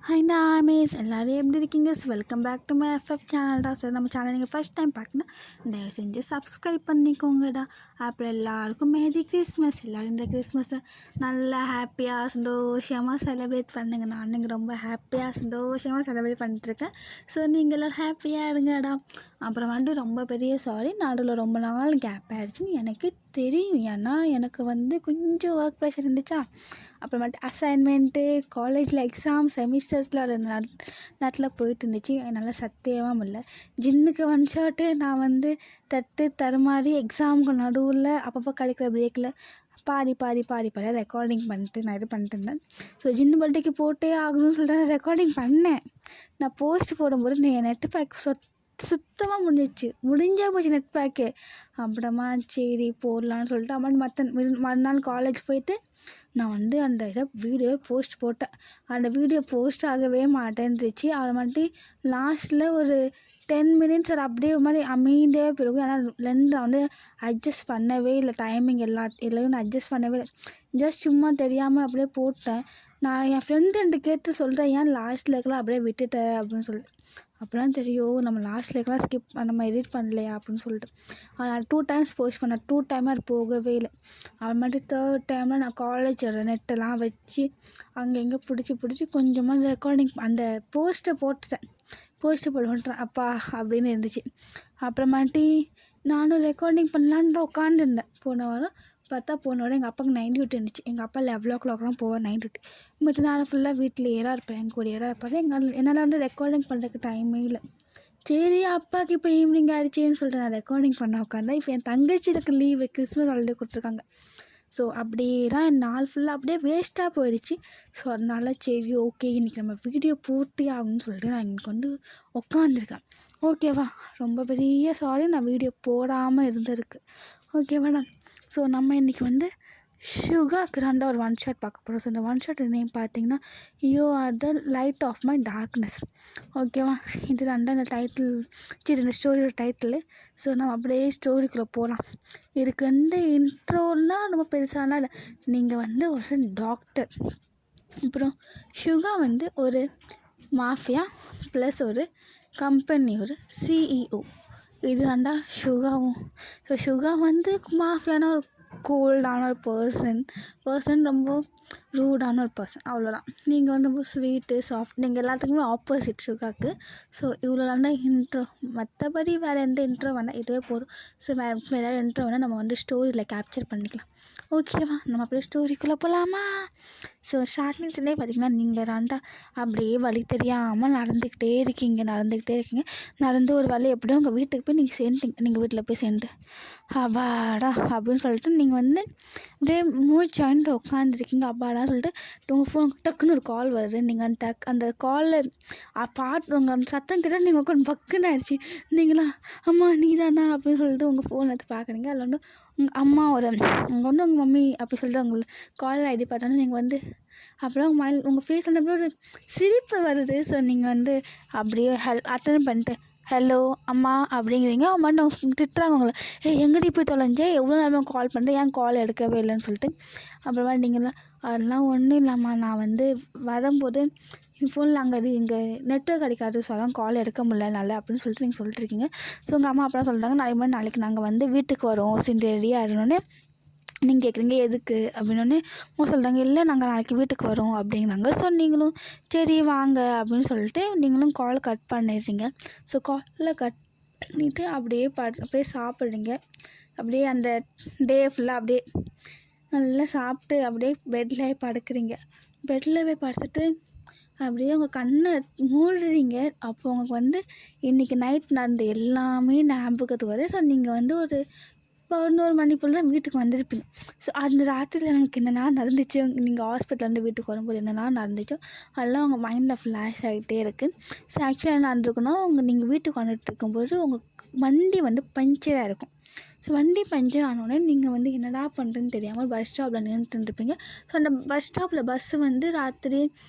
Hi நாமேஸ் எல்லோரும் எப்படி இருக்கீங்க? Welcome back to my FF சேனல்டா. ஸோ நம்ம சேனல் நீங்கள் ஃபஸ்ட் டைம் பார்க்கணுன்னா தயவு செஞ்சு சப்ஸ்கிரைப் பண்ணிக்கோங்கடா. அப்புறம் எல்லாருக்கும் மேரி கிறிஸ்மஸ். எல்லோரும் இந்த கிறிஸ்மஸை நல்லா ஹாப்பியாக சந்தோஷமாக செலிப்ரேட் பண்ணுங்க. நான் நீங்கள் ரொம்ப ஹாப்பியாக சந்தோஷமாக செலிப்ரேட் பண்ணிட்டுருக்கேன். ஸோ நீங்கள் எல்லோரும் ஹாப்பியாக இருங்கடா. அப்புறம் வந்துட்டு ரொம்ப பெரிய சாரி, நடுவில் ரொம்ப நாள் கேப் ஆகிடுச்சின்னு எனக்கு தெரியும். ஏன்னா எனக்கு கொஞ்சம் ஒர்க் ப்ரெஷர் இருந்துச்சா. அப்புறமேட்டு அசைன்மெண்ட்டு, காலேஜில் எக்ஸாம், செமிஸ்டர்ஸில் ஒரு நேரத்தில் போயிட்டு இருந்துச்சு. என்னால் சத்தியமாக முடியல. ஜின்னுக்கு ஒன் ஷாட்டு நான் தட்டு தருமாறி எக்ஸாமுக்கு நடுவில் அப்பப்போ கிடைக்கிற பிரேக்கில் பாதி ரெக்கார்டிங் பண்ணிட்டு நான் இது பண்ணிட்டு இருந்தேன். ஸோ ஜின்னு பர்த்டேக்கு போட்டே ஆகணும்னு சொல்லிட்டு நான் ரெக்கார்டிங் பண்ணேன். நான் போஸ்ட் போடும்போது நெட் பேக் சுத்தமாக முடிஞ்சே போச்சு நெட் பேக்கு. அப்புறமா சரி போடலான்னு சொல்லிட்டு அப்புறம் மறுநாள் காலேஜ் போயிட்டு நான் அந்த வீடியோவை போஸ்ட் போட்டேன். அந்த வீடியோ போஸ்ட் ஆகவே மாட்டேன்ருச்சு. அது லாஸ்ட்டில் ஒரு 10 மினிட்ஸ் அது அப்படியே ஒரு மாதிரி அமைதியாகவே போயிருக்கும். ஏன்னா லென்ஸை அட்ஜஸ்ட் பண்ணவே இல்லை, டைமிங் எல்லாம் நான் அட்ஜஸ்ட் பண்ணவே இல்லை. ஜஸ்ட் சும்மா தெரியாமல் அப்படியே போட்டேன். நான் என் ஃப்ரெண்டு கேட்டு சொல்கிறேன், ஏன் லாஸ்ட்டில் இருக்கலாம் அப்படியே விட்டுட்டேன் அப்படின்னு சொல்லிட்டு. அப்போலாம் தெரியும் நம்ம லாஸ்ட்டில் இருக்கலாம் ஸ்கிப் நம்ம எடிட் பண்ணலையா அப்படின்னு சொல்லிட்டு. நான் 2 டைம்ஸ் போஸ்ட் பண்ணேன். 2 டைமாக அது போகவே இல்லை. அது 3rd டைமில் நான் காலேஜோட நெட்டெல்லாம் வச்சு அங்கே எங்கே பிடிச்சி கொஞ்சமாக ரெக்கார்டிங் அந்த போஸ்ட்டை போட்டுட்டேன். அப்பா அப்படின்னு இருந்துச்சு. அப்புறமாட்டி நானும் ரெக்கார்டிங் பண்ணலான்ற உட்காந்துருந்தேன். போன வாரம் எங்கள் அப்பாவுக்கு நைட் டியூட்டி இருந்துச்சு. எங்கள் அப்பா 11 o'clock போவார் நைட் டியூட்டி. மற்ற நேரம் ஃபுல்லாக வீட்டில் இருப்பேன், எங்கள் கூட இருப்பார். என்னால் ரெக்கார்டிங் பண்ணுறதுக்கு டைமே இல்லை. சரி அப்பாவுக்கு இப்போ ஈவினிங் ஆயிடுச்சேன்னு சொல்லிட்டு நான் ரெக்கார்டிங் பண்ண உட்காந்தேன். இப்போ என் தங்கச்சிக்கு லீவு, கிறிஸ்மஸ் ஹாலிடே கொடுத்துருக்காங்க. ஸோ அப்படியே தான் என் நாள் ஃபுல்லாக அப்படியே வேஸ்ட்டாக போயிடுச்சு. ஸோ அதனால சரி ஓகே இன்றைக்கி நம்ம வீடியோ பூர்த்தி ஆகும்னு சொல்லிட்டு நான் இன்றைக்கி உட்காந்துருக்கேன். ஓகேவா? ரொம்ப பெரிய சாரி நான் வீடியோ போடாமல் இருந்திருக்கு. Okay madam. ஸோ நம்ம இன்றைக்கி ஷுகாக்கு ஒரு ஒன் ஷாட் பார்க்க போகிறோம். ஸோ இந்த ஒன் ஷாட் நேம் பார்த்தீங்கன்னா you are the light of my darkness. ஓகேவா? இது இந்த டைட்டில் இந்த ஸ்டோரியோட டைட்டில். ஸோ நம்ம அப்படியே ஸ்டோரிக்குள்ளே போகலாம். இதுக்கு இன்ட்ரோலாம் ரொம்ப பெருசாலாம் இல்லை. நீங்கள் ஒரு டாக்டர், அப்புறம் ஷுகா ஒரு மாஃபியா ப்ளஸ் ஒரு கம்பெனி ஒரு சிஇஓ. இது ஷுகாவும். ஸோ ஷுகா மாஃபியான ஒரு கோல்டான ஒரு பர்சன் ரொம்ப ரூடான ஒரு பர்சன், அவ்வளோதான். நீங்கள் ரொம்ப ஸ்வீட்டு சாஃப்ட், நீங்கள் எல்லாத்துக்குமே ஆப்போசிட் ஷுகாக்கு. ஸோ இவ்வளோ இன்ட்ரோ, மற்றபடி வேறு எந்த இன்ட்ரோ வேணால், இதுவே போதும். ஸோ வேறு இன்ட்ரோ வேணால் நம்ம ஸ்டோரியில் கேப்சர் பண்ணிக்கலாம். ஓகேவா? நம்ம அப்படியே ஸ்டோரிக்குள்ளே போகலாமா? ஸோ ஸ்டார்டிங்ஸ்லேயே பார்த்திங்கன்னா நீங்கள் அப்படியே வழி தெரியாமல் நடந்துக்கிட்டே இருக்கீங்க. நடந்து ஒரு வழி எப்படியும் உங்கள் வீட்டுக்கு போய் நீங்கள் சேர்ந்துட்டீங்க. நீங்கள் வீட்டில் போய் சேர்ந்து அப்பாடா அப்படின்னு சொல்லிட்டு நீங்கள் அப்படியே மூச்சு வாங்கிட்டு உட்காந்துருக்கீங்க. அப்பாடான்னு சொல்லிட்டு உங்கள் ஃபோனுக்கு டக்குன்னு ஒரு கால் வருது. நீங்கள் அந்த காலில் உங்கள் அந்த சத்தம் கிட்ட நீங்கள் உட்காந்து பக்குன்னு ஆயிடுச்சு. நீங்களா அம்மா நீ தானா அப்படின்னு சொல்லிட்டு உங்கள் ஃபோன் எடுத்து பார்க்குறீங்க. அதில் உங்கள் அம்மா உங்கள் உங்கள் மம்மி அப்படி சொல்லிட்டு உங்களுக்கு கால் ஐடி பார்த்தோன்னா நீங்கள் அப்புறம் உங்கள் ஃபேஸில் அப்படியே ஒரு சிரிப்பு வருது. ஸோ நீங்கள் அப்படியே அட்டன் பண்ணிட்டு ஹலோ அம்மா அப்படிங்கிறீங்க. அம்மா அவங்க திட்டுறாங்க உங்களை, எங்கடி போய் தொலைஞ்சே, எவ்வளோ நேரமாக கால் பண்ணுறேன், ஏன் கால் எடுக்கவே இல்லைன்னு சொல்லிட்டு. அப்புறமா நீங்களாம் அதெல்லாம் ஒன்றும் இல்லாமல் நான் வரும்போது என் ஃபோனில் அங்கே இங்கே நெட்வொர்க் கிடைக்காது, ஸோ அதான் கால் எடுக்க முடியலனால அப்படின்னு சொல்லிட்டு நீங்கள் சொல்லிட்டுருக்கீங்க. ஸோ உங்கள் அம்மா அப்புறம் சொல்கிறாங்க, நாளைக்கு நாங்கள் வீட்டுக்கு வரோம், ரெடியாக ஆகிடணுன்னே நீங்கள் கேட்குறீங்க எதுக்கு அப்படின்னோடனே அவங்க சொல்கிறாங்க, இல்லை நாங்கள் நாளைக்கு வீட்டுக்கு வரோம் அப்படிங்கிறாங்க. ஸோ நீங்களும் சரி வாங்க அப்படின்னு சொல்லிட்டு நீங்களும் கால் கட் பண்ணிடுறீங்க. ஸோ காலில் கட் பண்ணிவிட்டு அப்படியே சாப்பிட்றீங்க. அப்படியே அந்த டே ஃபுல்லாக அப்படியே நல்லா சாப்பிட்டு அப்படியே பெட்டில் படுக்கிறீங்க. பெட்டில் போய் படுத்துட்டு அப்படியே உங்கள் கண்ணை மூடுறீங்க. அப்போ உங்களுக்கு இன்றைக்கி நைட் நடந்த எல்லாமே ஞாபகத்துக்கு வரும். ஸோ நீங்கள் ஒரு 11 மணி போல் தான் வீட்டுக்கு வந்திருப்பீங்க. ஸோ அந்த ராத்திரியில் எனக்கு என்னென்னா நடந்துச்சு, நீங்கள் ஹாஸ்பிட்டலேருந்து வீட்டுக்கு வரும்போது என்னென்னா நடந்துச்சோ அதெல்லாம் உங்கள் மைண்டில் ஃப்ளாஷ் ஆகிட்டே இருக்குது. ஸோ ஆக்சுவலாக என்ன நடந்திருக்குன்னா, நீங்கள் வீட்டுக்கு வந்துட்டு இருக்கும்போது உங்கள் வண்டி பஞ்சராக இருக்கும். ஸோ வண்டி பஞ்சர் ஆனோடனே நீங்கள் என்னடா பண்ணுறதுன்னு தெரியாமல் பஸ் ஸ்டாப்பில் நின்றுட்டுருப்பீங்க. ஸோ அந்த பஸ் ஸ்டாப்பில் பஸ்ஸு ராத்திரி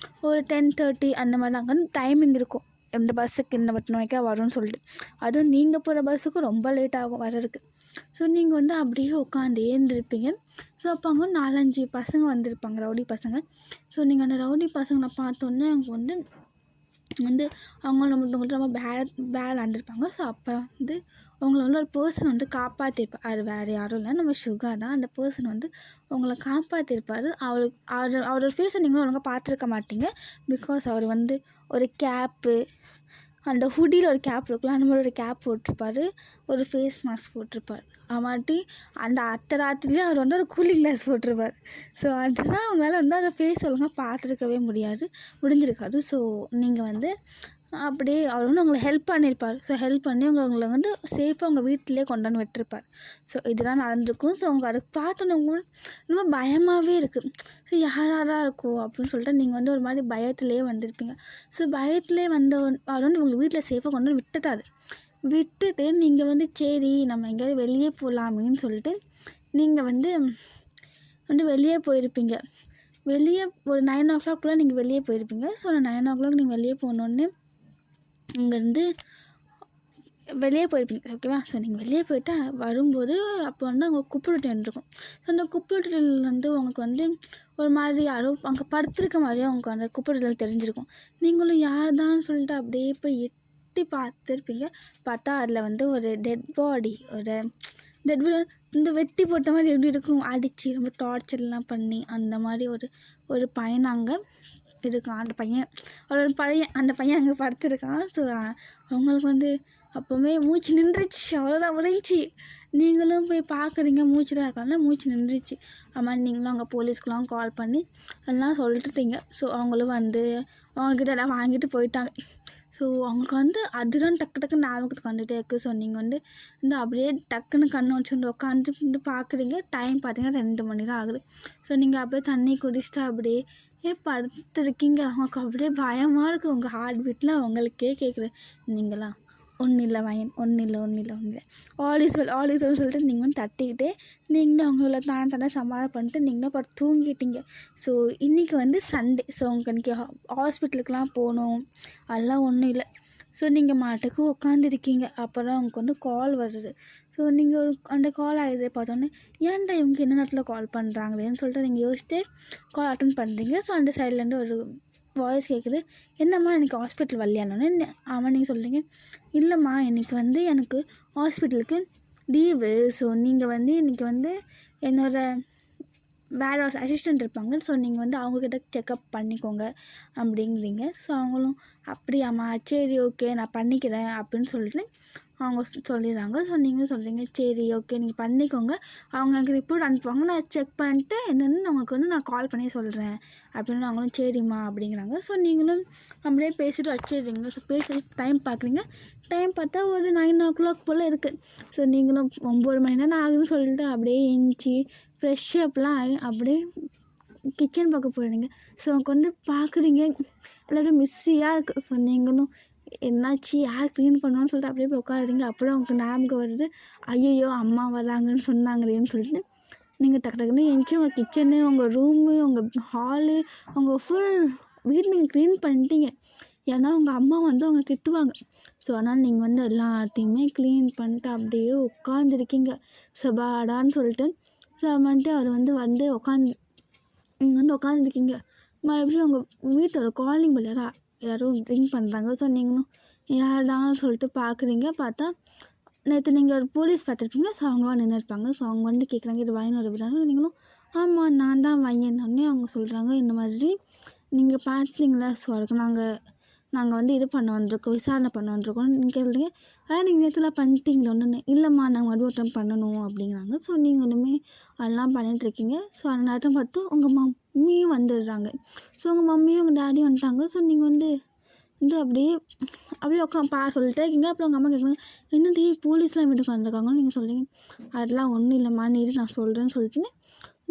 ஒரு 10:30 அந்த மாதிரி அங்கே டைமிங் இருக்கும், இந்த பஸ்ஸுக்கு இந்த மணிக்கா வரும்னு சொல்லிட்டு. அதுவும் நீங்கள் போகிற பஸ்ஸுக்கு ரொம்ப லேட் ஆகும் வர்றதுக்கு. ஸோ நீங்கள் அப்படியே உட்காந்து ஏந்திருப்பீங்க. ஸோ அப்போ அங்கே 4-5 பசங்க வந்திருப்பாங்க, ரவுடி பசங்க. ஸோ நீங்கள் அந்த ரவுடி பசங்களை பார்த்தோன்னே அவங்க வந்து அவங்க நம்மகிட்ட ரொம்ப விளாண்டுருப்பாங்க. ஸோ அப்போ வந்து உங்களை வந்து ஒரு பர்சன் வந்து காப்பாற்றிருப்பார். அது வேறு யாரும் இல்லை, நம்ம சுகா தான். அந்த பர்சன் வந்து உங்களை காப்பாற்றிருப்பார். அவரோட ஃபேஸை நீங்களும் ஒழுங்காக பார்த்துருக்க மாட்டீங்க. பிகாஸ் அவர் வந்து ஒரு கேப்பு, அந்த ஹுடியில் ஒரு கேப் இருக்குல்ல, அந்த மாதிரி ஒரு கேப் போட்டிருப்பார், ஒரு ஃபேஸ் மாஸ்க் போட்டிருப்பார். அமாட்டி அந்த ராத்திரிலேயே அவர் வந்து ஒரு கூலிங் கிளாஸ் போட்டிருப்பார். ஸோ அதுதான் அவங்களால வந்து அந்த ஃபேஸ் ஒழுங்காக பார்த்துருக்கவே முடிஞ்சிருக்காது. ஸோ நீங்கள் வந்து அப்படியே அவர் வந்து உங்களை ஹெல்ப் பண்ணியிருப்பார். ஸோ ஹெல்ப் பண்ணி உங்களை வந்து சேஃபாக உங்கள் வீட்டிலே கொண்டாந்து விட்டுருப்பார். ஸோ இதெல்லாம் நடந்திருக்கும். ஸோ அவங்க அதை பார்த்தோன்னே ரொம்ப பயமாகவே இருக்குது. ஸோ யாராக இருக்கும் அப்படின்னு சொல்லிட்டு நீங்கள் வந்து ஒரு மாதிரி பயத்துலேயே வந்திருப்பீங்க. ஸோ பயத்துலேயே அவர் வந்து உங்கள் வீட்டில் சேஃபாக கொண்டு வந்து விட்டுட்டு நீங்கள் வந்து சரி நம்ம எங்கேயாவது வெளியே போகலாமேன்னு சொல்லிட்டு நீங்கள் வந்து வெளியே போயிருப்பீங்க. வெளியே ஒரு 9 o'clock நீங்கள் வெளியே போயிருப்பீங்க. ஸோ அந்த 9 o'clock நீங்கள் வெளியே போனோடனே இங்கேருந்து வெளியே போயிருப்பீங்க. ஓகேவா? ஸோ நீங்கள் வெளியே போயிட்டு வரும்போது அப்போ வந்து அங்கே குப்பைத்தொட்டி இருக்கும். ஸோ அந்த குப்பைத்தொட்டியில் வந்து உங்களுக்கு வந்து ஒரு மாதிரி யாரோ அங்கே படுத்திருக்க மாதிரியே உங்களுக்கு அந்த குப்பைத்தொட்டியில் தெரிஞ்சிருக்கும். நீங்களும் யார் தான் சொல்லிட்டு அப்படியே போய் எட்டி பார்த்துருப்பீங்க. பார்த்தா அதில் வந்து ஒரு டெட் பாடி இந்த வெட்டி போட்ட மாதிரி எப்படி இருக்கும், அடித்து ரொம்ப டார்ச்சர்லாம் பண்ணி அந்த மாதிரி ஒரு பையன் அங்கே இருக்கான். அந்த பையன் அங்கே படுத்துருக்கான். ஸோ அவங்களுக்கு வந்து அப்போவுமே மூச்சு நின்றுச்சு, அவ்வளோதான் முடிஞ்சிச்சு. நீங்களும் போய் பார்க்குறீங்க, மூச்சுலாம் இருக்காங்கன்னா மூச்சு நின்றுச்சு. ஆமாம், நீங்களும் அங்கே போலீஸ்க்கெலாம் கால் பண்ணி எல்லாம் சொல்லிட்டுட்டீங்க. ஸோ அவங்களும் வந்து அவங்கக்கிட்ட எல்லாம் வாங்கிட்டு போயிட்டாங்க. ஸோ அவங்களுக்கு வந்து அதுதான் டக்குன்னு ஞாபகத்துக்கு வந்துகிட்டே இருக்குது. ஸோ நீங்கள் வந்து அப்படியே டக்குன்னு கண்ணை வச்சு வந்து உட்காந்துட்டு பார்க்குறீங்க. டைம் பார்த்தீங்கன்னா 2 மணி தான் ஆகுது. ஸோ நீங்கள் அப்படியே தண்ணி குடிச்சிட்டு அப்படியே படுத்துருக்கீங்க. அவங்களுக்கு அப்படியே பயமாக இருக்குது. உங்கள் ஹார்ட் பீட்லாம் உங்களுக்கே கேட்குது. நீங்களாம் ஒன்றும் இல்லை வயன், ஒன்றும் இல்லை ஆல் இஸ் வெல் சொல்லிட்டு நீங்கள் வந்து தட்டிக்கிட்டே நீங்களும் அவங்கள தானே சமாதானம் பண்ணிட்டு நீங்களும் படுத்து தூங்கிட்டீங்க. ஸோ இன்றைக்கி வந்து சண்டே. ஸோ உங்களுக்கு இன்றைக்கி ஹாஸ்பிட்டலுக்கெலாம் போகணும் அதெல்லாம் ஒன்றும் இல்லை. ஸோ நீங்கள் மாட்டுக்கு உட்காந்துருக்கீங்க. அப்புறம் அவங்களுக்கு வந்து கால் வருது. ஸோ நீங்கள் அந்த கால் ஆகிடுது பார்த்தோன்னே ஏன்டா இவங்க என்ன நேரத்தில் கால் பண்ணுறாங்களேன்னு சொல்லிட்டு நீங்கள் யோசிச்சுட்டு கால் அட்டன் பண்ணுறீங்க. ஸோ அந்த சைட்லேருந்து ஒரு வாய்ஸ் கேட்குது, என்னம்மா எனக்கு ஹாஸ்பிட்டல் வரலையானோன்னு. அவன் நீங்கள் சொல்கிறீங்க, இல்லைம்மா இன்றைக்கி வந்து எனக்கு ஹாஸ்பிட்டலுக்கு லீவு. ஸோ நீங்கள் வந்து இன்றைக்கி வந்து வேறு ஒரு அசிஸ்டண்ட் இருப்பாங்க. ஸோ நீங்கள் வந்து அவங்கக்கிட்ட செக்கப் பண்ணிக்கோங்க அப்படிங்கிறீங்க. ஸோ அவங்களும் அப்படியாம்மா சரி ஓகே நான் பண்ணிக்கிறேன் அப்படின்னு சொல்லிட்டு அவங்க சொல்லிடுறாங்க. ஸோ நீங்களும் சொல்கிறீங்க சரி ஓகே நீங்கள் பண்ணிக்கோங்க, அவங்க எனக்கு ரிப்போர்ட் அனுப்புவாங்க, நான் செக் பண்ணிட்டு என்னென்னு நமக்கு வந்து நான் கால் பண்ணி சொல்கிறேன் அப்படின்னு. அவங்களும் சரிம்மா அப்படிங்கிறாங்க. ஸோ நீங்களும் அப்படியே பேசிட்டு வச்சிடுறீங்க. ஸோ பேசி டைம் பார்க்குறீங்க. டைம் பார்த்தா ஒரு 9 o'clock போல் இருக்குது. ஸோ நீங்களும் 9 மணி நேரம் ஆகுதுன்னு சொல்லிட்டு அப்படியே எந்திச்சி ஃப்ரெஷ்ஷப்லாம் ஆகி அப்படியே கிச்சன் பக்கம் போயிடுங்க. ஸோ அவங்க வந்து பார்க்குறீங்க எல்லோரும் மிஸ்ஸியாக இருக்குது. ஸோ நீங்களும் என்னாச்சு யார் க்ளீன் பண்ணுவான்னு சொல்லிட்டு அப்படியே போய் உட்காடுறீங்க. அப்புறம் உங்களுக்கு ஞாபகம் வருது, ஐயோ அம்மா வராங்கன்னு சொன்னாங்களேன்னு சொல்லிட்டு நீங்கள் டக்குன்னு எந்திச்சி உங்கள் கிச்சனு, உங்கள் ரூமு, உங்கள் ஹாலு, உங்கள் ஃபுல் வீடு நீங்கள் க்ளீன் பண்ணிட்டீங்க. ஏன்னா உங்கள் அம்மா வந்து அவங்க திட்டுவாங்க. ஸோ அதனால் நீங்கள் வந்து எல்லாத்தையுமே க்ளீன் பண்ணிட்டு அப்படியே உட்காந்துருக்கீங்க. சபாடான்னு சொல்லிட்டு. ஸோ வந்துட்டு அவர் வந்து நீங்கள் வந்து உட்காந்துருக்கீங்க. மறுபடியும் உங்கள் வீட்டோட காலிங் பெல் யாரோ ரிங் பண்ணுறாங்க. ஸோ நீங்களும் யாருடான்னு சொல்லிட்டு பார்க்குறீங்க. பார்த்தா நேற்று நீங்கள் ஒரு போலீஸ் பார்த்துருப்பீங்க. ஸோ அவங்க நின்றுருப்பாங்க. ஸோ அவங்க வந்து கேட்குறாங்க, இது வயனோட வீடாங்க. நீங்களும் ஆமாம் நான் தான் வயன்னொடனே அவங்க சொல்கிறாங்க, இந்த மாதிரி நீங்கள் பார்த்தீங்களா, ஸோ அதுக்கு நாங்கள் வந்து இது பண்ண வந்திருக்கோம், விசாரணை பண்ண வந்திருக்கோம். நீங்கள் கேட்குறீங்க, நீங்கள் நேற்றுலாம் பண்ணிட்டீங்களா ஒன்று? இல்லைம்மா நாங்கள் மறுபடியும் ஒரு டைம் பண்ணணும் அப்படிங்கிறாங்க. ஸோ நீங்கள் ஒன்றுமே அதெல்லாம் பண்ணிகிட்ருக்கீங்க. ஸோ அந்த நேரத்தை பார்த்து உங்கள் மம்மியும் வந்துடுறாங்க. ஸோ உங்கள் மம்மியும் உங்கள் டேடியும் வந்துட்டாங்க. ஸோ நீங்கள் வந்து அப்படியே சொல்லிட்டே இருக்கீங்க. அப்புறம் உங்கள் அம்மா கேட்குறாங்க, என்னடி போலீஸ்லாம் வீட்டுக்கு வந்திருக்காங்கன்னு நீங்கள் சொல்கிறீங்க. அதெல்லாம் ஒன்றும் இல்லைம்மா, நான் சொல்கிறேன்னு சொல்லிட்டு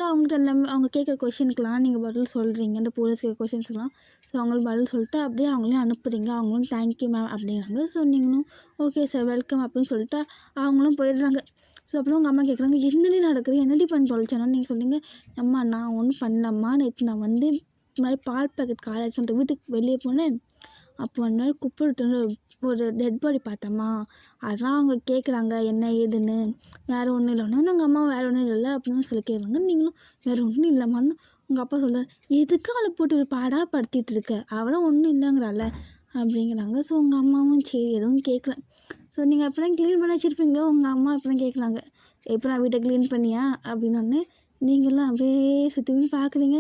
அவங்கள்ட்ட எல்லாமே அவங்க கேட்குற கொஷினுக்கெலாம் நீங்கள் பதில் சொல்கிறீங்க. இந்த போலீஸ் கேட்குற கொஷின்ஸுக்கெலாம். ஸோ அவங்களும் பதில் சொல்லிட்டு அப்படியே அவங்களையும் அனுப்புகிறீங்க. அவங்களும் தேங்க்யூ மேம் அப்படிங்கிறாங்க. ஸோ நீங்களும் ஓகே சார் வெல்கம் அப்படின்னு சொல்லிட்டு அவங்களும் போயிடுறாங்க. ஸோ அப்புறம் உங்கள் அம்மா கேட்குறாங்க, என்னடி நடக்குது, என்னடி பண்ணி தொலைச்சானு நீங்கள் சொல்லுங்க. அம்மா நான் ஒன்றும் பண்ணலம்மா, நேற்று நான் வந்து இந்த மாதிரி பால் பாக்கெட் காலேஜ் சொல்லிட்டு வீட்டுக்கு வெளியே போனேன். அப்போ அந்த மாதிரி குப்பை ஒரு டெட் பாடி பார்த்தம்மா, அதான் அவங்க கேட்குறாங்க என்ன ஏதுன்னு. வேறு ஒன்றும் இல்லைன்னா நாங்கள் அம்மா வேறு ஒன்றும் இல்லை அப்படின்னு சொல்லி கேட்குறாங்க. நீங்களும் வேறு ஒன்றும் இல்லைம்மான்னு உங்கள் அப்பா சொல்கிறார், எதுக்கு அவளை போட்டு பாடாக படுத்திகிட்டு இருக்க, அவளும் ஒன்றும் இல்லைங்கிறாள் அப்படிங்கிறாங்க. ஸோ உங்கள் அம்மாவும் சரி எதுவும் கேட்கல. ஸோ நீங்கள் எப்போ க்ளீன் பண்ணி வச்சுருப்பீங்க, உங்கள் அம்மா இப்போ கேட்குறாங்க, எப்போ நான் வீட்டை க்ளீன் பண்ணியா அப்படின்னோடனே நீங்களாம் அப்படியே சுற்றி பார்க்குறீங்க,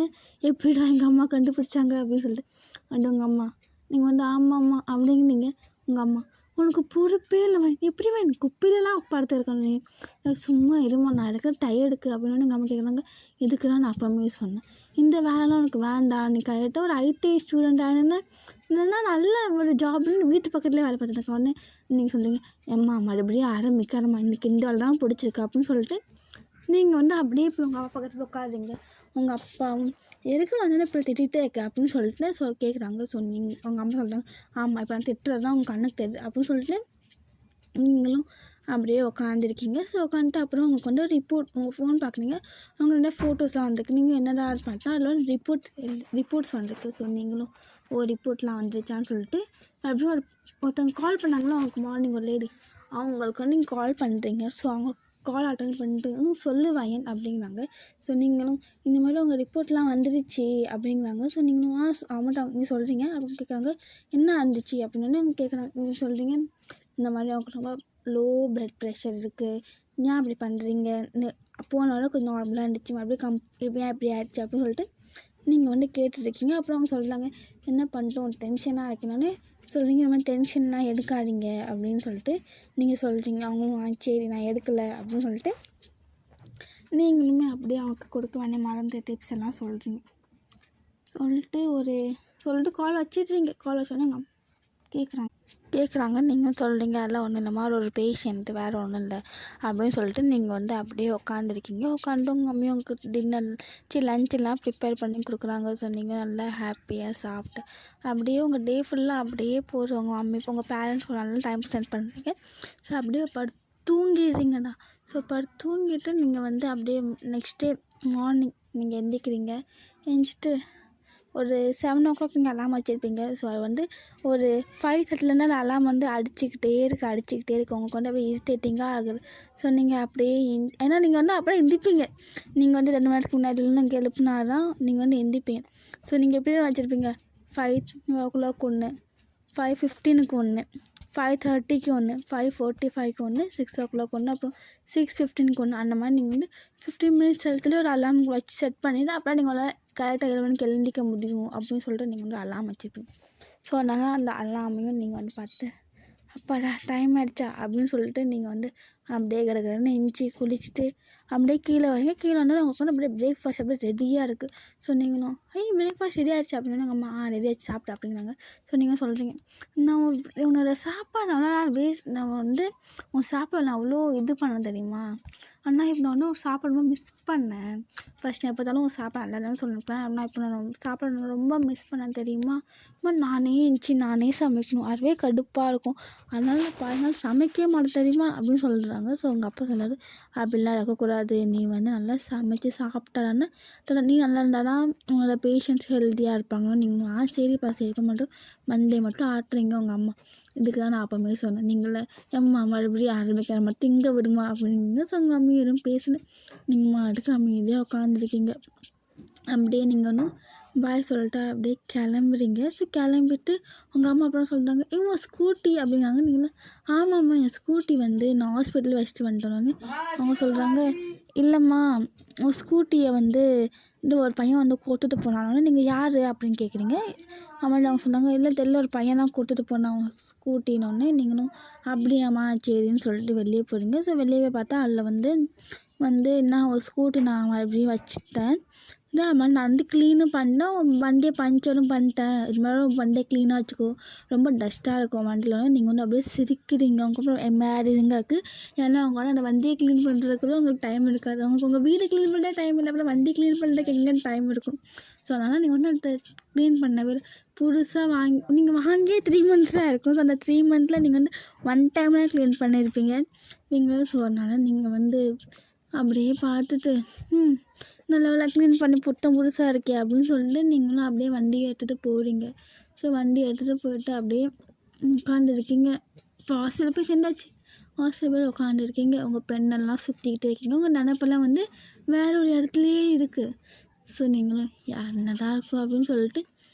எப்படிடா எங்கள் அம்மா கண்டுபிடிச்சாங்க அப்படின்னு சொல்லிட்டு. அண்ட் உங்கள் அம்மா நீங்கள் வந்து ஆமாம்மா அப்படிங்கிறீங்க. உங்கள் அம்மா உனக்கு பொறுப்பே இல்லைம்மா, எப்படிம்மா எனக்கு குப்பையிலலாம் படுத்துருக்கேன் நீ, சும்மா இருமா நான் எடுக்கிற டயர்டுக்கு அப்படின்னு எங்கள் அம்மா கேட்குறாங்க. இதுக்குலாம் நான் அப்போவே சொன்னேன், இந்த வேலைலாம் உனக்கு வேண்டாம், நீ கரெக்டாக ஒரு ஐடி ஸ்டூடெண்ட் ஆகினா இல்லைன்னா நல்ல ஒரு ஜாப்னு வீட்டு பக்கத்துலேயே வேலை பார்த்துட்டு உடனே நீங்கள் சொல்கிறீங்க, ஏம்மா மறுபடியும் ஆரம்பிக்காரம்மா, இன்றைக்கி இந்த வேலை தான் பிடிச்சிருக்கு அப்படின்னு சொல்லிட்டு நீங்கள் வந்து அப்படியே இப்போ உங்கள் அப்பா பக்கத்தில் உட்காருறீங்க. உங்கள் அப்பாவும் எதுக்கு வந்தோடனே இப்போ திட்டிகிட்டே இருக்க அப்படின்னு சொல்லிட்டு கேட்குறாங்க. ஸோ நீங்கள் உங்கள் அம்மா சொல்கிறாங்க, ஆமாம் இப்போ நான் திட்டுறது தான் உங்கள் கண்ணுக்கு தெரியுது அப்படின்னு சொல்லிட்டு நீங்களும் அப்படியே உட்காந்துருக்கீங்க. ஸோ உட்காந்துட்டு அப்புறம் உங்களுக்கு வந்து ரிப்போர்ட் உங்கள் ஃபோன் பார்க்குறீங்க, அவங்க நிறைய ஃபோட்டோஸ்லாம் வந்திருக்கு. நீங்கள் என்னடா பார்த்தா அதில் ரிப்போர்ட்ஸ் வந்திருக்கு. ஸோ நீங்களும் ரிப்போர்ட்லாம் வந்துருச்சான்னு சொல்லிட்டு அப்படியே ஒருத்தவங்க கால் பண்ணாங்களோ அவங்களுக்கு மார்னிங் ஒரு லேடி, அவங்களுக்கு வந்து நீங்கள் கால் பண்ணுறீங்க. ஸோ அவங்க கால் அட்டன் பண்ணிட்டு சொல்லு வாயன் அப்படிங்கிறாங்க. ஸோ நீங்களும் இந்த மாதிரி உங்கள் ரிப்போர்ட்லாம் வந்துருச்சு அப்படிங்கிறாங்க. ஸோ நீங்களும் அவங்கள்ட்ட நீங்கள் சொல்கிறீங்க அப்படின்னு கேட்குறாங்க, என்ன வந்துச்சு அப்படின்னு அவங்க கேட்குறாங்க. நீங்கள் சொல்கிறீங்க, இந்த மாதிரி அவங்களுக்கு ரொம்ப லோ ப்ளட் ப்ரெஷர் இருக்குது, ஏன் அப்படி பண்ணுறீங்க, போன வாரம் கொஞ்சம் நார்மலாக இருந்துச்சு, மறுபடியும் ஏன் இப்படி ஆயிடுச்சு அப்படின்னு சொல்லிட்டு நீங்கள் வந்து கேட்டுட்ருக்கீங்க. அப்புறம் அவங்க சொல்கிறாங்க, என்ன பண்ணிட்டோம் டென்ஷனாக இருக்கணும்னு சொல்கிறீங்க. இந்த மாதிரி டென்ஷன்லாம் எடுக்காதீங்க அப்படின்னு சொல்லிட்டு நீங்கள் சொல்கிறீங்க. அவங்களும் சரி நான் எடுக்கலை அப்படின்னு சொல்லிட்டு நீங்களுமே அப்படியே அவங்களுக்கு கொடுக்க வேண்டிய மருந்து டிப்ஸ் எல்லாம் சொல்கிறீங்க. சொல்லிட்டு கால் வச்சிடுறீங்க. கால் வச்சோன்னே கேட்குறாங்க. நீங்கள் சொல்கிறீங்க, அதெல்லாம் ஒன்றும் இல்லைம்மா, ஒரு பேஷண்ட்டு, வேறு ஒன்றும் இல்லை அப்படின்னு சொல்லிட்டு நீங்கள் வந்து அப்படியே உட்காந்துருக்கீங்க. உட்காந்து உங்கள் மம்மி உங்களுக்கு லஞ்செல்லாம் ப்ரிப்பேர் பண்ணி கொடுக்குறாங்க. ஸோ நீங்கள் நல்லா ஹாப்பியாக சாப்பிட்டு அப்படியே உங்கள் டே ஃபுல்லாக அப்படியே போகிற உங்கள் மம்மி இப்போ உங்கள் பேரண்ட்ஸ் கூட நல்லா டைம் ஸ்பெண்ட் பண்ணுறீங்க. ஸோ அப்படியே தூங்கிடுறீங்கண்ணா. ஸோ தூங்கிட்டு நீங்கள் வந்து அப்படியே நெக்ஸ்ட் டே மார்னிங் நீங்கள் எந்திரிக்கிறீங்க. எந்திரிச்சிட்டு ஒரு 7 o'clock நீங்கள் அலாம் வச்சுருப்பீங்க. ஸோ அது வந்து ஒரு 5:30 அந்த அலாம் வந்து அடிச்சுக்கிட்டே இருக்குது. உங்களுக்கு வந்து அப்படியே இரிட்டேட்டிங்காக ஆகுது. ஸோ நீங்கள் அப்படியே ஏன்னா நீங்கள் வந்து அப்படியே எந்திரிப்பீங்க. நீங்கள் வந்து 2 மணி நேரத்துக்கு முன்னாடிலாம் நீங்கள் எழுப்புனாதான் நீங்கள் வந்து எந்திரிப்பீங்க. ஸோ நீங்கள் எப்படி வச்சுருப்பீங்க, 5 o'clock ஒன்று, 5:15 ஒன்று, 5:30 ஒன்று, 5:45 ஒன்று, 6 o'clock ஒன்று, அப்புறம் 6:15 ஒன்று, அந்த மாதிரி நீங்கள் வந்து 15 minutes எழுத்துல ஒரு அலாம் வச்சு செட் பண்ணிவிட்டு அப்புறம் நீங்கள் கரெக்டாக 7 மணிக்கு எழுந்திரிக்க முடியும் அப்படின்னு சொல்லிட்டு நீங்கள் வந்து அலாம் வச்சுருப்பீங்க. ஸோ அதனால் அந்த அலாமையும் நீங்கள் வந்து பார்த்து அப்பாடா டைம் ஆகிடுச்சா அப்படின்னு சொல்லிட்டு நீங்கள் வந்து அப்படியே கடகடன்னு எந்திச்சி குளிச்சுட்டு அப்படியே கீழே வரீங்க. கீழே வந்தாலும் உங்களுக்கு வந்து அப்படியே பிரேக்ஃபாஸ்ட் அப்படியே ரெடியாக இருக்குது. ஸோ நீங்களும் பிரேக்ஃபாஸ்ட் ரெடி ஆகிடுச்சு அப்படின்னா எங்கள் அம்மா ரெடி ஆகிடுச்சு சாப்பிட்டு அப்படிங்கிறாங்க. ஸோ நீங்கள் சொல்கிறீங்க, நான் உன்னோட சாப்பாடு அவ்வளோ நாள் நான் வந்து உன் சாப்பாடு நான் அவ்வளோ இது பண்ண தெரியுமா, ஆனால் இப்போ நான் வந்து சாப்பாடு மிஸ் பண்ணேன். ஃபஸ்ட் நான் எப்போ பார்த்தாலும் உன் சாப்பாடு நல்லதான்னு சொல்லியிருப்பேன், ஆனால் இப்போ நான் சாப்பாடு ரொம்ப மிஸ் பண்ணேன் தெரியுமா, நானே இருந்துச்சு நானே சமைக்கணும், அதுவே கடுப்பாக இருக்கும், அதனால் நான் 4 நாள் சமைக்கவே மாட்டேன் தெரியுமா அப்படின்னு சொல்கிறாங்க. ஸோ உங்கள் அப்பா சொன்னார், அப்படிலாம் இருக்கக்கூடாது, நீ வந்து நல்லா சமைச்சு சாப்பிட்டாதானே நீ நல்லா இருந்தால் தான் உங்களோட பேஷண்ட்ஸ் ஹெல்த்தியாக இருப்பாங்க. நீங்கள் சரிப்பா சரிப்பா மட்டும் மண்டே மட்டும் ஆட்டுறீங்க உங்கள் அம்மா. இதுக்கு தான் நான் அப்போவே சொன்னேன், நீங்களே எம்மா மறுபடியும் ஆரம்பிக்கிற மாதிரி திங்க விடுமா அப்படிங்க. ஸோ உங்கள் அம்மா எதுவும் பேசுனேன், நீங்கள் மாட்டுக்கு அமைதியாக உட்காந்துருக்கீங்க. அப்படியே நீங்கள் ஒன்றும் பாய் சொல்லிட்டா அப்படியே கிளம்புறீங்க. ஸோ கிளம்பிட்டு உங்கள் அம்மா அப்புறம் சொல்கிறாங்க, இவங்க ஸ்கூட்டி அப்படிங்கிறாங்க. நீங்களா ஆமாம்மா என் ஸ்கூட்டி வந்து நான் ஹாஸ்பிட்டலில் வச்சுட்டு வந்துட்டோன்னே அவங்க சொல்கிறாங்க, இல்லைம்மா உன் ஸ்கூட்டியை வந்து இந்த ஒரு பையன் வந்து கொடுத்துட்டு போனாலும் நீங்கள் யார் அப்படின்னு கேட்குறீங்க. அவங்கள்ட்ட அவங்க சொன்னாங்க, இல்லை தெரியல ஒரு பையன் தான் கொடுத்துட்டு போனான் அவன் ஸ்கூட்டினோடனே நீங்களும் அப்படியாம்மா சரின்னு சொல்லிட்டு வெளியே போகிறீங்க. ஸோ வெளியே பார்த்தா அதில் வந்து நான் ஒரு ஸ்கூட்டி நான் மறுபடியும் வச்சுட்டேன். அது மாதிரி நான் வந்து க்ளீனும் பண்ணேன், வண்டியை பஞ்சரும் பண்ணிட்டேன், இது மாதிரி வண்டியை க்ளீனாக வச்சுக்கோ, ரொம்ப டஸ்ட்டாக இருக்கும் வண்டியில், நீங்கள் வந்து அப்படியே சிரிக்கிறீங்க. அவங்க மேரிங்க இருக்குது, ஏன்னா அவங்க வந்து அந்த வண்டியை க்ளீன் பண்ணுறதுக்குள்ள உங்களுக்கு டைம் இருக்காது. உங்கள் வீடு க்ளீன் பண்ணுற டைம் இல்லை, அப்புறம் வண்டி க்ளீன் பண்ணுறதுக்கு எங்கேன்னு டைம் இருக்கும். ஸோ அதனால் நீங்கள் வந்து க்ளீன் பண்ணவே புதுசாக நீங்கள் வாங்கியே 3 months தான் இருக்கும். ஸோ அந்த 3 months நீங்கள் வந்து 1 time தான் க்ளீன் பண்ணியிருப்பீங்க நீங்கள். ஸோ அதனால் நீங்கள் வந்து அப்படியே பார்த்துட்டு நல்லா க்ளீன் பண்ணி புதுசாக இருக்கே அப்படின்னு சொல்லிட்டு நீங்களும் அப்படியே வண்டியை எடுத்துகிட்டு போகிறீங்க. ஸோ வண்டியை எடுத்துகிட்டு போயிட்டு அப்படியே உட்காந்துருக்கீங்க. இப்போ ஹாஸ்டலில் போய் சேர்ந்தாச்சு. ஹாஸ்டல் போய் உட்காந்துருக்கீங்க, உங்கள் பெண்ணெல்லாம் சுற்றிக்கிட்டே இருக்கீங்க, உங்கள் நினப்பெல்லாம் வந்து வேறு ஒரு இடத்துலையே இருக்குது. ஸோ நீங்களும் என்னடா இருக்கும் அப்படின்னு சொல்லிட்டு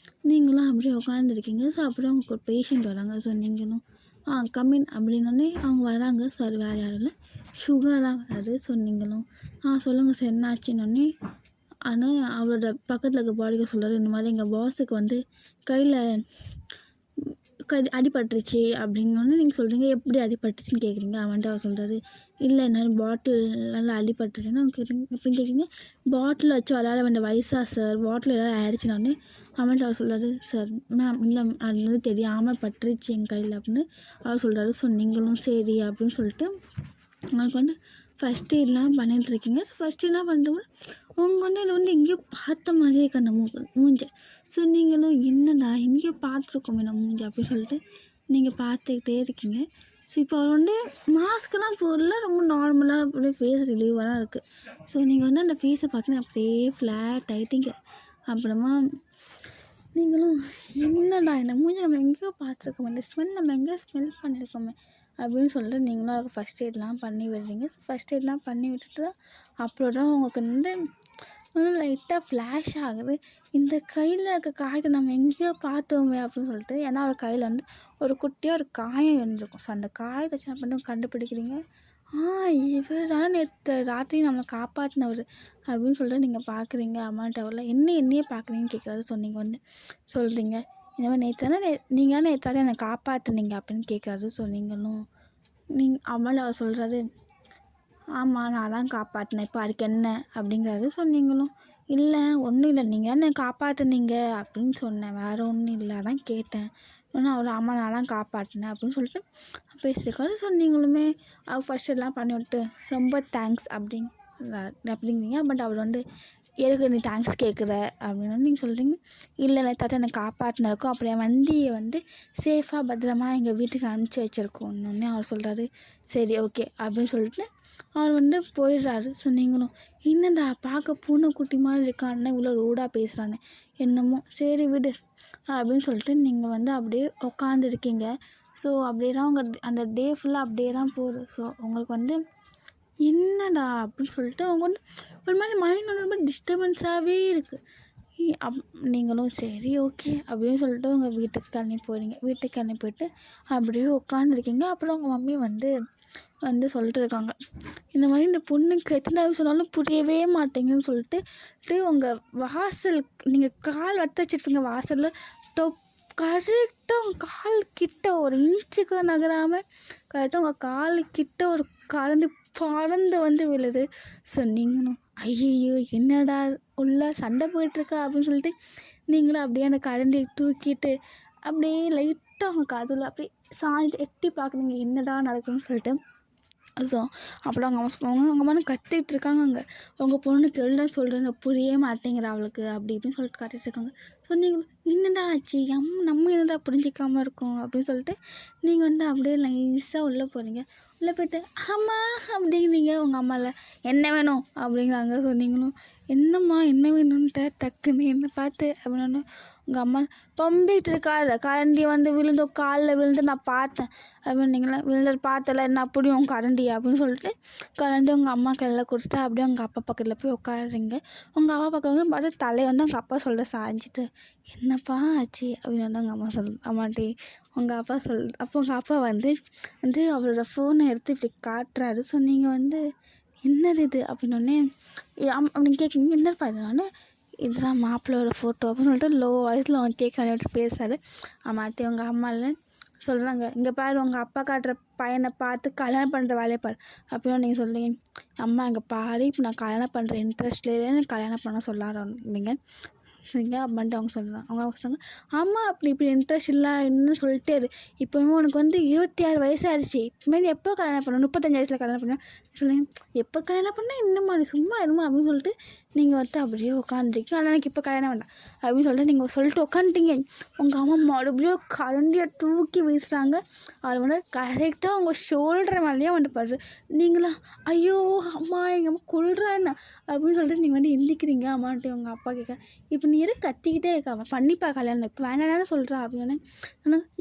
நீங்களும் அப்படியே உட்காந்துருக்கீங்க. ஸோ அப்புறம் உங்களுக்கு ஒரு பேஷண்ட் வராங்க. ஸோ நீங்களும் கம்மின் அப்படின்னோடனே அவங்க வராங்க. சார் வேறு யாரும் இல்லை, சுகராக வராது. ஸோ நீங்களும் சொல்லுங்கள் சார் என்ன ஆச்சுன்னொடனே, ஆனால் அவரோட பக்கத்தில் இருக்க பாடிக்கு சொல்கிறாரு, இந்த மாதிரி எங்கள் பாஸுக்கு வந்து கையில் அடிபட்டுருச்சு அப்படின்னோடனே நீங்கள் சொல்கிறீங்க, எப்படி அடிபட்டுருச்சுன்னு கேட்குறீங்க. அவன்ட்டு அவர் சொல்கிறாரு, இல்லை என்ன பாட்டிலெல்லாம் அடிபட்டுருச்சுன்னா அவங்க கேட்குறீங்க எப்படின்னு கேட்குறீங்க. பாட்டில் வச்சு விளையாட வேண்டிய வயசா சார், பாட்டில் ஏதாவது ஆயிடுச்சுனோடனே அவன்ட்டு அவர் சொல்கிறாரு, சார் மேம் இல்லை அது வந்து தெரியாமல் பட்டுருச்சு என் கையில் அப்படின்னு அவர் சொல்கிறாரு. ஸோ நீங்களும் சரி அப்படின்னு சொல்லிட்டு உங்களுக்கு வந்து ஃபஸ்ட் எய்ட்லாம் பண்ணிகிட்ருக்கீங்க. ஸோ ஃபஸ்ட் எய்ட்லாம் பண்ணுறப்போ அவங்க வந்து என்னை வந்து எங்கேயோ பார்த்த மாதிரியே இருக்கு அந்த மூஞ்சை. ஸோ நீங்களும் என்னடா எங்கேயோ பார்த்துருக்கோமே நம்ம மூஞ்சை அப்படின்னு சொல்லிட்டு நீங்கள் பார்த்துக்கிட்டே இருக்கீங்க. ஸோ இப்போ அவர் வந்து மாஸ்க்கெல்லாம் போடல, ரொம்ப நார்மலாக அப்படியே ஃபேஸ் ரிலீவாக தான் இருக்குது. ஸோ நீங்கள் வந்து அந்த ஃபேஸை பார்த்தீங்கன்னா அப்படியே ஃப்ளாட் ஆகிட்டீங்க. அப்புறமா நீங்களும் என்னடா இந்த மூஞ்சி நம்ம எங்கேயோ பார்த்துருக்கோமே, இந்த ஸ்மெல் நம்ம எங்கேயோ ஸ்மெல் பண்ணியிருக்கோமே அப்படின்னு சொல்லிட்டு நீங்களும் அதுக்கு ஃபஸ்ட் எய்ட்லாம் பண்ணி விடுறீங்க. ஸோ ஃபஸ்ட் எய்ட்லாம் பண்ணி விட்டுட்டு அப்புறம் தான் உங்களுக்கு வந்து லைட்டாக ஃப்ளாஷ் ஆகுது, இந்த கையில் இருக்க காயத்தை நம்ம எங்கேயோ பார்த்தோமே அப்படின்னு சொல்லிட்டு. ஏன்னா அவர் கையில் வந்து ஒரு குட்டியாக ஒரு காயம் இருந்திருக்கும். ஸோ அந்த காயத்தை வச்சு என்ன பண்ணி கண்டுபிடிக்கிறீங்க, இவரால் நேற்று ராத்திரி நம்மளை காப்பாற்றினவர் அப்படின்னு சொல்லிட்டு நீங்கள் பார்க்குறீங்க. அம்மாட்ட அவரில் என்னையே பார்க்குறீங்கன்னு கேட்குறாரு. ஸோ நீங்கள் வந்து சொல்கிறீங்க, இந்த மாதிரி நீங்கள் நேற்று என்னை காப்பாற்றுனீங்க அப்படின்னு கேட்குறாரு. ஸோ நீங்களும் அம்மாவில் அவர் சொல்கிறாரு, ஆமாம் நான் தான் காப்பாற்றினேன், இப்போ அதுக்கு என்ன அப்படிங்கிறாரு. ஸோ நீங்களும் இல்லை ஒன்றும் இல்லை, நீங்கள் என்னை காப்பாற்றுனீங்க அப்படின்னு சொன்னேன், வேறு ஒன்றும் இல்லை அதான் கேட்டேன். ஆனால் அவர் ஆமாம் நான் தான் காப்பாற்றினேன் அப்படின்னு சொல்லிட்டு பேசியிருக்காரு. ஸோ நீங்களுமே அவர் ஃபஸ்ட் எல்லாம் பண்ணிவிட்டு ரொம்ப தேங்க்ஸ் அப்படிங்கிறீங்க. பட் அவர் வந்து எதுக்கு நீ தேங்க்ஸ் கேட்குற அப்படின்னு நீங்கள் சொல்கிறீங்க. இல்லை தாத்தா என்னை காப்பாற்றினருக்கும் அப்புறம் என் வண்டியை வந்து சேஃபாக பத்திரமா எங்கள் வீட்டுக்கு அனுப்பிச்சி வச்சுருக்கோன்னொன்னே அவர் சொல்கிறாரு, சரி ஓகே அப்படின்னு சொல்லிட்டு அவர் வந்து போயிடுறாரு. ஸோ நீங்களும் என்னடா பார்க்க பூனைக்குட்டி மாதிரி இருக்கான்னு இவ்வளோ ரூடாக பேசுகிறானே என்னமோ, சரி விடு அப்படின்னு சொல்லிட்டு நீங்கள் வந்து அப்படியே உட்காந்துருக்கீங்க. ஸோ அப்படியே தான் உங்கள் அந்த டே ஃபுல்லாக அப்படியே தான் போகுது. ஸோ உங்களுக்கு வந்து என்னடா அப்படின்னு சொல்லிட்டு அவங்க வந்து ஒரு மாதிரி மைண்ட் வந்து ரொம்ப டிஸ்டர்பன்ஸாகவே இருக்குது. நீங்களும் சரி ஓகே அப்படின்னு சொல்லிட்டு உங்கள் வீட்டுக்கு கிளம்பி போகிறீங்க. வீட்டுக்கு கிளம்பி போயிட்டு அப்படியே உட்காந்துருக்கீங்க. அப்புறம் உங்கள் மம்மி வந்து சொல்லிட்டு இருக்காங்க, இந்த மாதிரி இந்த பொண்ணுக்கு எத்தனை தடவை சொன்னாலும் புரியவே மாட்டேங்குன்னு சொல்லிட்டு உங்கள் வாசல் நீங்கள் கால் வத்து வச்சுருப்பீங்க வாசலில் கரெக்டாக உங்கள் கால் கிட்ட ஒரு இன்ச்சுக்கு நகராமல் கரெக்டாக உங்கள் கால் கிட்ட ஒரு கரண்டி பறந்து வந்து விழுது. ஸோ நீங்களும் ஐயோ என்னடா உள்ள சண்டை போயிட்டுருக்கா அப்படின்னு சொல்லிட்டு நீங்களும் அப்படியே அந்த கரண்டி தூக்கிட்டு அப்படியே லைட்டாக அவங்க காதில் அப்படியே சாய்ந்து எட்டி பார்க்குறீங்க என்னடா நடக்குதுன்னு சொல்லிட்டு. ஸோ அப்புறம் அவங்க அம்மா கத்திக்கிட்டு இருக்காங்க, அங்கே உங்கள் பொண்ணுக்கு எல்லாம் சொல்கிறேன்னு புரிய மாட்டேங்கிற அவளுக்கு அப்படி இப்படின்னு சொல்லிட்டு கத்திட்டு இருக்காங்க. ஸோ நீங்கள் என்னடா ஆச்சு நம்ம என்னடா புரிஞ்சிக்காமல் இருக்கோம் அப்படின்னு சொல்லிட்டு நீங்கள் வந்து அப்படியே நைஸாக உள்ளே போகிறீங்க. உள்ளே போய்ட்டு அம்மா அப்படிங்கிறீங்க. உங்கள் அம்மாவில் என்ன வேணும் அப்படிங்கிறாங்க. ஸோ நீங்களும் என்னம்மா என்ன வேணும்ன்ட்டு டக்குன்னு என்ன பார்த்து அப்படின்னு உங்கள் அம்மா பம்பிகிட்டு இருக்காரு, கரண்டி வந்து விழுந்து காலில் விழுந்து நான் பார்த்தேன் அப்படின்னு. நீங்களா விழுந்து பார்த்தல என்ன அப்படியும் கரண்டி அப்படின்னு சொல்லிட்டு கரண்டி உங்கள் அம்மா கையில் கொடுத்துட்டு அப்படியே உங்கள் அப்பா பக்கத்தில் போய் உட்காடுறீங்க. உங்கள் அப்பா பக்கம் பார்த்து தலையை வந்து உங்கள் அப்பா சொல்கிற சாய்ஞ்சிட்டு என்னப்பா ஆச்சு அப்படின்னு வந்து உங்கள் அம்மாட்டி உங்கள் அப்பா அப்போ உங்கள் அப்பா வந்து அவரோட ஃபோனை எடுத்து இப்படி காட்டுறாரு. ஸோ நீங்கள் வந்து என்னது இது அப்படின்னோடனே அப்படின்னு கேட்குறீங்க, என்னப்பா இதுனால இதுதான் மாப்பிள்ளையோட ஃபோட்டோ அப்படின்னு சொல்லிட்டு லோ வாய்ஸில் அவன் கேட்குறான்னு பேசுறாரு. அம்மாட்டி உங்கள் அம்மாவில் சொல்கிறாங்க, இங்கே பாரு உங்கள் அப்பா காட்டுற பையனை பார்த்து கல்யாணம் பண்ணுற வேலையை பாரு அப்படின்னு நீங்கள் சொல்கிறீங்க. அம்மா இங்கே பாரு இப்போ நான் கல்யாணம் பண்ணுற இன்ட்ரெஸ்ட்லேயே எனக்கு கல்யாணம் பண்ண சொல்லாருங்க சரிங்க அப்படின்ட்டு அவங்க சொல்கிறாங்க. அவங்க சொல்கிறாங்க, ஆமாம் இப்படி இன்ட்ரெஸ்ட் இல்லை இன்னும் சொல்லிட்டே இரு, இப்போவும் உனக்கு வந்து 26 வயசு ஆயிடுச்சு, இப்போமே எப்போ கல்யாணம் பண்ணணும், 35 வயசில் கல்யாணம் பண்ண சொல்லுங்க, எப்போ கல்யாணம் பண்ணால் இன்னும் நீ சும்மா இருமா அப்படின்னு சொல்லிட்டு நீங்கள் வந்துட்டு அப்படியே உட்காந்துருக்கீங்க. ஆனால் எனக்கு இப்போ கல்யாணம் வேண்டாம் அப்படின்னு சொல்லிட்டு நீங்கள் சொல்லிட்டு உட்காந்துட்டீங்க. உங்கள் அம்மா மறுபடியும் கரண்டியை தூக்கி வீசுகிறாங்க. அது வந்து கரெக்டாக உங்கள் ஷோல்டர் மேலேயே வந்து படுது. நீங்களாம் ஐயோ அம்மா எங்கள் அம்மா கொள்றாண்ணா அப்படின்னு சொல்லிட்டு நீங்கள் வந்து எந்திக்கிறீங்க. அம்மாட்டி உங்கள் அப்பா கேட்க, இப்போ நீ எதுவும் கத்திக்கிட்டே இருக்க, பண்ணிப்பா கல்யாணம் இப்போ வேணான்னு சொல்கிறா அப்படின்னு.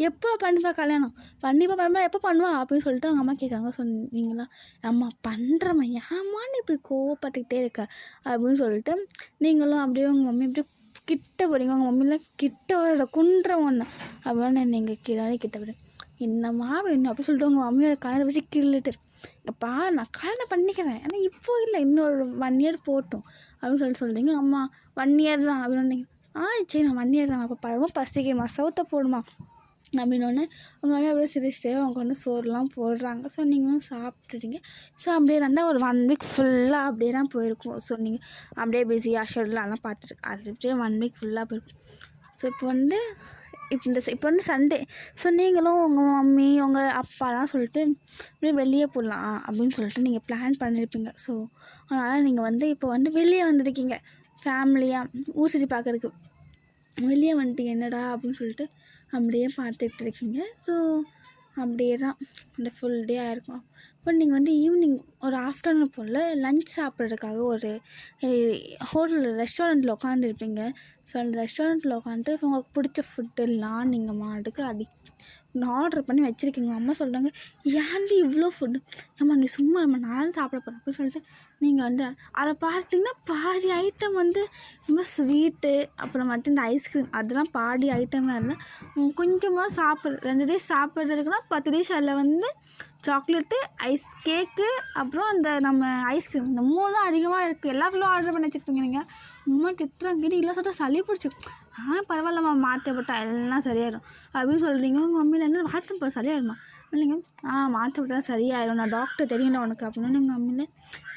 எப்போ பண்ணிப்பா கல்யாணம், பண்ணுவா எப்போ பண்ணுவா அப்படின்னு சொல்லிட்டு அவங்க அம்மா கேட்குறாங்க. நீங்களாம் அம்மா பண்ணுறம்மா ஏம்மான்னு இப்படி கோவப்பட்டுக்கிட்டே இருக்க அப்படின்னு சொல்லிட்டு நீங்களும் அப்படியே உங்கள் மம்மி இப்படி கிட்ட போகிறீங்க, உங்கள் மம்மிலாம் கிட்ட வர குன்ற ஒன்று அப்படின்னா நீங்கள் கிட்ட விடு என்னம்மா வேணும் அப்படி சொல்லிட்டு உங்கள் மம்மியோட கல்யாணத்தை வச்சு கிள்ளிட்டு எப்பா நான் கல்யாணம் பண்ணிக்கிறேன் ஆனால் இப்போ இல்லை இன்னொரு 1 இயர் போட்டும் அப்படின்னு சொல்கிறீங்க. அம்மா 1 இயர் தான் அப்படின்னு சரி நான் 1 இயர் தான் அப்போ ரொம்ப பசிக்குமா சவுத்தை போடுமா அப்படின்னோடனே உங்கள் மாமியார் அப்படியே சிரிச்சிட்டே அவங்க வந்து சோறுலாம் போடுறாங்க. ஸோ நீங்களும் சாப்பிட்டுட்டீங்க. ஸோ அப்படியே ஒரு 1 வீக் ஃபுல்லாக அப்படியே தான் போயிருக்கும். ஸோ நீங்கள் அப்படியே பிஸியாக ஷெட்யூலெலாம் பார்த்துட்டு அப்படியே 1 வீக் ஃபுல்லாக போயிருக்கும். ஸோ இப்போ வந்து சண்டே. ஸோ நீங்களும் உங்கள் மம்மி உங்கள் அப்பாலாம் சொல்லிட்டு அப்படியே வெளியே போடலாம் அப்படின்னு சொல்லிட்டு நீங்கள் பிளான் பண்ணியிருப்பீங்க. ஸோ அதனால் நீங்கள் வந்து இப்போ வந்து வெளியே வந்திருக்கீங்க ஃபேமிலியாக ஊர் சுற்றி பார்க்குறதுக்கு. வெளியே வந்துட்டு என்னடா அப்படின்னு சொல்லிட்டு அப்படியே பார்த்துட்டு இருக்கீங்க. ஸோ அப்படியே தான் அந்த ஃபுல் டே ஆகிருக்கும். இப்போ நீங்கள் வந்து ஈவினிங் ஒரு ஆஃப்டர்நூன் போல் லஞ்ச் சாப்பிட்றதுக்காக ஒரு ரெஸ்டாரண்ட்டில் உட்காந்துருப்பீங்க. ஸோ அந்த ரெஸ்டாரண்ட்டில் உட்காந்துட்டு உங்களுக்கு பிடிச்ச ஃபுட்டெல்லாம் நீங்கள் மாட்டுக்கு ஆர்டர் பண்ணி வச்சுருக்கீங்க. அம்மா சொல்கிறாங்க ஏன்டி இவ்வளோ ஃபுட்டு அம்மா நீ சும்மா நம்ம நானும் சாப்பிட போகிறேன் அப்படின்னு சொல்லிட்டு நீங்கள் வந்து அதை பார்த்தீங்கன்னா பாதி ஐட்டம் வந்து ரொம்ப ஸ்வீட்டு அப்புறம் மட்டும் இந்த ஐஸ்கிரீம் அதெல்லாம் பாதி ஐட்டமாக இருந்தால் கொஞ்சமாக 2 டேஸ் சாப்பிட்றதுக்குன்னா 10 டேஸ் அதில் வந்து சாக்லேட்டு கேக்கு அப்புறம் அந்த நம்ம ஐஸ்கிரீம் இந்த 3 அதிகமாக இருக்குது. எல்லா ஃபுல்லும் ஆர்டர் பண்ணி வச்சுருப்பீங்க. நீங்கள் அம்மா திட்டுறாங்க இல்லை சொல்லிட்டு சளி பிடிச்சி பரவாயில்லம்மா மாற்றப்பட்டா எல்லாம் சரியாயிடும் அப்படின்னு சொல்கிறீங்க. உங்கள் மம்மியில் என்ன வாட்டர் போட சரியாயிடுமா இல்லைங்க மாற்றப்பட்டால் சரியாயிடும் நான் டாக்டர் தெரியும்ல உனக்கு அப்படின்னு எங்கள் மம்மியில்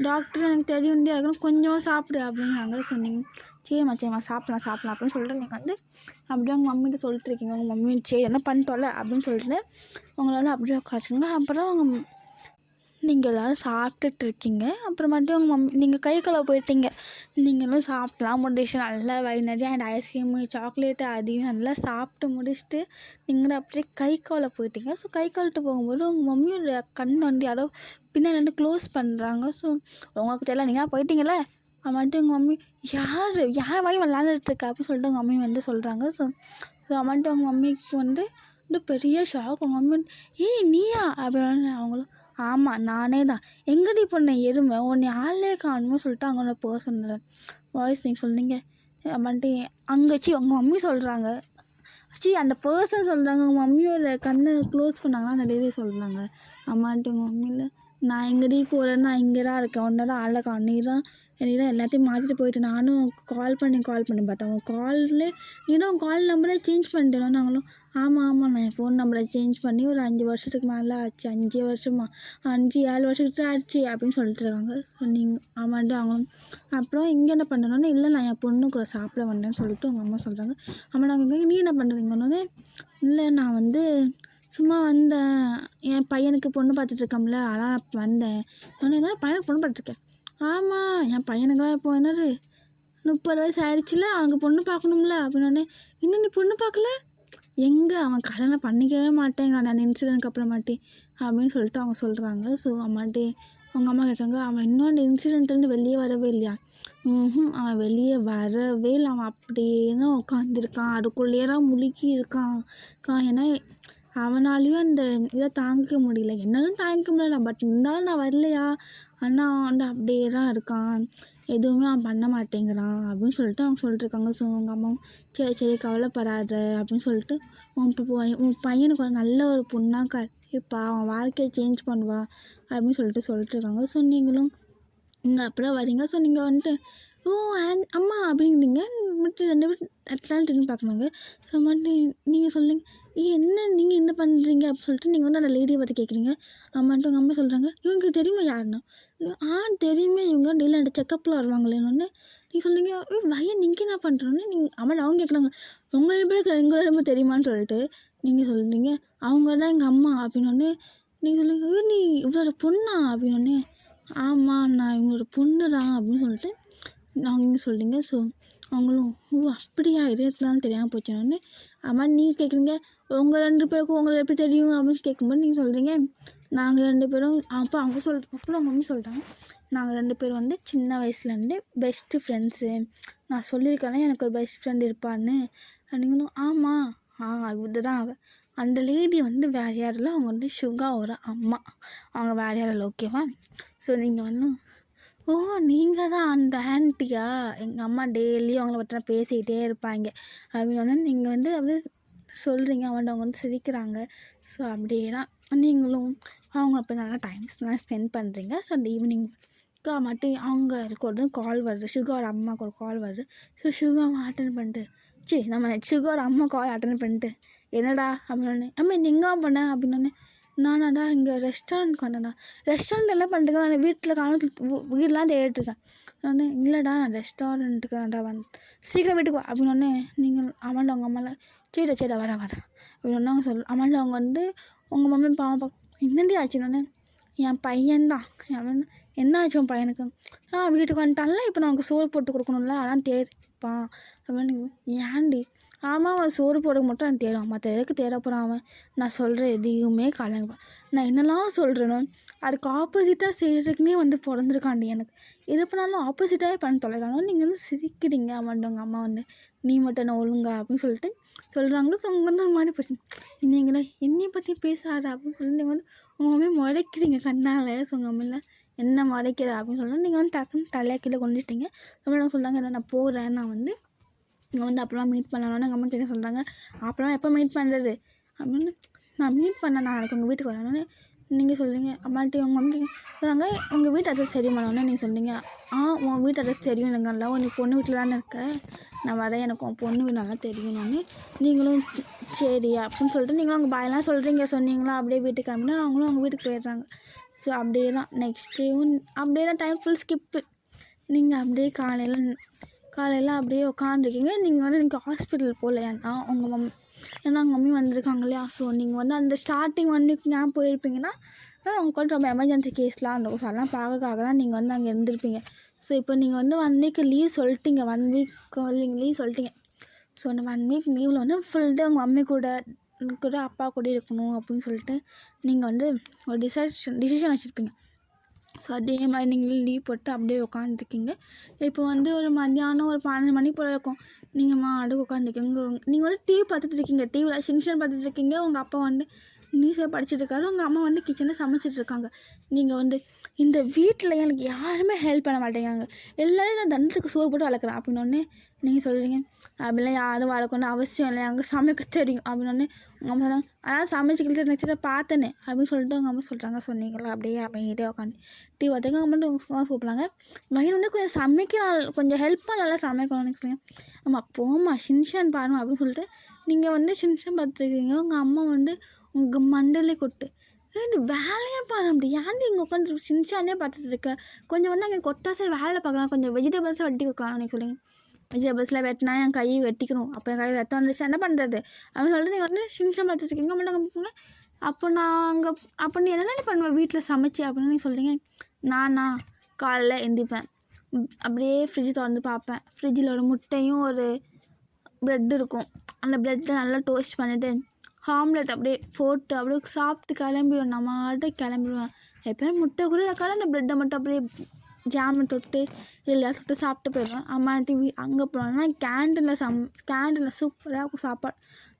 டாக்டர் எனக்கு தெரியும் இருக்கணும் கொஞ்சமாக சாப்பிடு அப்படிங்கிறாங்க. சொன்னீங்க சரிம்மா சாப்பிடலாம் அப்படின்னு சொல்லிட்டு நீங்கள் வந்து அப்படியே உங்கள் மம்மிகிட்ட சொல்லிட்டு இருக்கீங்க. உங்கள் மம்மி சரி என்ன பண்ணிட்டோம்ல அப்படின்னு சொல்லிட்டு உங்களால் அப்படியே உட்காச்சுங்க. அப்புறம் நீங்கள் எல்லோரும் சாப்பிட்டுட்ருக்கீங்க. அப்புறமாட்டி உங்கள் மம்மி நீங்கள் கை கழுவ போயிட்டீங்க. நீங்களும் சாப்பிட்லாம் முடிச்சு நல்லா வயிறு நிறையா அந்த ஐஸ்கிரீமு சாக்லேட்டு அதையும் நல்லா சாப்பிட்டு முடிச்சுட்டு நீங்களும் அப்படியே கை கழுவ போயிட்டீங்க. ஸோ கை கழுவிட்டு போகும்போது உங்கள் மம்மியோட கண் வந்து யாரோ பின்னாடி வந்து க்ளோஸ் பண்ணுறாங்க. ஸோ உங்களுக்கு தெரியல நீங்கள் போயிட்டீங்களே அம்மாட்டு உங்கள் மம்மி யார் வாங்கி விளாண்டுட்ருக்கா அப்படின்னு சொல்லிட்டு உங்கள் மம்மி வந்து சொல்கிறாங்க. ஸோ அம்மாட்டு உங்கள் மம்மிக்கு வந்து பெரிய ஷாக். உங்கள் மம்மி நீயா அப்படின்னு அவங்களும் ஆமாம் நானே தான் எங்கடி பொண்ணு எருமை உன்னை ஆளே காணுமோ சொல்லிட்டு அவங்களோட பர்சன் வாய்ஸ் நீங்கள் சொன்னீங்க. அம்மாட்டி அங்கேச்சி உங்கள் மம்மி சொல்கிறாங்க அந்த பர்சன் சொல்கிறாங்க உங்கள் மம்மியோட கண்ணை க்ளோஸ் பண்ணாங்கன்னா அந்த லேடி சொல்கிறாங்க. அம்மாட்டி உங்கள் மம்மியில் நான் எங்கடி போகிறேன் நான் இங்கே தான் இருக்கேன் உன்னோட ஆளை காணும் நீ தான் எல்லாத்தையும் மாற்றிட்டு போயிட்டு நானும் கால் பண்ணி பார்த்தேன் உங்கள் நீ தான் உங்கள் கால் நம்பரை சேஞ்ச் பண்ணிட்டேன். நாங்களும் ஆமாம் நான் என் ஃபோன் நம்பரை சேஞ்ச் பண்ணி ஒரு 5 வருஷத்துக்கு மேலே ஆச்சு 5 வருஷமா 5-7 வருஷத்துக்கு ஆச்சு அப்படின்னு சொல்லிட்டு இருக்காங்க. ஸோ நீங்கள் ஆமாண்ட்டு அவங்களும் அப்புறம் இங்கே என்ன பண்ணணும்னு இல்லை நான் என் பொண்ணு கூட சாப்பிட வந்தேன்னு சொல்லிட்டு உங்கள் அம்மா சொல்கிறாங்க. அம்மா நாங்கள் நீ என்ன பண்ணுறீங்கன்னு இல்லை நான் வந்து சும்மா வந்தேன் என் பையனுக்கு பொண்ணு பார்த்துட்ருக்கோம்ல அதான் வந்தேன் என்ன பையனுக்கு பொண்ணு பார்த்துருக்கேன். ஆமாம் என் பையனுக்குலாம் இப்போ என்னது 30 வயசு ஆயிடுச்சுல அவனுக்கு பொண்ணு பார்க்கணும்ல அப்படின்னே இன்னும் நீ பொண்ணு பார்க்கல எங்கே அவன் கல்யாணம் பண்ணிக்கவே மாட்டேங்கிறான் நான் இன்சிடென்ட்க்கு அப்புறமாட்டி அப்படின்னு சொல்லிட்டு அவங்க சொல்கிறாங்க. ஸோ அம்மாட்டி அவங்க அம்மா கேட்காங்க அவன் இன்னும் அந்த இன்சிடென்ட்லேருந்து வெளியே வரவே இல்லையா அவன் வெளியே வரவே இல்லை அவன் அப்படியே தான் உட்காந்துருக்கான் அதுக்குள்ளேயே தான் முழுக்கி இருக்கான் ஏன்னா அவனாலையும் அந்த இதை தாங்கிக்க முடியல என்னாலும் தாங்கிக்க முடியல பட் இருந்தாலும் நான் வரலையா ஆனால் அவன் வந்து அப்படியே தான் இருக்கான் எதுவுமே அவன் பண்ண மாட்டேங்கிறான் அப்படின்னு சொல்லிட்டு அவங்க சொல்லிட்டுருக்காங்க. ஸோ அவங்க அம்மாவும் சரி கவலைப்படாத அப்படின்னு சொல்லிட்டு உன் பையனுக்கு ஒரு நல்ல ஒரு பொண்ணாக கண்டிப்பா அவன் வாழ்க்கையை சேஞ்ச் பண்ணுவா அப்படின்னு சொல்லிட்டுருக்காங்க. ஸோ நீங்களும் இங்கே அப்புறம் வரீங்க. ஸோ நீங்கள் வந்துட்டு அம்மா அப்படிங்கிறீங்க மட்டும் 2 பேரும் எட்டலான்னு திரும்பி பார்க்கணுங்க. ஸோ மட்டும் நீங்கள் சொல்லுங்க என்ன நீங்கள் என்ன பண்ணுறீங்க அப்படின்னு சொல்லிட்டு நீங்கள் வந்து அந்த லேடியை பார்த்து கேட்குறீங்க. அம்மாட்டு உங்கள் அம்மா சொல்கிறாங்க இவங்க தெரியுமா யாருன்னா தெரியுமே இவங்க டெய்லி அந்த செக்கப்பில் வருவாங்களேன்னு நீங்கள் சொல்லுங்க பையன் நீங்கள் என்ன பண்ணுறோன்னு நீங்கள் அம்மா அவங்க கேட்குறாங்க உங்களை எப்படி எங்களை தெரியுமான்னு சொல்லிட்டு நீங்கள் சொல்கிறீங்க அவங்க தான் எங்கள் அம்மா அப்படின்னோடனே நீங்கள் சொல்லுங்க நீ இவளோட பொண்ணா அப்படின்னோடனே ஆமாம் நான் இவங்களோட பொண்ணு தான் அப்படின்னு சொல்லிட்டு அவங்க சொல்கிறீங்க. ஸோ அவங்களும் அப்படியா இதனாலும் தெரியாமல் போச்சுன்னு அம்மா நீங்கள் கேட்குறீங்க உங்கள் 2 பேருக்கும் உங்களை எப்படி தெரியும் அப்படின்னு கேட்கும்போது நீங்கள் சொல்கிறீங்க நாங்கள் 2 பேரும் அப்போ அவங்க அப்புறம் அவங்க மம்மி சொல்கிறாங்க நாங்கள் 2 பேரும் வந்து சின்ன வயசுலேருந்து பெஸ்ட்டு ஃப்ரெண்ட்ஸு நான் சொல்லியிருக்கேன் எனக்கு ஒரு பெஸ்ட் ஃப்ரெண்ட் இருப்பான்னு அப்படிங்கணும். ஆமாம் இதுதான் அவள் அந்த லேடி வந்து வேறு யாரில் அவங்க வந்து சுகாவோட அம்மா அவங்க வேறு யாரில் ஓகேவா. ஸோ நீங்கள் வந்து ஓ! நீங்க தான் அந்த ஆன்ட்டியா? எங்க அம்மா டெய்லியும் அவங்கள பத்தி தான் பேசிக்கிட்டே இருப்பாய்ங்க. அப்படின்னோனே நீங்க வந்து அப்படியே சொல்கிறீங்க. அவன்ட்ட அவங்க வந்து சிரிக்கிறாங்க. ஸோ அப்படியே தான் நீங்களும் அவங்க அப்போ நல்லா டைம்ஸ்லாம் ஸ்பெண்ட் பண்ணுறீங்க. ஸோ அந்த ஈவினிங் மட்டும் அவங்க ஒரு கால் வருது. சுகாவோட அம்மாவுக்கு ஒரு கால் வருது. ஸோ சுகாவை அட்டன் பண்ணிட்டு நம்ம சுகாவோட அம்மா கால் அட்டன் பண்ணிட்டு என்னடா அப்படின்னோடனே அம்மா நீ எங்கே பண்ண அப்படின்னோடனே நானாடா இங்கே ரெஸ்டாரண்ட்க்கு வந்தேன்டா. ரெஸ்டாரண்ட் என்ன பண்ணுறேன் நான் வீட்டில் வீடெலாம் தேடிட்டுருக்கேன். நான் இல்லைடா நான் ரெஸ்டாரண்ட்டுக்கு தான்டா சீக்கிரம் வீட்டுக்கு வா அப்படின்னோடனே நீங்கள் அவன்டா அவங்க அம்மாவில் சரிடா வரேன் அப்படின்னு அவங்க அவன்டா அவங்க வந்து உங்கள் மம்மி பாவம் என்னடி ஆச்சுன்னு என் பையன்தான் அவன் என்ன ஆச்சு உன் பையனுக்கு வீட்டுக்கு வந்துட்டான்ல இப்போ நான் அவனுக்கு சோறு போட்டு கொடுக்கணும்ல அதான் தேடிப்பான் அப்படின்னு ஏன்டி ஆமாம் அவன் சோறு போட மட்டும் நான் தேடுவான் மற்ற எதுக்கு தேட போகிறான் அவன் நான் சொல்கிற எதையுமே காலங்கப்பா நான் என்னெல்லாம் சொல்கிறேனோ அதுக்கு ஆப்போசிட்டாக செய்கிறதுக்குனே வந்து பிறந்திருக்காண்டி எனக்கு இருப்பினாலும் ஆப்போசிட்டாகவே பண்ண தொலைறானோ நீங்கள் வந்து சிரிக்கிறீங்க அவன்டவங்க அம்மா வந்து நீ மட்டும் என்ன ஒழுங்கா அப்படின்னு சொல்லிட்டு சொல்கிறாங்க. ஸோ உங்கள் வந்து ஒரு மாதிரி போச்சு நீங்களே என்னை பற்றி பேசாத அப்படின்னு சொல்லி நீங்கள் வந்து உங்கள் மம்மி முடைக்கிறீங்க கண்ணால். ஸோ உங்கள் அம்மையில் என்ன முடைக்கிற அப்படின்னு சொல்லி நீங்கள் வந்து டக்குன்னு தலையாக கீழே கொண்டுச்சிட்டிங்க. அப்புறம் சொல்கிறாங்க என்ன நான் போகிறேன் நான் வந்து இங்கே வந்து அப்புறமா மீட் பண்ணலான்னு எங்கள் அம்மா கேட்க சொல்கிறாங்க. அப்புறமா எப்போ மீட் பண்ணுறது அப்படின்னு நான் மீட் பண்ணேன் நாளைக்கு உங்கள் வீட்டுக்கு வரணுன்னு நீங்கள் சொல்கிறீங்க. அம்மாட்டி உங்கள் மம்மி சொல்கிறாங்க உங்கள் வீட்டு அட்ரஸ் தெரியுமானோன்னு நீங்கள் சொல்கிறீங்க. உன் வீட்டு அட்ரஸ் தெரியும் இல்லைங்கல்ல நீ பொண்ணு வீட்டில் தானே இருக்க நான் வரேன் எனக்கு உன் பொண்ணு வீடு நல்லா தெரியும்னு நீங்களும் சரி அப்படின்னு சொல்லிட்டு நீங்களும் அவங்க பாயெல்லாம் சொல்கிறீங்க. சொன்னீங்களா அப்படியே வீட்டுக்கு கிளம்பினா அவங்களும் அவங்க வீட்டுக்கு போயிடுறாங்க. ஸோ அப்படியே தான் நெக்ஸ்ட் டேவும் அப்படியே தான் டைம் ஃபுல் ஸ்கிப்பு. நீங்கள் அப்படியே காலையில் அப்படியே உட்காந்துருக்கீங்க. நீங்கள் வந்து எனக்கு ஹாஸ்பிட்டல் போகல ஏன்னா உங்கள் ஏன்னா உங்கள் மம்மி வந்திருக்காங்க இல்லையா. ஸோ நீங்கள் வந்து அந்த ஸ்டார்டிங் 1 வீக் ஞாபகம் போயிருப்பீங்கன்னா அவங்க வந்து ரொம்ப எமர்ஜென்சி கேஸ்லாம் இருக்கும். ஸோ அதெல்லாம் பார்க்கறதுக்காக தான் நீங்கள் வந்து அங்கே இருந்திருப்பீங்க. ஸோ இப்போ நீங்கள் வந்து 1 வீக் லீவ் சொல்லிட்டீங்க. 1 வீக் நீங்கள் லீவ் சொல்லிட்டீங்க. ஸோ அந்த 1 வீக் லீவில் வந்து ஃபுல் டே உங்கள் மம்மி கூட அப்பா கூட இருக்கணும் அப்படின்னு சொல்லிட்டு நீங்கள் வந்து ஒரு டிசிஷன் வச்சுருப்பீங்க. ஸோ அதே மாதிரி நீங்கள் லீவ் போட்டு அப்படியே உட்காந்துருக்கீங்க. இப்போ வந்து ஒரு மத்தியானம் ஒரு 12 மணி போல் இருக்கும். நீங்கள் மாட்டுக்கு உட்காந்துருக்கீங்க. நீங்கள் வந்து டிவி பார்த்துட்டு இருக்கீங்க. டிவியில் ஷின்சான் பார்த்துட்டு இருக்கீங்க. உங்கள் அப்பா வந்து நியூஸை படிச்சுட்டு இருக்காரு. உங்கள் அம்மா வந்து கிச்சனில் சமைச்சிட்டு இருக்காங்க. நீங்கள் வந்து இந்த வீட்டில் எனக்கு யாருமே ஹெல்ப் பண்ண மாட்டேங்கிறாங்க. எல்லோரும் நான் தண்டத்துக்கு சோறு போட்டு வளர்க்குறேன் அப்படின்னோடனே நீங்கள் சொல்கிறீங்க அப்படிலாம் யாரும் வளர்க்கணும் அவசியம் இல்லை அங்கே சமைக்க தெரியும் அப்படின்னோடனே உங்கள் அம்மா சொல்கிறாங்க அதனால் சமைச்சிக்கிட்டு நெக்ஸ்ட்டு பார்த்தேனே அப்படின்னு சொல்லிட்டு உங்கள் அம்மா சொல்கிறாங்க. சொன்னீங்களா அப்படியே அப்படிங்கிட்டே உட்காந்து டிவி பார்த்துங்க அவங்க மட்டும் உங்கள் கூப்பிட்றாங்க மகன் வந்து கொஞ்சம் கொஞ்சம் ஹெல்ப்பாக நல்லா சமைக்கணும்னு சொல்லுங்க. ஆமாம் போமா ஷின்சான் பாருமா அப்படின்னு சொல்லிட்டு நீங்கள் வந்து ஷின்சான் பார்த்துருக்கீங்க. உங்கள் அம்மா வந்து உங்கள் மண்டலே கொட்டு வேலையாக பாரு அப்படி ஏன்டி இங்கே உட்காந்து ஷின்சானே பார்த்துட்டு இருக்க கொஞ்சம் வந்து அங்கே கொட்டாசை வேலை பார்க்கலாம் கொஞ்சம் வெஜிடபிள்ஸை வெட்டி கொடுக்கலாம் நீங்கள் சொல்லுங்கள். வெஜிடபிள்ஸில் வெட்டினா என் கையை வெட்டிக்கணும் அப்போ என் கையில் ரத்தம் வந்துச்சு என்ன பண்ணுறது அப்படின்னு சொல்லிட்டு நீங்கள் வந்து ஷின்சான் பார்த்துட்டு இருக்கீங்க மட்டும் போங்க. அப்போ நீ என்னென்ன பண்ணுவேன் வீட்டில் சமைச்சி அப்படின்னு நீங்கள் சொல்கிறீங்க. நானா காலைல எந்திப்பேன் அப்படியே ஃப்ரிட்ஜ் திறந்து பார்ப்பேன். ஃப்ரிட்ஜில் ஒரு முட்டையும் ஒரு ப்ரெட் இருக்கும். அந்த ப்ரெட்டை நல்லா டோஸ்ட் பண்ணிவிட்டு ஆம்லெட் அப்படியே போட்டு அப்படியே சாப்பிட்டு கிளம்பிடுவேன். நான் மாட்டு கிளம்பிடுவேன். எப்போயும் முட்டை கூட இருக்காது அந்த ப்ரெட்டை மட்டும் அப்படியே ஜாமை தொட்டு எல்லாம் தொட்டு சாப்பிட்டு போயிடுவேன். அம்மா டிவி அங்கே போனோன்னா கேன்டீனில் சூப்பராக இருக்கும் சாப்பாடு.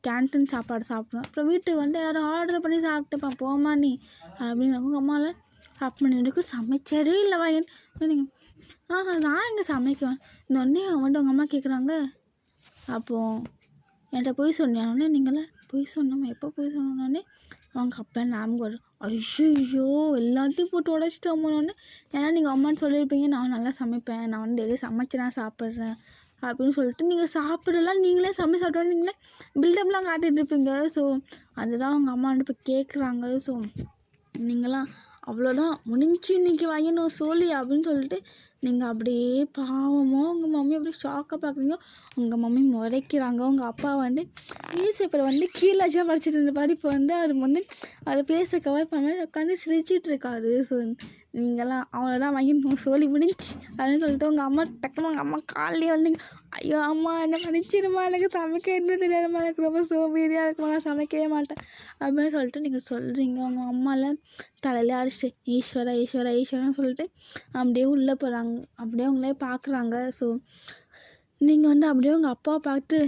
கேன்டீன் சாப்பாடு சாப்பிடுவேன். அப்புறம் வீட்டுக்கு வந்து யாரும் ஆர்டர் பண்ணி சாப்பிட்டுப்பேன் போமா நீ அப்படின்னு உங்கள் அம்மாவில் அப்போ சமைச்சரே இல்லை வயன் நீங்கள் நான் இங்கே சமைக்குவேன் இன்னொன்னே அவன்ட்டு உங்கள் அம்மா கேட்குறாங்க அப்போது என்கிட்ட போய் சொன்னியானே நீங்களே போய் சொன்னோம் எப்போ போய் சொன்னோன்னே அவங்க அப்பா ஞாபகம் வரும். ஐயோ எல்லாத்தையும் போட்டு உடச்சிட்டோமோன்னு ஏன்னா நீங்கள் அம்மான்னு சொல்லியிருப்பீங்க நான் நல்லா சமைப்பேன் நான் வந்து டெய்லி சமைச்சு நான் சாப்பிட்றேன் அப்படின்னு சொல்லிட்டு நீங்கள் சாப்பிடலாம் நீங்களே சமைச்சு சாப்பிட்டோன்னு நீங்களே பில்டப்லாம் காட்டிகிட்டு இருப்பீங்க. ஸோ அதுதான் அவங்க அம்மா வந்து இப்போ கேட்குறாங்க. ஸோ நீங்களாம் அவ்வளோதான் முடிஞ்சு இன்றைக்கி வையணும் சோழி அப்படின்னு சொல்லிட்டு நீங்கள் அப்படியே பாவமோ உங்கள் மம்மி அப்படியே ஷாக்காக பார்க்குறீங்க. உங்கள் மம்மி முறைக்கிறாங்க. உங்கள் அப்பா வந்து நியூஸ் பேப்பரை வந்து கீழே வச்சு படிச்சுட்டு இருந்தபாரு. இப்போ வந்து அவர் வந்து அவர் ஃபேஸை கவர் பண்ண உட்காந்து சிரிச்சிட்டு இருக்காரு. ஸோ நீங்களாம் அவ்வளோதான் வாங்கி சோழி முடிஞ்சு அப்படின்னு சொல்லிட்டு உங்கள் அம்மா டக்குனு உங்கள் அம்மா காலையே வந்தீங்க. ஐயோ அம்மா என்ன பண்ணிச்சிருமா எனக்கு சமைக்க என்ன தெரியாதுமா எனக்கு ரொம்ப சோம்பேறியாக இருக்குமா நான் சமைக்கவே மாட்டேன் அப்படின்னு சொல்லிட்டு நீங்கள் சொல்கிறீங்க. உங்கள் அம்மாவில் தலையிலே அடிச்சு ஈஸ்வரான்னு சொல்லிட்டு அப்படியே உள்ளே போகிறாங்க. அப்படியே உங்களே பார்க்குறாங்க. ஸோ நீங்கள் வந்து அப்படியே உங்கள் அப்பாவை பார்த்து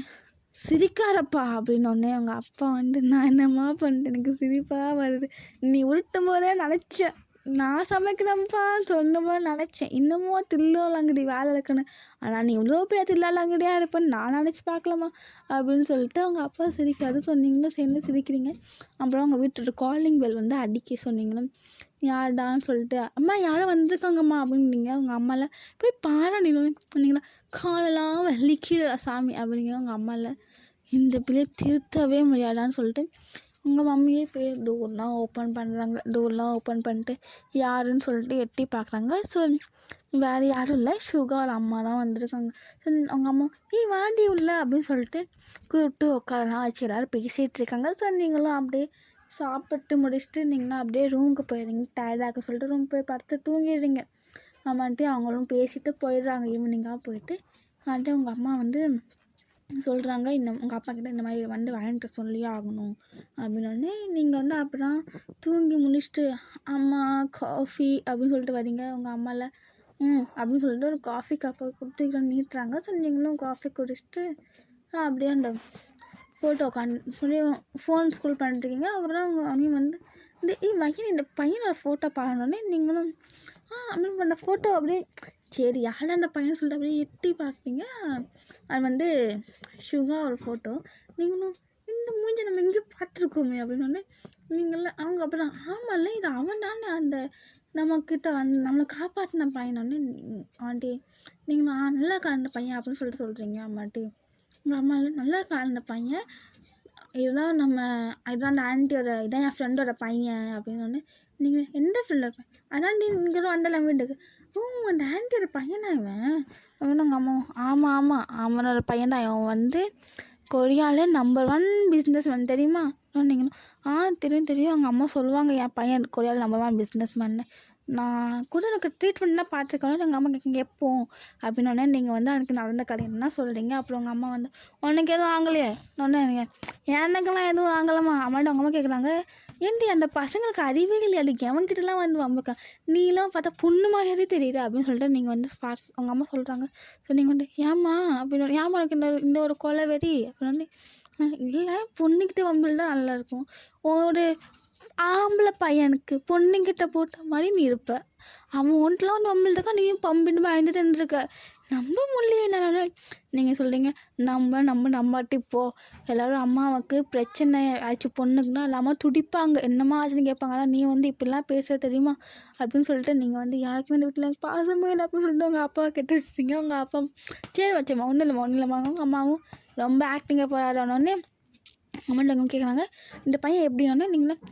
சிரிக்காரப்பா அப்படின்னோடனே உங்கள் அப்பா வந்து நான் என்னம்மா பண்ணிட்டு எனக்கு சிரிப்பாக வருது நீ உருட்டும் போதே நினச்சேன் நான் சமைக்கிறேன்ப்பா சொன்னப்போ நினச்சேன், இன்னமும் தில்லாலங்கடி வேலை இருக்குன்னு. ஆனால் நீ இவ்வளோ பெரிய தில்லாலங்கடியாக இருப்பேன்னு நான் நினச்சி பார்க்கலாமா அப்படின்னு சொல்லிட்டு அவங்க அப்பா சிரிக்காது. சொன்னீங்களும் சேர்ந்து சிரிக்கிறீங்க. அப்புறம் அவங்க வீட்டு காலிங் பெல் வந்து அடிக்க சொன்னீங்களும். யார்டான்னு சொல்லிட்டு, அம்மா யாரும் வந்திருக்காங்கம்மா அப்படின்னீங்க. அவங்க அம்மாவில் போய் பாரு நீங்களா காலெல்லாம் வலிக்கிற சாமி அப்படிங்க. அவங்க அம்மாவில் இந்த பிள்ளையை திருத்தவே முடியாதான்னு சொல்லிட்டு உங்கள் மம்மியே போய் டோர்லாம் ஓப்பன் பண்ணுறாங்க. டோர்லாம் ஓப்பன் பண்ணிட்டு யாருன்னு சொல்லிட்டு எட்டி பார்க்குறாங்க. ஸோ வேறு யாரும் இல்லை, சுகார் அம்மா தான் வந்திருக்காங்க. ஸோ அவங்க அம்மா வாண்டி உள்ள அப்படின்னு சொல்லிட்டு கூப்பிட்டு உட்காரலாம் வச்சு எல்லோரும் பேசிகிட்டு இருக்காங்க. ஸோ நீங்களும் அப்படியே சாப்பிட்டு முடிச்சுட்டு நீங்களும் அப்படியே ரூமுக்கு போயிடுறீங்க. டயர்டாக சொல்லிட்டு ரூம் போய் படுத்து தூங்கிடுறீங்க. அம்மான்ட்டு அவங்களும் பேசிட்டு போயிடுறாங்க. ஈவினிங்காக போயிட்டு வந்துட்டு உங்கள் அம்மா வந்து சொல்கிறாங்க, உங்கள் அப்பா கிட்ட இந்த மாதிரி வந்து வாங்கிட்டு சொல்லியே ஆகணும் அப்படின்னோடனே நீங்கள் வந்து அப்படிலாம் தூங்கி முடிச்சுட்டு அம்மா காஃபி அப்படின்னு சொல்லிட்டு வரீங்க. உங்கள் அம்மாவில் அப்படின்னு சொல்லிட்டு ஒரு காஃபி கப்பை கொடுத்துக்கிட்டு நீட்டுறாங்க. ஸோ நீங்களும் காஃபி குடிச்சிட்டு அப்படியே அந்த ஃபோட்டோ அப்படியே ஃபோன் ஸ்கூல் பண்ணிட்டுருக்கீங்க. அப்புறம் உங்கள் மம்மி வந்து இந்த பையனோட ஃபோட்டோ பார்க்கணுன்னே நீங்களும் அப்படின்னு பண்ண ஃபோட்டோ அப்படியே சரி யாரும் அந்த பையன் சொல்லிட்டு அப்படியே எட்டி பார்க்குறீங்க. அது வந்து சுகா ஒரு ஃபோட்டோ. நீங்களும் இந்த மூஞ்சி நம்ம எங்கேயோ பார்த்துருக்கோமே அப்படின்னோடனே நீங்கள அவங்க அப்புறம் ஆமாம்ல இது அவன் தானே அந்த நம்மக்கிட்ட வந்து நம்மளை காப்பாற்றின பையனோடனே ஆண்டி நீங்கள் நல்லா கலந்த பையன் அப்படின்னு சொல்லிட்டு சொல்கிறீங்க. அம்மாட்டி உங்கள் அம்மாவில் நல்லா கலந்த பையன் இதுதான் இதுதான் அந்த ஆண்டியோட இதான் என் ஃப்ரெண்டோட பையன் அப்படின்னோடனே நீங்கள் எந்த ஃப்ரெண்டோட பையன் அதான் நீங்களும் வந்தலாம் வீட்டுக்கு அந்த ஆண்டியோட பையனா இவன் அப்படின்னு உங்கள் அம்மா ஆமாம் அவனோட பையன் தான். அவன் வந்து கொரியாவில் நம்பர் 1 பிஸ்னஸ் மேன் தெரியுமா நீங்களும் தெரியும். அவங்க அம்மா சொல்லுவாங்க என் பையன் கொரியாவில் நம்பர் 1 பிஸ்னஸ் மேன்னு. நான் கூட எனக்கு ட்ரீட்மெண்ட்லாம் பார்த்துருக்கணும். எங்கள் அம்மா கேட்குங்க எப்போ அப்படின்னோடனே நீங்கள் வந்து எனக்கு நடந்த கதை என்ன சொல்கிறீங்க. அப்புறம் உங்கள் அம்மா வந்து உனக்கு எதுவும் ஆகலையே ஒன்று எனக்கெல்லாம் எதுவும் ஆகலாமா அம்மாட்ட அவங்க அம்மா கேட்குறாங்க, ஏன்டி அந்த பசங்களுக்கு அறிவே இல்லையா எவன்கிட்டலாம் வந்து வம்பக்கா நீலாம் பார்த்தா பொண்ணு மாதிரியாவே தெரியுது அப்படின்னு சொல்லிட்டு நீங்கள் வந்து அவங்க அம்மா சொல்கிறாங்க. ஸோ நீங்கள் வந்து ஏம்மா அப்படின்னு ஏம்மா எனக்கு இந்த ஒரு கொலை வெறி அப்படின்னு இல்லை பொண்ணுக்கிட்ட வம்பில் தான் நல்லாயிருக்கும். ஒரு ஆம்பளை பையனுக்கு பொண்ணுங்கிட்ட போட்ட மாதிரி நீ இருப்ப. அவன் ஒன்றுலாம் வந்து வம்பில்தான் நீயும் பம்பின்னு பயந்துட்டு இருந்திருக்க. நம்ப முடியல என்ன நீங்கள் சொல்கிறீங்க. நம்பாட்டி போ எல்லோரும் அம்மாவுக்கு பிரச்சனை ஆச்சு பொண்ணுக்குன்னா இல்லாமல் துடிப்பாங்க என்னம்மா ஆச்சுன்னு கேட்பாங்க. ஆனால் நீ வந்து இப்படிலாம் பேச தெரியுமா அப்படின்னு சொல்லிட்டு நீங்கள் வந்து யாருக்குமே இந்த வீட்டில் எனக்கு பாசமே இல்லை அப்படின்னு சொல்லிட்டு உங்கள் அப்பாவை கெட்டு வச்சுட்டீங்க. உங்கள் அப்பா சரி வச்சேம்மா ஒன்றும் இல்லைம்மா உங்கள் அம்மாவும் ரொம்ப ஆக்டிங்காக போராடனோடனே அம்மாட்ட அவங்க கேட்குறாங்க இந்த பையன் எப்படின்னா நீங்களும்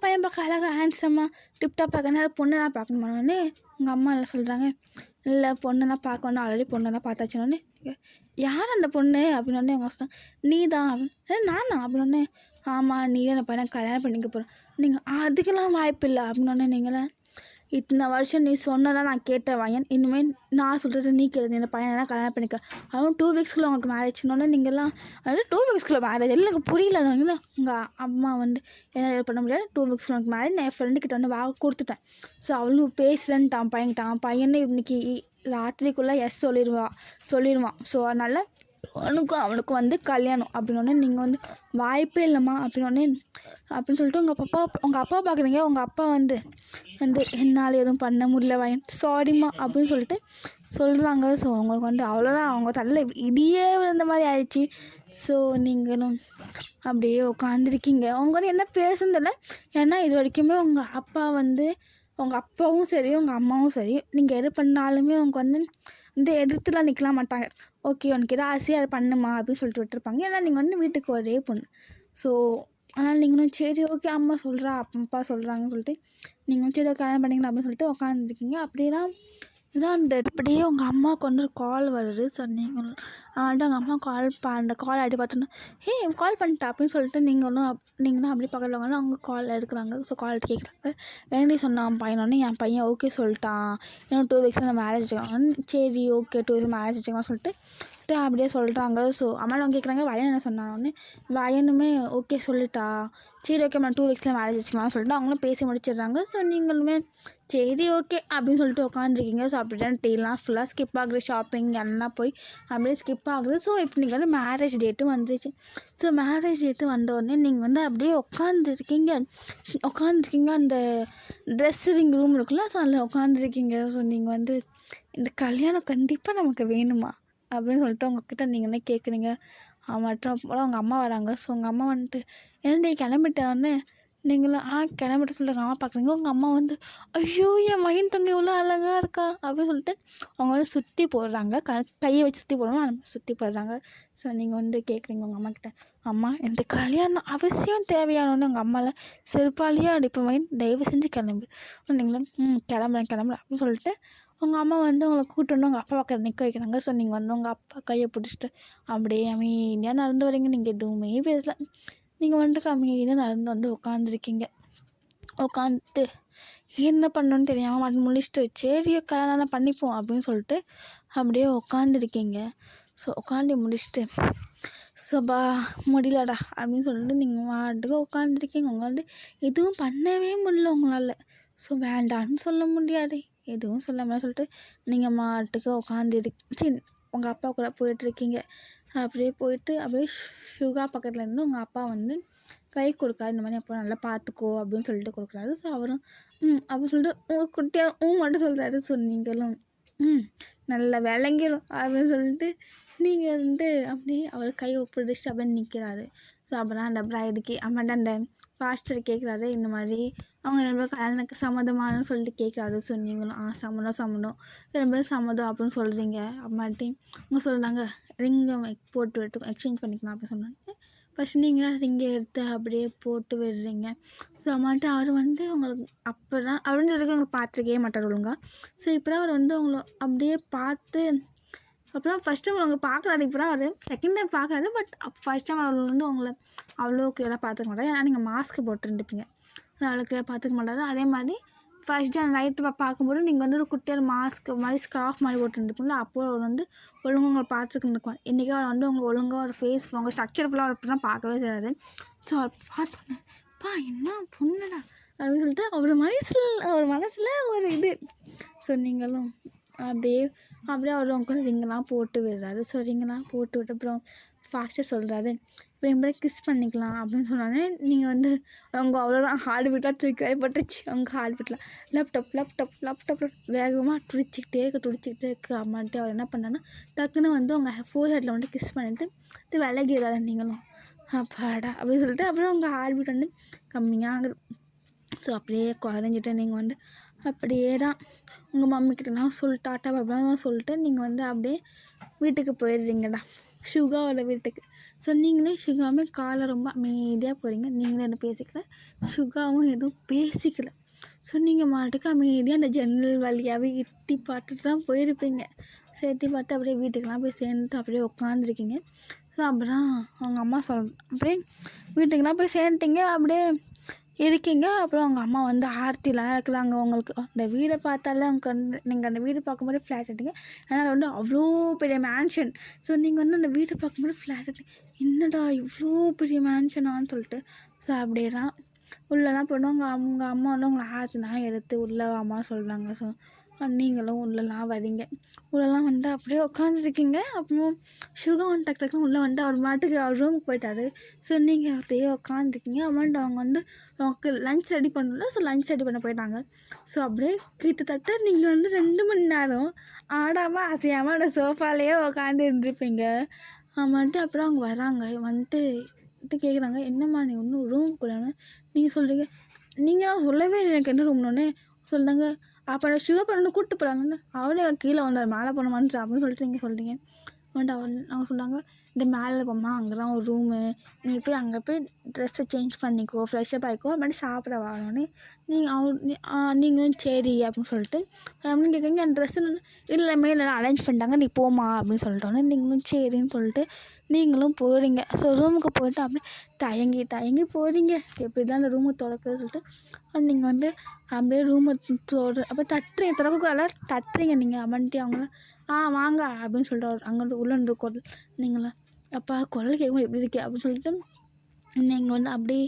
பையன் பார்க்க அழகாக ஹேண்ட்ஸம்மா டிப்டாப் பார்க்கணும் பொண்ணெல்லாம் பார்க்கணுமானே உங்கள் அம்மா எல்லாம் சொல்கிறாங்க. இல்லை பொண்ணெல்லாம் பார்க்கணும் ஆல்ரெடி பொண்ணெல்லாம் பார்த்தாச்சுன்னொன்னே யார் அந்த பொண்ணு அப்படின்னே அவங்க சொன்னாங்க நீ தான் அப்படின்னு நானா அப்படின்னே ஆமாம் நீ அந்த பையனை கல்யாணம் பண்ணிக்க போகிறேன். நீங்கள் அதுக்கெல்லாம் வாய்ப்பு இல்லை அப்படின்னோடனே நீங்களே இத்தனை வருஷம் நீ சொன்னதான் நான் கேட்ட வாயன் இனிமேல் நான் சொல்கிறது நீ கேட்குது இந்த பையனெல்லாம் கல்யாணம் பண்ணிக்க அவன் 2 வீக்ஸ்க்குள்ளே உங்களுக்கு மேரேஜ்னோடனே நீங்கள்லாம் அதாவது 2 வீக்ஸ்க்குள்ளே மேரேஜ் எனக்கு புரியல. உங்கள் அம்மா வந்து என்ன பண்ண முடியாது 2 வீக்ஸ்க்குள்ள உனக்கு மேரேஜ் நான் என் ஃப்ரெண்டுக்கிட்ட வந்து வாங்க கொடுத்துட்டேன். ஸோ அவளும் பேசுகிறேன்ட்டான் பையனை இன்றைக்கி ராத்திரிக்குள்ளே எஸ் சொல்லிடுவான். ஸோ அதனால் அவனுக்கும் வந்து கல்யாணம் அப்படின்னோடனே நீங்கள் வந்து வாய்ப்பே இல்லைம்மா அப்படின்னு சொல்லிட்டு உங்கள் அப்பா பார்க்குறீங்க. உங்கள் அப்பா வந்து என்னால் எதுவும் பண்ண முடியல வாயன் சாரிம்மா அப்படின்னு சொல்லிட்டு சொல்கிறாங்க. ஸோ அவங்களுக்கு வந்து அவ்வளோதான் அவங்க தலையில் இடியே விழுந்த மாதிரி ஆயிடுச்சு. ஸோ நீங்களும் அப்படியே உட்காந்துருக்கீங்க. அவங்க வந்து என்ன பேசுன்னு தெரியல. ஏன்னா இது வரைக்குமே உங்கள் அப்பாவும் சரி உங்கள் அம்மாவும் சரி நீங்கள் எது பண்ணாலுமே அவங்க வந்து எதிர்த்துலாம் நிற்கலாம் மாட்டாங்க. ஓகே உனக்கு எதாவது ஆசையாக பண்ணுமா அப்படின்னு சொல்லிட்டு விட்டுருப்பாங்க. ஏன்னா நீங்கள் வந்து வீட்டுக்கு ஒரே பொண்ணு. ஸோ அதனால் நீங்களும் சரி ஓகே அம்மா சொல்கிறா அப்பா சொல்கிறாங்கன்னு சொல்லிட்டு நீங்களும் சரி கல்யாணம் பண்ணிக்கலாம் அப்படின்னு சொல்லிட்டு உட்காந்துருக்கீங்க. அப்படிலாம் இதான் இப்படியே உங்கள் அம்மாவுக்கு வந்து ஒரு கால் வருது. ஸோ நீங்கள் அவங்க அம்மா அந்த கால் அடி பார்த்தோன்னா கால் பண்ணிட்டா அப்படின்னு சொல்லிட்டு நீங்களும் அப்படி பக்கத்தில் அவங்க கால் எடுக்கிறாங்க. ஸோ கால் கேட்குறாங்க ஏன்டி சொன்னான் பையனோடனே என் பையன் ஓகே சொல்லிட்டான் இன்னும் 2 வீக்ஸில் நான் மேரேஜ் வச்சுக்கலாம். சரி ஓகே 2 வீக்ஸ் மேரேஜ் வச்சுக்கலாம் சொல்லிட்டு சொல்லிட்டு அப்படியே சொல்கிறாங்க. ஸோ அம்மாவும் கேட்குறாங்க வயன் என்ன சொன்னானோன்னு, வயனுமே ஓகே சொல்லிட்டா, சரி ஓகே நம்ம 2 வீக்ஸில் மேரேஜ் வச்சுக்கலாம்னு சொல்லிட்டு அவங்களும் பேசி முடிச்சிடுறாங்க. ஸோ நீங்களுமே சரி ஓகே அப்படின்னு சொல்லிட்டு உட்காந்துருக்கீங்க. ஸோ அப்படியே டீலாம் ஃபுல்லாக ஸ்கிப் ஆகுது, ஷாப்பிங் எல்லாம் போய் அப்படியே ஸ்கிப் ஆகுது. ஸோ இப்போ நீங்கள் வந்து மேரேஜ் டேட்டும் வந்துருச்சு. ஸோ மேரேஜ் டேட்டு வந்தோடனே நீங்கள் வந்து அப்படியே உட்காந்துருக்கீங்க. அந்த ட்ரெஸ்ஸிங் ரூம் இருக்குல்ல, ஸோ அதில் உட்காந்துருக்கீங்க. ஸோ நீங்கள் வந்து இந்த கல்யாணம் கண்டிப்பாக நமக்கு வேணுமா அப்படின்னு சொல்லிட்டு உங்ககிட்ட நீங்களே கேட்குறீங்க. மற்றும் போல் உங்கள் அம்மா வராங்க. ஸோ உங்கள் அம்மா வந்துட்டு என்னடி கிளம்பிட்டேன்னு நீங்களும் கிளம்பிட்டு சொல்லிட்டு அம்மா பார்க்குறீங்க. உங்கள் அம்மா வந்து ஐயோ என் மகன் தங்கை இவ்வளோ அழகாக இருக்கா அப்படின்னு சொல்லிட்டு அவங்க வந்து சுற்றி போடுறாங்க. கையை வச்சு சுற்றி போடுவாங்க, சுற்றி போடுறாங்க. ஸோ நீங்கள் வந்து கேட்குறீங்க உங்கள் அம்மா கிட்ட, அம்மா இந்த கல்யாணம் அவசியம் தேவையானோன்னு உங்கள் அம்மாவில் செருப்பாலேயே அடிப்ப மகன் தயவு செஞ்சு கிளம்பு. நீங்களும் கிளம்புறேன் அப்படின்னு சொல்லிட்டு உங்கள் அம்மா வந்து உங்களை கூப்பிட்டு உங்கள் அப்பா பக்கம் நிற்க வைக்கிறாங்க. ஸோ நீங்கள் வந்து உங்கள் அப்பா கையை பிடிச்சிட்டு அப்படியே அமைதியாக நடந்து வரீங்க. நீங்கள் எதுவுமே பேசல, நீங்கள் வந்துட்டு அமைதியாக நடந்து வந்து உட்காந்துருக்கீங்க. உட்காந்துட்டு என்ன பண்ணணுன்னு தெரியாமல் அது முடிச்சுட்டு சரி கல்யாணம் பண்ணிப்போம் அப்படின்னு சொல்லிட்டு அப்படியே உட்காந்துருக்கீங்க. ஸோ உட்காந்து முடிச்சுட்டு சபா முடியலடா அப்படின்னு சொல்லிட்டு நீங்கள் மாட்டுக்கு உட்காந்துருக்கீங்க. உட்காந்து எதுவும் பண்ணவே முடியல உங்களால். ஸோ வேண்டான்னு சொல்ல முடியாது, எதுவும் சொல்லாமல் சொல்லிட்டு நீங்கள் மாட்டுக்கு உட்காந்துருக்கு உங்கள் அப்பா கூட போயிட்டுருக்கீங்க. அப்படியே போயிட்டு அப்படியே ஷுகா பக்கத்தில் இருந்து உங்கள் அப்பா வந்து கை கொடுக்காது, இந்த மாதிரி அப்போ நல்லா பார்த்துக்கோ அப்படின்னு சொல்லிட்டு கொடுக்குறாரு. ஸோ அவரும் அப்படின்னு சொல்லிட்டு ஒரு குட்டியாக மட்டும் சொல்கிறாரு. ஸோ நீங்களும் நல்லா விளங்கிடும் அப்படின்னு சொல்லிட்டு நீங்கள் வந்து அப்படியே அவர் கையை பிடிச்சிட்டு அப்படியே நிற்கிறாரு. ஸோ அப்புறம் அந்த ப்ரைடுக்கு அம்மாட்ட அந்த ஃபாஸ்டர் கேட்குறாரு, இந்த மாதிரி அவங்க ரெண்டு பேரும் கல்யாணத்துக்கு சம்மதமானு சொல்லிட்டு கேட்குறாரு. ஸோ நீங்களும் சம்மதம் ரெண்டு பேரும் சம்மதம் அப்படின்னு சொல்கிறீங்க. அம்மாட்டி அவங்க சொல்கிறாங்க ரிங்கை போட்டு விட்டு எக்ஸ்சேஞ்ச் பண்ணிக்கலாம் அப்படின்னு சொன்னாங்க. ஃபஸ்ட் நீங்கள் ரிங்கை எடுத்து அப்படியே போட்டு விடுறீங்க. ஸோ அம்மாட்ட அவர் வந்து உங்களுக்கு அப்போ தான் அவர் வந்து உங்களுக்கு பார்த்துருக்கவே மாட்டார் ஒழுங்கா. ஸோ இப்போ தான் அவர் வந்து உங்களை அப்படியே பார்த்து அப்புறம் ஃபஸ்ட் டைம் அவங்க பார்க்குறாரு. இப்போ தான் அவர் செகண்ட் டைம் பார்க்குறாரு. பட் ஃபஸ்ட் டைம் அவர் வந்து உங்களை அவ்வளோ கிளியராக பார்த்துக்க மாட்டார். ஏன்னா நீங்கள் மாஸ்க் போட்டுருந்துப்பீங்க, அவ்வளோ கிளியராக பார்த்துக்க மாட்டார். அதே மாதிரி ஃபஸ்ட் டே நைட்டு பார்க்கும்போது நீங்கள் வந்து ஒரு குட்டியான மாஸ்க் மாதிரி ஸ்கார்ஃப் மாதிரி போட்டுருந்துப்பீங்களா, அப்போது அவர் வந்து ஒழுங்காக உங்களை பார்த்துருக்குன்னு இன்றைக்கி அவர் வந்து உங்களை ஒழுங்காக ஒரு ஃபேஸ் உங்கள் ஸ்ட்ரக்சர் ஃபுல்லாக அவர் இப்படி தான் பார்க்கவே செய்கிறாரு. ஸோ அவர் பார்த்தோன்னே என்ன பொண்ணுடா அப்படின்னு சொல்லிட்டு அவர் மனசில் ஒரு இது. ஸோ நீங்களும் அப்படியே அவர் உட்காந்து ரிங்கெல்லாம் போட்டு விடுறாரு. ஸோ ரிங்கெல்லாம் போட்டு விட்டு அப்புறம் ஃபாஸ்ட்டாக சொல்கிறாரு, இப்போ என் கிஸ் பண்ணிக்கலாம் அப்படின்னு சொன்னோடனே நீங்கள் வந்து அவங்க அவ்வளோதான் ஹார்ட் பீட்லாம் தூக்கி வைப்பட்டுச்சு. அவங்க ஹார்ட் பீட்லாம் லேப்டாப் வேகமாக துடிச்சிக்கிட்டே இருக்கு. அம்மாட்டே அவர் என்ன பண்ணான்னா டக்குன்னு வந்து அவங்க ஃபோர்ஹெட்டில் வந்து கிஸ் பண்ணிவிட்டு இது விலகிறாரு. நீங்களும் அப்பாடா அப்படின்னு சொல்லிட்டு அப்புறம் உங்கள் ஹார்ட் பீட் வந்து கம்மியாக ஆகுது. ஸோ அப்படியே குறைஞ்சிட்டு நீங்கள் வந்து அப்படியே தான் உங்கள் மம்மிக்கிட்டலாம் டாட்டா பாபாலாம் சொல்லிட்டு நீங்கள் வந்து அப்படியே வீட்டுக்கு போயிடுறீங்கடா, ஷுகாவோட வீட்டுக்கு. ஸோ நீங்களே ஷுகாவுமே காலை ரொம்ப அமைதியாக போகிறீங்க. நீங்களே என்ன பேசிக்கல, ஷுகாவும் எதுவும் பேசிக்கல. ஸோ நீங்கள் மாட்டுக்கு அமைதியாக அந்த ஜன்னல் வழியாகவே எட்டி பார்த்துட்டு தான் போயிருப்பீங்க. ஸோ எட்டி பார்த்து அப்படியே வீட்டுக்கெலாம் போய் சேர்ந்துட்டு அப்படியே உட்காந்துருக்கீங்க. ஸோ அப்புறம் அவங்க அம்மா அப்படியே வீட்டுக்கெலாம் போய் சேர்ந்துட்டீங்க, அப்படியே இருக்கீங்க. அப்புறம் அவங்க அம்மா வந்து ஆர்த்திலாம் இருக்கிறாங்க. உங்களுக்கு அந்த வீடை பார்த்தாலே நீங்கள் அந்த வீடு பார்க்கும்போது ஃப்ளாட் ஆகிட்டீங்க. அதனால் வந்து அவ்வளோ பெரிய மேன்ஷன். ஸோ நீங்கள் வந்து அந்த வீட்டை பார்க்கும்போது ஃப்ளாட் ஆகிட்டீங்க, என்னடா இவ்வளோ பெரிய மேன்ஷனான்னு சொல்லிட்டு. ஸோ அப்படியே தான் உள்ளெல்லாம் போய்ட்டு அவங்க அம்மா வந்து உங்களை ஆர்த்திலாம் எடுத்து உள்ளே அம்மா சொல்கிறாங்க. ஸோ நீங்களும் உள்ளெல்லாம் வரீங்க. உள்ளெல்லாம் வந்துட்டு அப்படியே உட்காந்துருக்கீங்க. அப்புறம் ஷுகா வந்து டக்குன்னு உள்ளே வந்துட்டு அவர் மாட்டுக்கு அவர் ரூமுக்கு போயிட்டார். ஸோ நீங்கள் அப்படியே உட்காந்துருக்கீங்க. அம்மாண்ட்டு அவங்க வந்து அவங்களுக்கு லஞ்ச் ரெடி பண்ணல. ஸோ லஞ்ச் ரெடி பண்ண போயிட்டாங்க. ஸோ அப்படியே கிட்டத்தட்ட நீங்கள் வந்து 2 மணி நேரம் ஆடாமல் அசையாமல் அந்த சோஃபாலேயே உட்காந்து இருந்துருப்பீங்க. வந்துட்டு அப்புறம் அவங்க வராங்க. வந்துட்டு கேட்குறாங்க, என்னம்மா நீ இன்னும் ரூமுக்கு போகலான்னு நீங்கள் சொல்கிறீங்க. நீங்கள் தான் சொல்லவே இல்லை எனக்கு என்ன ரூம்னோடனே சொல்கிறாங்க. அப்போ நான் ஷுகர் பண்ணு கூப்பிட்டு போகிறாங்கன்னு அவரே கீழே வந்தார் மேலே போன மனுஷன் அப்படின்னு சொல்லிட்டு நீங்கள் சொல்கிறீங்க. வந்துட்டு அவங்க சொல்கிறாங்க, இந்த மேலே போம்மா அங்கே தான் ஒரு ரூமு, நீ போய் அங்கே போய் ட்ரெஸ்ஸை சேஞ்ச் பண்ணிக்கோ, ஃப்ரெஷ்ஷப் ஆகிக்கோ, அப்புறமேட்டு சாப்பிட வரணுன்னே நீங்களும் சரி அப்படின்னு சொல்லிட்டு அப்படின்னு கேட்குறீங்க. என் ட்ரெஸ்ஸு இல்லை மேலே அரேஞ்ச் பண்ணிட்டாங்க, நீ போமா அப்படின்னு சொல்லிட்டோன்னே நீங்களும் சரின்னு சொல்லிட்டு நீங்களும் போகிறீங்க. ஸோ ரூமுக்கு போய்ட்டு அப்படியே தயங்கி போகிறீங்க, எப்படி தான் அந்த ரூமை திறக்குறது சொல்லிட்டு நீங்கள் அப்படியே ரூமை அப்படியே திறக்கக்குள்ள தட்டுறீங்க. நீங்கள் அமன்ட்டி அவங்கள வாங்க அப்படின்னு சொல்லிட்டு அங்கே உள்ளே குரல் நீங்களா அப்பா குரல் கேட்கும்போது எப்படி இருக்கே அப்படின்னு சொல்லிட்டு நீங்கள் அப்படியே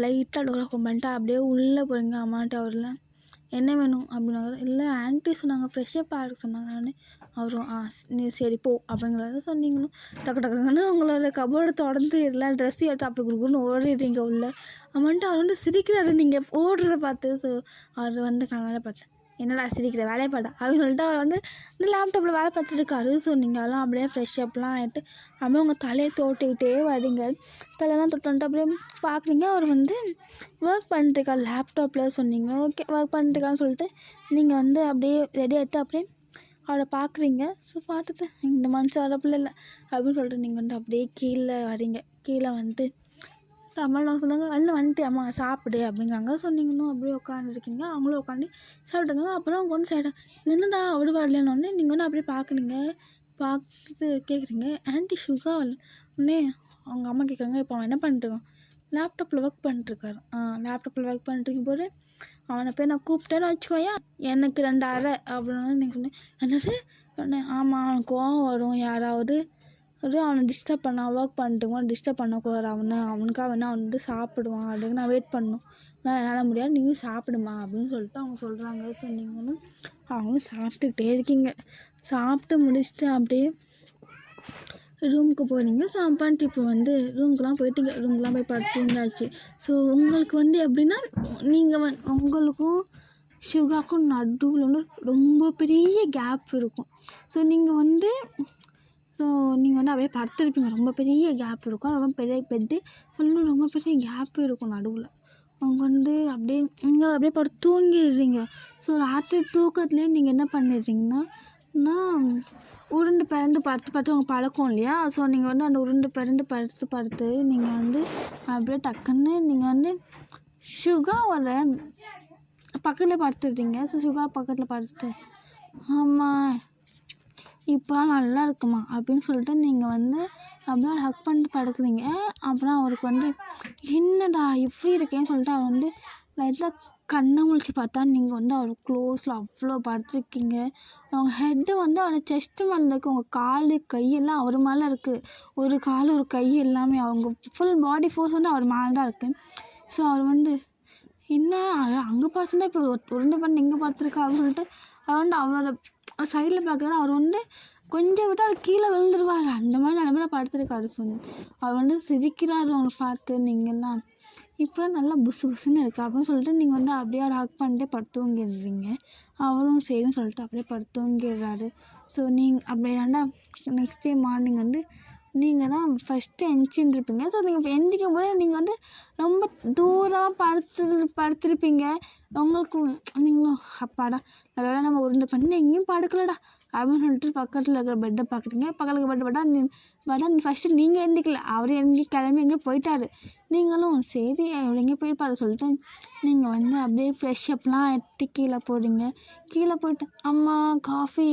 லைட்டாக டோர் ஓப்பன் பண்ணிட்டு அப்படியே உள்ளே போகிறீங்க. அம்மாட்ட அவரில் என்ன வேணும் அப்படின்னாரு. இல்லை ஆன்ட்டி சொன்னாங்க ஃப்ரெஷ்ஷப் ஆகிருக்கு சொன்னாங்க. அவரும் நீ சரி போ அப்படிங்கிறாரு. ஸோ நீங்களும் டக்குன்னு உங்களோட கபோர்டை தொடர்ந்து எல்லாம் ட்ரெஸ் எடுத்து அப்படி கொடுக்குன்னு ஓடிடுறீங்க உள்ளே. அவன்ட்டு அவர் சிரிக்கிறாரு நீங்கள் ஓடுறத பார்த்து. ஸோ அவர் கண்ணால் பார்த்தேன், என்னடா சிரிக்கிற வேலையை பாட்டா அப்படின்னு சொல்லிட்டு அவர் லேப்டாப்பில் வேலை பார்த்துருக்காரு. ஸோ நீங்களும் அப்படியே ஃப்ரெஷ்ஷப்லாம் ஆகிட்டு அப்படியே உங்கள் தலையை தோட்டிக்கிட்டே வரீங்க. தலையெல்லாம் தொட்டு அப்படியே பார்க்குறீங்க. அவர் ஒர்க் பண்ணிட்டுருக்காரு லேப்டாப்பில். சொன்னீங்க ஓகே ஒர்க் பண்ணிட்டுருக்கான்னு சொல்லிட்டு நீங்கள் அப்படியே ரெடி ஆகிட்டு அப்படியே அவரை பார்க்குறீங்க. ஸோ பார்த்துட்டு இந்த மனுஷன் வரப்பில்ல இல்லை அப்படின்னு சொல்லிட்டு நீங்கள் அப்படியே கீழே வரீங்க. கீழே அம்மாலாம் சொன்னாங்க வந்துட்டு அம்மா சாப்பிடு அப்படிங்கிறாங்க. ஸோ நீங்களும் அப்படியே உட்காந்துருக்கீங்க. அவங்களும் உட்காந்து சாப்பிட்டுங்க. அப்புறம் அவங்க சைடாக என்னடா அவரு வரலன்னொடனே நீங்கள் அப்படியே பார்க்குறீங்க. பார்த்துட்டு கேட்குறீங்க ஆன்ட்டி சுகா உடனே அவங்க அம்மா கேட்குறாங்க, இப்போ அவன் என்ன பண்ணிட்டுருக்கான்? லேப்டாப்பில் ஒர்க் பண்ணிட்டுருக்காரு. லேப்டாப்பில் ஒர்க் பண்ணிட்டுருக்கும் போது அவனை போய் நான் கூப்பிட்டேன்னு வச்சுக்கோயா, எனக்கு 2 அரை அப்படின்னு நீங்கள் சொன்னேன். என்னது? ஆமாம், அவனுக்கு கோவம் வரும், யாராவது அவனை டிஸ்டர்ப் ஒர்க் பண்ணிட்டுக்குவான், டிஸ்டர்ப் பண்ணக்கூடாது அவனுக்காக அவன் சாப்பிடுவான் அப்படின்னு நான் வெயிட் பண்ணணும். என்னால் முடியாது, நீயும் சாப்பிடுமா அப்படின்னு சொல்லிட்டு அவங்க சொல்கிறாங்க. ஸோ நீங்களும் அவங்களும் சாப்பிட்டுக்கிட்டே இருக்கீங்க. சாப்பிட்டு முடிச்சுட்டு அப்படியே ரூமுக்கு போகிறீங்க. ஸோ அப்பான்ட்டு இப்போ ரூமுக்குலாம் போயிட்டீங்க. ரூமுக்குலாம் போய் படுத்துங்காச்சு. ஸோ உங்களுக்கு எப்படின்னா நீங்கள் உங்களுக்கும் சுகாக்கும் நடுவில் ரொம்ப பெரிய கேப் இருக்கும். ஸோ நீங்கள் அப்படியே படுத்துருப்பீங்க. ரொம்ப பெரிய கேப் இருக்கும். ரொம்ப பெரிய பெட்டு சொல்லணும், ரொம்ப பெரிய கேப்பு இருக்கும் நடுவில். அவங்க அப்படியே நீங்கள் அப்படியே படுத்து தூங்கிடுறீங்க. ஸோ ராத்திரி தூக்கத்துலேயே நீங்கள் என்ன பண்ணிடுறீங்கன்னா உருண்டு பிறண்டு படுத்து அவங்க பழக்கம் இல்லையா? ஸோ நீங்கள் அந்த உருண்டு பிறண்டு படுத்து நீங்கள் அப்படியே டக்குன்னு நீங்கள் சுகாவோட பக்கத்தில் படுத்துடுறீங்க. ஸோ சுகா பக்கத்தில் படுத்துட்டு ஆமாம் இப்போலாம் நல்லா இருக்குமா அப்படின்னு சொல்லிட்டு நீங்கள் அப்படியே ஹக் பண்ணிட்டு படுக்கிறீங்க. அப்புறம் அவருக்கு என்னடா இப்படி இருக்கேன்னு சொல்லிட்டு அவர் லைட்டாக கண்ணை முழிச்சு பார்த்தா நீங்கள் அவர் க்ளோஸில் அவ்வளோ படுத்துருக்கீங்க. அவங்க ஹெட்டு அவரோட செஸ்ட்டு மேலே இருக்குது. உங்கள் கால் கையெல்லாம் அவர் மேலே இருக்குது. ஒரு கால் ஒரு கை எல்லாமே அவங்க ஃபுல் பாடி ஃபோர்ஸ் அவர் மேலே தான் இருக்குது. ஸோ அவர் என்ன அங்கே படுத்துருந்தா இப்போ உருண்டை பண்ணி இங்கே படுத்துருக்கா அப்படின்னு சொல்லிட்டு அவர் அவரோட சைடில் பார்க்குறாரு. அவர் கொஞ்சம் விட்டு அவர் கீழே விழுந்துருவார். அந்த மாதிரி நிலமையில படுத்துருக்காரு. சொன்ன அவர் சிரிக்கிறாரு அவங்களை பார்த்து. நீங்கள்லாம் இப்போ நல்லா புசுன்னு இருக்குது அப்படின்னு சொல்லிட்டு நீங்கள் அப்படியே அவர் ஹக் பண்ணிட்டு படுத்து தூங்கிடுறீங்க. அவரும் சரின்னு சொல்லிட்டு அப்படியே படுத்து தூங்கிடுறாரு. ஸோ நீங்கள் அப்படியே நெக்ஸ்ட் டே மார்னிங் நீங்கள் தான் ஃபஸ்ட்டு எந்திரிச்சிருப்பீங்க. ஸோ நீங்கள் எந்திரிக்கும் போது நீங்கள் ரொம்ப தூரம் படுத்திருப்பீங்க. உங்களுக்கும் நீங்களும் அப்பாடா அதெல்லாம் நம்ம உருண்டை பண்ணி எங்கேயும் படுக்கலடா அப்படின்னு சொல்லிட்டு பக்கத்தில் இருக்கிற பெட்டை பார்க்குறீங்க. பக்கத்தில் பெட்டை பார்த்தா ஃபஸ்ட்டு நீங்கள் எந்திரிக்கல, அவர் கிளம்பி எங்கேயோ போயிட்டார். நீங்களும் சரி அவர் எங்கேயும் போயிருப்பாரு சொல்லிட்டு நீங்கள் அப்படியே ஃப்ரெஷ்ஷப்லாம் எடுத்து கீழே போகிறீங்க. கீழே போய்ட்டு அம்மா காஃபி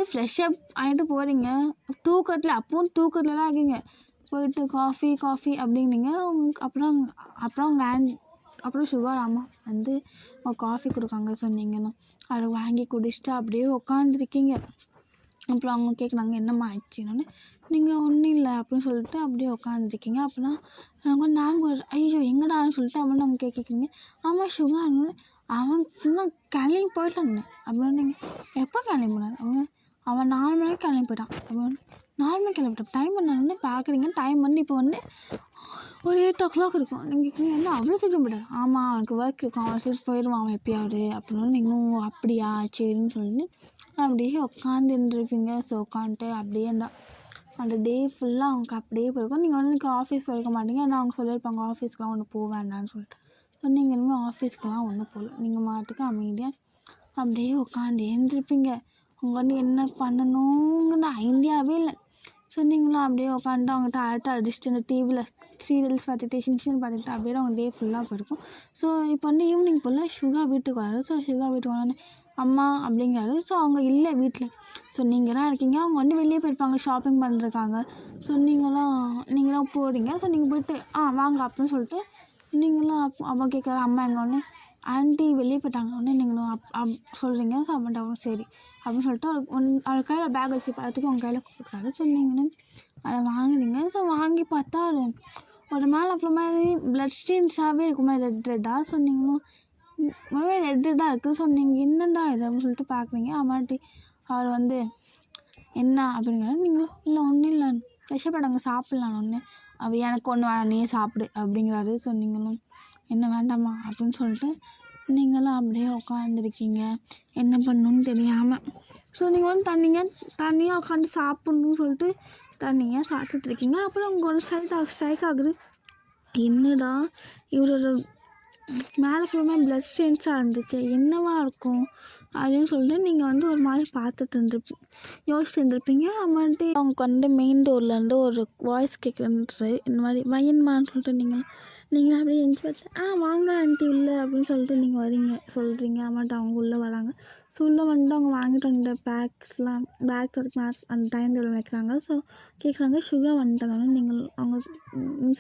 ஃப்ரெஷ்ஷப் ஆகிட்டு போகிறீங்க. அப்பவும் தூக்கத்தில் தான் இருக்கீங்க. போயிட்டு காஃபி அப்படின்னீங்க. அப்புறம் அப்புறம் சுகர் அம்மா காஃபி கொடுக்காங்க சொன்னீங்கன்னா அதை வாங்கி குடிச்சிட்டு அப்படியே உக்காந்துருக்கீங்க. அப்புறம் அவங்க கேட்குறாங்க என்னம்மா ஆயிடுச்சுன்னு. நீங்கள் ஒன்றும் இல்லை அப்படின்னு சொல்லிட்டு அப்படியே உக்காந்துருக்கீங்க. அப்படின்னா அவங்க நாங்கள் ஐயோ எங்கடான்னு சொல்லிட்டு அப்படின்னு அவங்க கேட்குறீங்க. ஆமாம் சுகர் அவன் இன்னும் கிளம்பி போயிட்டான்னு அப்படின்னு. நீங்கள் எப்போ கிளம்பினார்? அவன் 4 மணிக்கு கிளம்பி போயிட்டான் அப்படின்னு. 4 மணிக்கு கிளம்பிட்டான். டைம் என்னன்னு பார்க்குறீங்க. டைம் இப்போ ஒரு 8 o'clock இருக்கும். நீங்கள் என்ன அவ்வளோ சீக்கிரம் போயிட்டார்? ஆமாம் அவனுக்கு ஒர்க் இருக்கும், அவன் சீக்கிரம் போயிடுவான் அவன் எப்பயாவது அப்படின்னு. நீங்களும் அப்படியா சரின்னு சொல்லிட்டு அப்படியே உட்காந்துருப்பீங்க. ஸோ உட்காந்துட்டு அப்படியே அந்த டே ஃபுல்லாக அவங்க அப்படியே போயிருக்கும். நீங்கள் இன்றைக்கி ஆஃபீஸ் போயிருக்க மாட்டீங்க. ஏன்னா அவங்க சொல்லியிருப்பாங்க ஆஃபீஸ்க்கெலாம் ஒன்று போக வேண்டான்னு சொல்லிட்டு. ஸோ நீங்கள் இனிமேல் ஆஃபீஸ்க்கெலாம் ஒன்றும் போகல. நீங்கள் மாட்டுக்கு அமைதியாக அப்படியே உட்காந்து எழுந்திருப்பீங்க. அவங்க என்ன பண்ணணுங்கிற ஐடியாவே இல்லை. ஸோ நீங்களும் அப்படியே உட்காந்துட்டு அவங்ககிட்ட அரட்டை அடிச்சுட்டு இந்த டிவியில் சீரியல்ஸ் பார்த்துட்டு சின்ன பார்த்துட்டு அப்படியே அவங்க டே ஃபுல்லாக போயிருக்கும். ஸோ இப்போ வந்து ஈவினிங் போல் சுகா வீட்டுக்கு வராரு. ஸோ சுகா வீட்டுக்கு வரானே அம்மா அப்படிங்கிறாரு. ஸோ அவங்க இல்லை வீட்டில். ஸோ நீங்கள் தான் இருக்கீங்க, அவங்க வந்து வெளியே போயிருப்பாங்க ஷாப்பிங் பண்ணுறக்காங்க. ஸோ நீங்களாம் போகிறீங்க. ஸோ நீங்கள் போய்ட்டு வாங்க அப்படின்னு சொல்லிட்டு நீங்களும் அப்பா கேட்குறாரு அம்மா எங்கே ஒன்று ஆண்டி வெளியே போயிட்டாங்க உடனே நீங்களும் சொல்கிறீங்க. ஸோ அம்மாட்ட சரி அப்படின்னு சொல்லிட்டு அவர் கையில் பேக் வச்சு பார்த்துக்கு உங்கள் கையில் கொடுக்குறாரு. ஸோ நீங்களும் அதை வாங்குறீங்க. ஸோ வாங்கி பார்த்தா ஒரு மேலே அவ்வளோ மாதிரி பிளட் ஸ்டெயின்ஸாகவே இருக்குமா ரெட்டாக. ஸோ நீங்களும் ரெட்டாக இருக்குது. ஸோ நீங்கள் என்னடா இது அப்படின்னு சொல்லிட்டு பார்க்குறீங்க. அம்மாட்டி அவர் வந்து என்ன அப்படிங்கிறாரு. நீங்களும் இல்லை ஒன்றும் இல்லை ஃப்ரெஷ்ஷாக படங்க சாப்பிட்லாம் ஒன்று அப்படி எனக்கு ஒன்று வேணாம் நீயே சாப்பிடு அப்படிங்கிறாரு. ஸோ நீங்களும் என்ன வேண்டாமா அப்படின்னு சொல்லிட்டு நீங்களும் அப்படியே உட்காந்துருக்கீங்க என்ன பண்ணணுன்னு தெரியாமல். ஸோ நீங்கள் வந்து தனியாக உட்காந்து சாப்பிட்ணுன்னு சொல்லிட்டு தனியாக சாப்பிட்டுட்ருக்கீங்க. அப்புறம் உங்கள் ஒரு ஸ்ட்ரைக் ஆகுது. என்னடா இவரோட மேலே ஃபுல்லாக பிளட் ஸ்டெயின்ஸாக இருந்துச்சு என்னவா இருக்கும் அப்படின்னு சொல்லிட்டு நீங்கள் வந்து ஒரு மாதிரி பார்த்துட்டு யோசிச்சுட்டு இருந்திருப்பீங்க. அம்மாட்டி அவங்க வந்து மெயின் டோர்லேருந்து ஒரு வாய்ஸ் கேட்குறது இந்த மாதிரி வயன்மான்னு சொல்லிட்டு நீங்கள் அப்படியே எஞ்சி பார்த்து வாங்க ஆண்டி உள்ளே அப்படின்னு சொல்லிட்டு நீங்கள் சொல்கிறீங்க. அம்மாட்ட அவங்க உள்ளே வராங்க. ஸோ உள்ளே வந்துட்டு அவங்க வாங்கிட்டு வந்த பேக் வரைக்கும் அந்த டைம் டேபிள் வைக்கிறாங்க. ஸோ கேட்குறாங்க சுகா வந்துட்டாங்க. அவங்க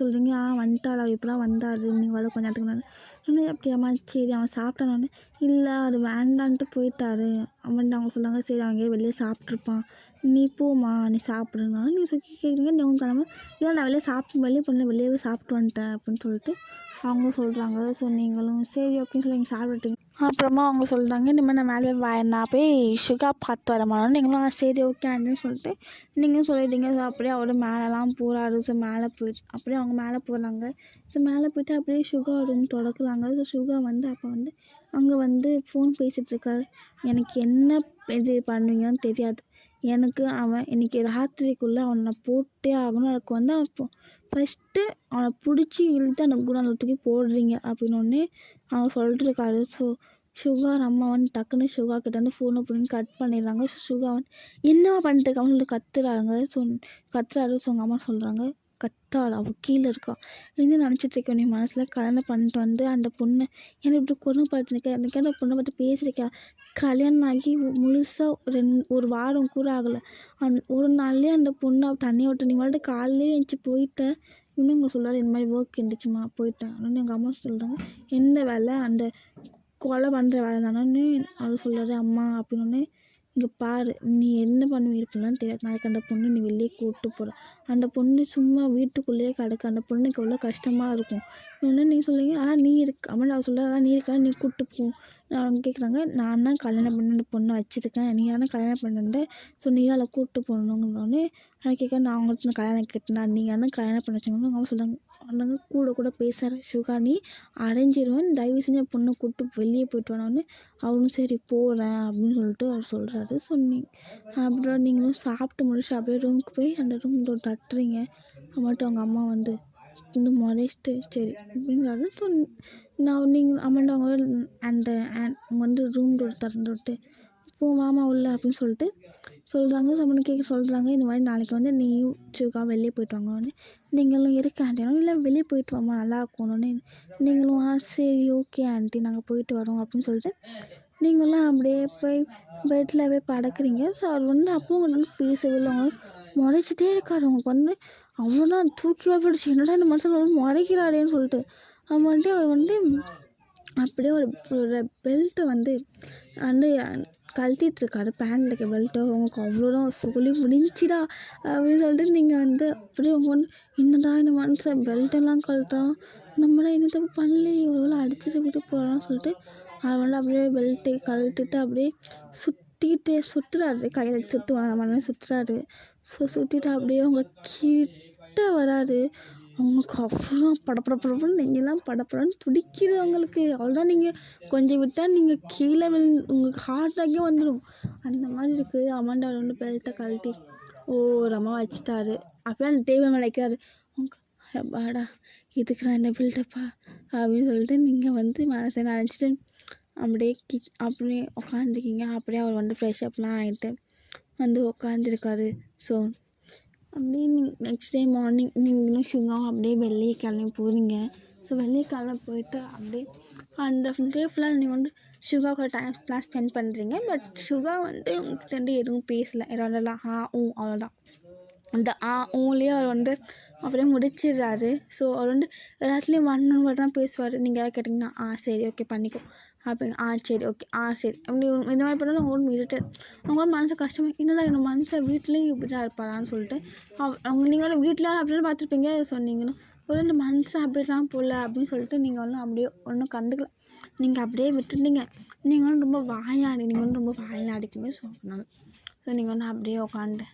சொல்கிறீங்க வந்துட்டாரா இப்போ தான் வந்தார் நீங்கள் வர கொஞ்சம் நேரத்துக்கு முன்னாடி அப்படியாம்மா சரி அவன் சாப்பிட்டானு இல்லை அவர் வேண்டான்ட்டு போயிட்டாரு அவன்ட்டு அவங்க சொல்கிறாங்க. சரி அவங்க வெளியே சாப்பிட்ருப்பான் நீ போமா நீ சாப்பிடுனாலும் நீங்கள் கேட்குறீங்க. நீங்கள் கிளம்ப இல்லை நான் வெளியே சாப்பிட்டு வந்துட்டேன் அப்படின்னு சொல்லிட்டு அவங்க சொல்கிறாங்க. ஸோ நீங்களும் சரி ஓகேன்னு சொல்லி நீங்கள் சாப்பிட்டுட்டீங்க. அப்புறமா அவங்க சொல்கிறாங்க இந்த மாதிரி நான் போய் சுகா பார்த்து வரமானோம். நீங்களும் சரி ஓகே அப்படின்னு சொல்லிட்டு நீங்களும் சொல்லிட்டீங்க. ஸோ அப்படியே அவர் மேலெலாம் போகிறாரு. ஸோ மேலே போயிட்டு அப்படியே அவங்க மேலே போகிறாங்க. ஸோ மேலே போய்ட்டு அப்படியே சுகா ரூம் தொடக்குறாங்க. ஸோ சுகா வந்து அப்போ வந்து அங்கே வந்து ஃபோன் பேசிகிட்ருக்காரு. எனக்கு என்ன இது பண்ணுவீங்கன்னு தெரியாது. எனக்கு அவன் இன்றைக்கி ராத்திரிக்குள்ளே அவனை போட்டே ஆகணும். அதுக்கு வந்து அப்போ ஃபஸ்ட்டு அவனை பிடிச்சி இழுத்து அந்த குணானில் தூக்கி போடுறீங்க அப்படின்னோடனே அவங்க சொல்லிட்டுருக்காரு. ஸோ சுகா அம்மா வந்து டக்குன்னு சுகா கிட்ட வந்து ஃபோனை பிடிங்கி கட் பண்ணிடுறாங்க. ஸோ சுகா வந்து என்னவா பண்ணிட்டு இருக்காங்கன்னு சொல்லிட்டு கத்துறாரு. ஸோ அவங்க அம்மா சொல்கிறாங்க கத்தாள் அவள் கீழே இருக்கா என்ன நினச்சிட்ருக்க நீ மனசில் கல்யாணம் பண்ணிட்டு வந்து அந்த பொண்ணை ஏன்னா இப்படி கொண்டு பார்த்துருக்க எனக்கு அந்த பொண்ணை பார்த்து பேசியிருக்கா கல்யாணம் ஆகி முழுசாக ஒரு வாரம் கூட ஆகலை ஒரு நாள்லேயே அந்த பொண்ணை தண்ணியை விட்டு நீ மட்டும் காலையிலே எழுந்துச்சி போயிட்டேன். இன்னும் இங்கே சொல்கிறாரு இந்த மாதிரி ஒர்க் இருந்துச்சுமா போயிட்டேன் அப்படின்னு எங்கள் அம்மா சொல்கிறாங்க. எந்த வேலை அந்த கொலை பண்ணுற வேலை தானே அவர் சொல்கிறாரு. அம்மா அப்படின்னு இங்கே பாரு நீ என்ன பண்ணுவீருப்பெல்லாம் தெரியாது. நாளைக்கு அந்த பொண்ணு நீ வெளியே கூப்பிட்டு போகிற அந்த பொண்ணு சும்மா வீட்டுக்குள்ளேயே கிடக்கு அந்த பொண்ணுக்கு எவ்வளோ கஷ்டமாக இருக்கும் இன்னொன்று நீங்கள் சொல்லுவீங்க. நீ இருக்கு அவன் அவர் சொல்கிறாரா நீ இருக்கா நீ கூப்பிட்டு போ. அவங்க கேட்குறாங்க நான் தான் கல்யாணம் பண்ண அந்த பொண்ணை வச்சுருக்கேன் நீ தானே கல்யாணம் பண்ணிட்டு ஸோ நீ தான் அதை கூப்பிட்டு போகணுங்கிறோன்னே அதை கேட்க நான் அவங்கள்ட்ட கல்யாணம் கேட்டேன் நீங்கள் தானே கல்யாணம் பண்ண வச்சுக்கணும் அவங்க சொல்கிறாங்க. கூட பேசுகிற சுகா நீ அடைஞ்சிருவேன் தயவு செஞ்சு பொண்ணை கூப்பிட்டு வெளியே போயிட்டு வரணுன்னு அவரும் சரி போகிறேன் அப்படின்னு சொல்லிட்டு அவர் சொல்கிறாரு. ஸோ அப்புறம் நீங்களும் சாப்பிட்டு முடிச்சு அப்படியே ரூமுக்கு போய் அந்த ரூம் டோர் தட்டுறீங்க. அம்மாட்ட அவங்க அம்மா வந்து இன்னும் முறைச்சிட்டு சரி அப்படிங்கிறாரு. ஸோ நீங்கள் அம்மாட்ட அவங்க அவங்க வந்து ரூம் டோர் திறந்து விட்டு போ மாமா உள்ள அப்படின்னு சொல்லிட்டு சொல்கிறாங்க. சம்மனு கேட்க சொல்கிறாங்க இந்த மாதிரி நாளைக்கு வந்து நீயும் சுகா வெளியே போயிட்டு வாங்கன்னு நீங்களும் இருக்க ஆண்டினும் இல்லை வெளியே போயிட்டு வாமா நல்லா இருக்கணும்னு நீங்களும் சரி ஓகே ஆண்டி நாங்கள் போயிட்டு வரோம் அப்படின்னு சொல்லிட்டு நீங்களும் அப்படியே போய் பெட்டில் போய் படுக்கிறீங்க. ஸோ அவர் வந்து அப்போ உங்களுக்கு வந்து பேசவே இல்லை அவங்க முறைச்சிட்டே இருக்காரு. அவங்களுக்கு வந்து அவ்வளோதான் தூக்கி வரப்படுச்சு என்னடா இந்த மனுஷன் வந்து முறைக்கிறாரேன்னு சொல்லிட்டு வந்துட்டு அவர் வந்து அப்படியே ஒரு பெல்ட்டை வந்து கழட்டிகிட்ருக்காரு பேண்டில் இருக்க பெல்ட்டை. அவங்களுக்கு அவ்வளோதான் சொல்லி முடிஞ்சிடா அப்படின்னு சொல்லிட்டு நீங்கள் வந்து அப்படியே அவங்க வந்து என்னடா இந்த மனுஷன் பெல்ட்டெல்லாம் கழட்டுறான் நம்மளா என்ன தப்பு பண்ணலையே ஒரு வேளை அடிச்சுட்டு விட்டு போகலான்னு சொல்லிட்டு அவர் வந்து அப்படியே பெல்ட்டை கழட்டிட்டு அப்படியே சுற்றுறாரு கையில் சுற்றுறாரு. ஸோ சுற்றிட்டு அப்படியே அவங்க கிட்ட வராரு. அவங்களுக்கு அவ்வளோ படப்படப்படப்புன்னு நெஞ்செல்லாம் படப்படன்னு துடிக்குது அவங்களுக்கு. அவ்வளோதான் நீங்கள் கொஞ்சம் விட்டால் நீங்கள் கீழே உங்களுக்கு ஹார்ட் அட்டாக்கே வந்துடும் அந்த மாதிரி இருக்குது. அம்மாண்ட அவர் வந்து பெல்ட்டை கழட்டி ஓரமாக வச்சுட்டாரு. அப்படியே அந்த டேபிள் மேலே வைக்கிறாரு. பாடா இதுக்கு நான் என்ன பில்டப்பா அப்படின்னு சொல்லிட்டு நீங்கள் வந்து மனசை நினச்சிட்டு அப்படியே உட்காந்துருக்கீங்க. அப்படியே அவர் வந்து ஃப்ரெஷ்அப்லாம் ஆகிட்டு வந்து உட்காந்துருக்காரு. ஸோ அப்படியே நெக்ஸ்ட் டே மார்னிங் நீங்களும் சுகாவும் அப்படியே வெளியே கிளம்பி போகிறீங்க. ஸோ வெளியே கிளம்பி போயிட்டு அப்படியே அந்த டே ஃபுல்லாக நீங்கள் வந்து சுகாவுக்கு டைம் ஸ்பெண்ட் பண்ணுறீங்க. பட் சுகா வந்து உங்கள்கிட்ட எதுவும் பேசலை, எல்லாம் அவ்வளோதான். அந்த ஊன்லேயே அவர் வந்து அப்படியே முடிச்சிடுறாரு. ஸோ அவர் வந்து எல்லாத்துலேயும் மட்டும் தான் பேசுவார். நீங்கள் யாராவது கேட்டிங்கன்னா சரி ஓகே பண்ணிக்கோ அப்படின்னு, சரி ஓகே சரி அப்படி இந்த மாதிரி பண்ணாலும் உங்களுக்கு இரிட்டேட், அவங்களோட மனசு கஷ்டமாக என்னடா இந்த மனசை வீட்லேயும் இப்படி தான் இருப்பாரான்னு சொல்லிட்டு அவங்க நீங்கள் வீட்டில் அப்படின்னு பார்த்துருப்பீங்க. ஸோ நீங்களும் ஒரு இந்த மனசு அப்படிலாம் போகல அப்படின்னு சொல்லிட்டு நீங்கள் ஒன்றும் அப்படியே ஒன்றும் கண்டுக்கல, நீங்கள் அப்படியே விட்டுட்டீங்க. நீங்கள் வந்து ரொம்ப வாயாடிப்பீங்க. ஸோ நீங்கள் வந்து அப்படியே உட்காந்து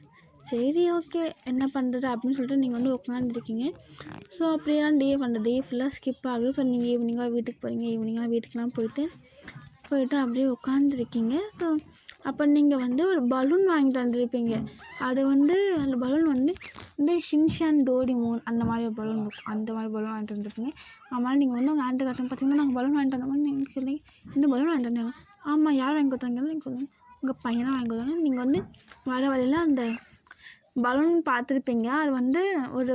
சரி ஓகே என்ன பண்ணுறது அப்படின்னு சொல்லிட்டு நீங்கள் வந்து உட்காந்துருக்கீங்க. ஸோ அப்படியே தான் டே ஃபுல்லாக ஸ்கிப் ஆகுது. ஸோ நீங்கள் ஈவினிங்காக வீட்டுக்கு போகிறீங்க. ஈவினிங்காக வீட்டுக்கெலாம் போயிட்டு அப்படியே உட்காந்துருக்கீங்க. ஸோ அப்போ நீங்கள் வந்து ஒரு பலூன் வாங்கிட்டு வந்திருப்பீங்க. அது வந்து அந்த பலூன் வந்து இந்த ஷின்சான் டோரிமான் அந்த மாதிரி ஒரு பலூன் இருக்கும். அந்த மாதிரி பலூன் வாங்கிட்டு வந்திருப்பீங்க. அதனால் நீங்கள் வந்து உங்கள் ஆண்ட்டு காட்டன் பார்த்தீங்கன்னா நாங்கள் பலூன் வாங்கிட்டு வந்த மாதிரி நீங்கள் சொல்லி இந்த பலூன் வாங்கிட்டு வந்தேன். ஆமாம், யார் வாங்கி கொடுத்தாங்கன்னு நீங்கள் சொல்லுங்கள். உங்கள் பையனாக வாங்கி கொடுத்தாங்க. நீங்கள் வந்து வர வழியில் அந்த பலூன் பார்த்துருப்பீங்க. அது வந்து ஒரு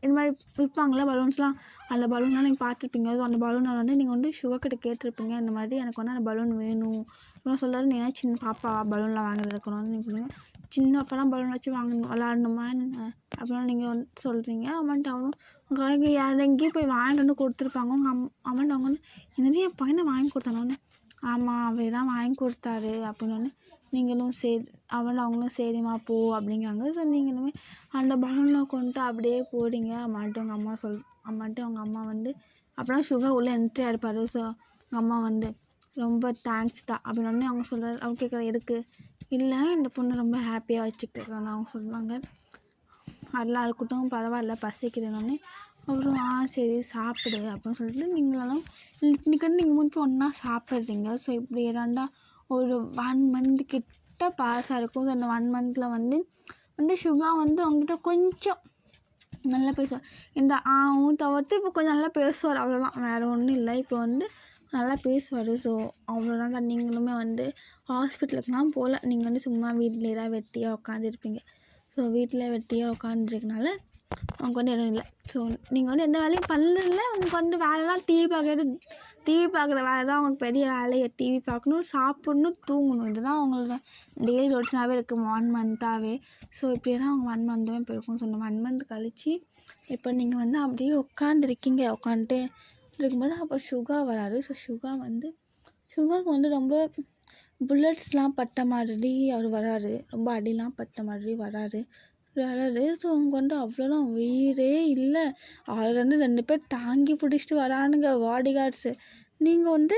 இந்த மாதிரி விற்பாங்களே பலூன்ஸ்லாம், அந்த பலூன்லாம் நீங்கள் பார்த்துருப்பீங்க. ஸோ அந்த பலூனை வந்து நீங்கள் வந்து சுகர்கிட்ட கேட்டிருப்பீங்க. இந்த மாதிரி எனக்கு வந்து அந்த பலூன் வேணும் அப்படின்னு சொல்கிறாரு. நீங்கள் சின்ன பாப்பா பலூன்லாம் வாங்கி இருக்கணும்னு நீங்கள் சொல்லுங்கள். சின்ன அப்போலாம் பலூன் வச்சு விளாடணுமா அப்படின்னு நீங்கள் வந்து சொல்கிறீங்க. அவன்ட்டு அவனும் உங்கள் எங்கேயும் போய் வாங்கிட்டு வந்து கொடுத்துருப்பாங்க. அவன்ட்டு அவங்க வந்து என்னது என் பையனை வாங்கி கொடுத்தானோன்னு, ஆமாம் அவர் தான் வாங்கி கொடுத்தாரு அப்படின்னு நீங்களும் சரி அவங்களும் சரிம்மா போ அப்படிங்காங்க. ஸோ நீங்களுமே அந்த பலூனில் கொண்டு அப்படியே போகிறீங்க. அம்மாட்ட அவங்க அம்மா வந்து அப்படின்னா சுகர் உள்ளே என்ட்ரி ஆகிருப்பாரு. ஸோ உங்கள் அம்மா வந்து ரொம்ப தேங்க்ஸ்டா அப்படின்னு அவங்க சொல்கிறாரு. அவங்க கேட்குற எதுக்கு, இல்லை இந்த பொண்ணு ரொம்ப ஹாப்பியாக வச்சுக்கிட்டு இருக்காங்க அவங்க சொல்லுவாங்க. அதெல்லாம் இருக்கட்டும் பரவாயில்ல பசிக்கிறேன்னு அவரும் சரி சாப்பிடு அப்படின்னு சொல்லிட்டு நீங்களும் இன்றைக்கி வந்து நீங்கள் முன்பு ஒன்றா சாப்பிட்றீங்க. ஸோ இப்படி ஏதாண்டா ஒரு 1 மந்த் கிட்ட பாஸாக இருக்கும். ஸோ அந்த 1 மந்தில் வந்து சுகா வந்து அவங்ககிட்ட கொஞ்சம் நல்லா பேசுவார். இந்த தவிர்த்து இப்போ கொஞ்சம் நல்லா பேசுவார், அவ்வளோதான், வேறு ஒன்றும் இல்லை. இப்போ வந்து நல்லா பேசுவார். ஸோ அவ்வளோதான். நீங்களுமே வந்து ஹாஸ்பிட்டலுக்குலாம் போகல, நீங்கள் வந்து சும்மா வீட்டிலே தான் வெட்டியாக உட்காந்துருப்பீங்க. ஸோ வீட்டில் வெட்டியாக உட்காந்துருக்கனால அவங்க வந்து எதுவும் இல்லை. ஸோ நீங்கள் வந்து எந்த வேலையும் பண்ணல. உங்களுக்கு வந்து வேலைலாம் டிவி பார்க்குற வேலை தான் அவங்களுக்கு பெரிய வேலையை. டிவி பார்க்கணும், சாப்பிட்ணும், தூங்கணும், இதுதான் அவங்களோட டெய்லி ரொட்டீனாகவே இருக்குது 1 மந்த்தாகவே. ஸோ இப்படியே தான் அவங்க 1 மந்த்துமே போயிருக்கும். ஸோ இந்த 1 மந்த் கழித்து இப்போ நீங்கள் வந்து அப்படியே உட்காந்துருக்கீங்க. உட்காந்துட்டு இருக்கும்போது அப்போ சுகா வராரு. ஸோ சுகாவுக்கு வந்து ரொம்ப புல்லட்ஸ்லாம் பட்ட மாதிரி அவர் வராரு. ரொம்ப அடிலாம் பட்ட மாதிரி வராரு. ஸோ அவங்க வந்து அவ்வளோதான், உயிரே இல்லை. அவர் வந்து 2 பேர் தாங்கி பிடிச்சிட்டு வரானுங்க பாடி கார்ட்ஸு. நீங்கள் வந்து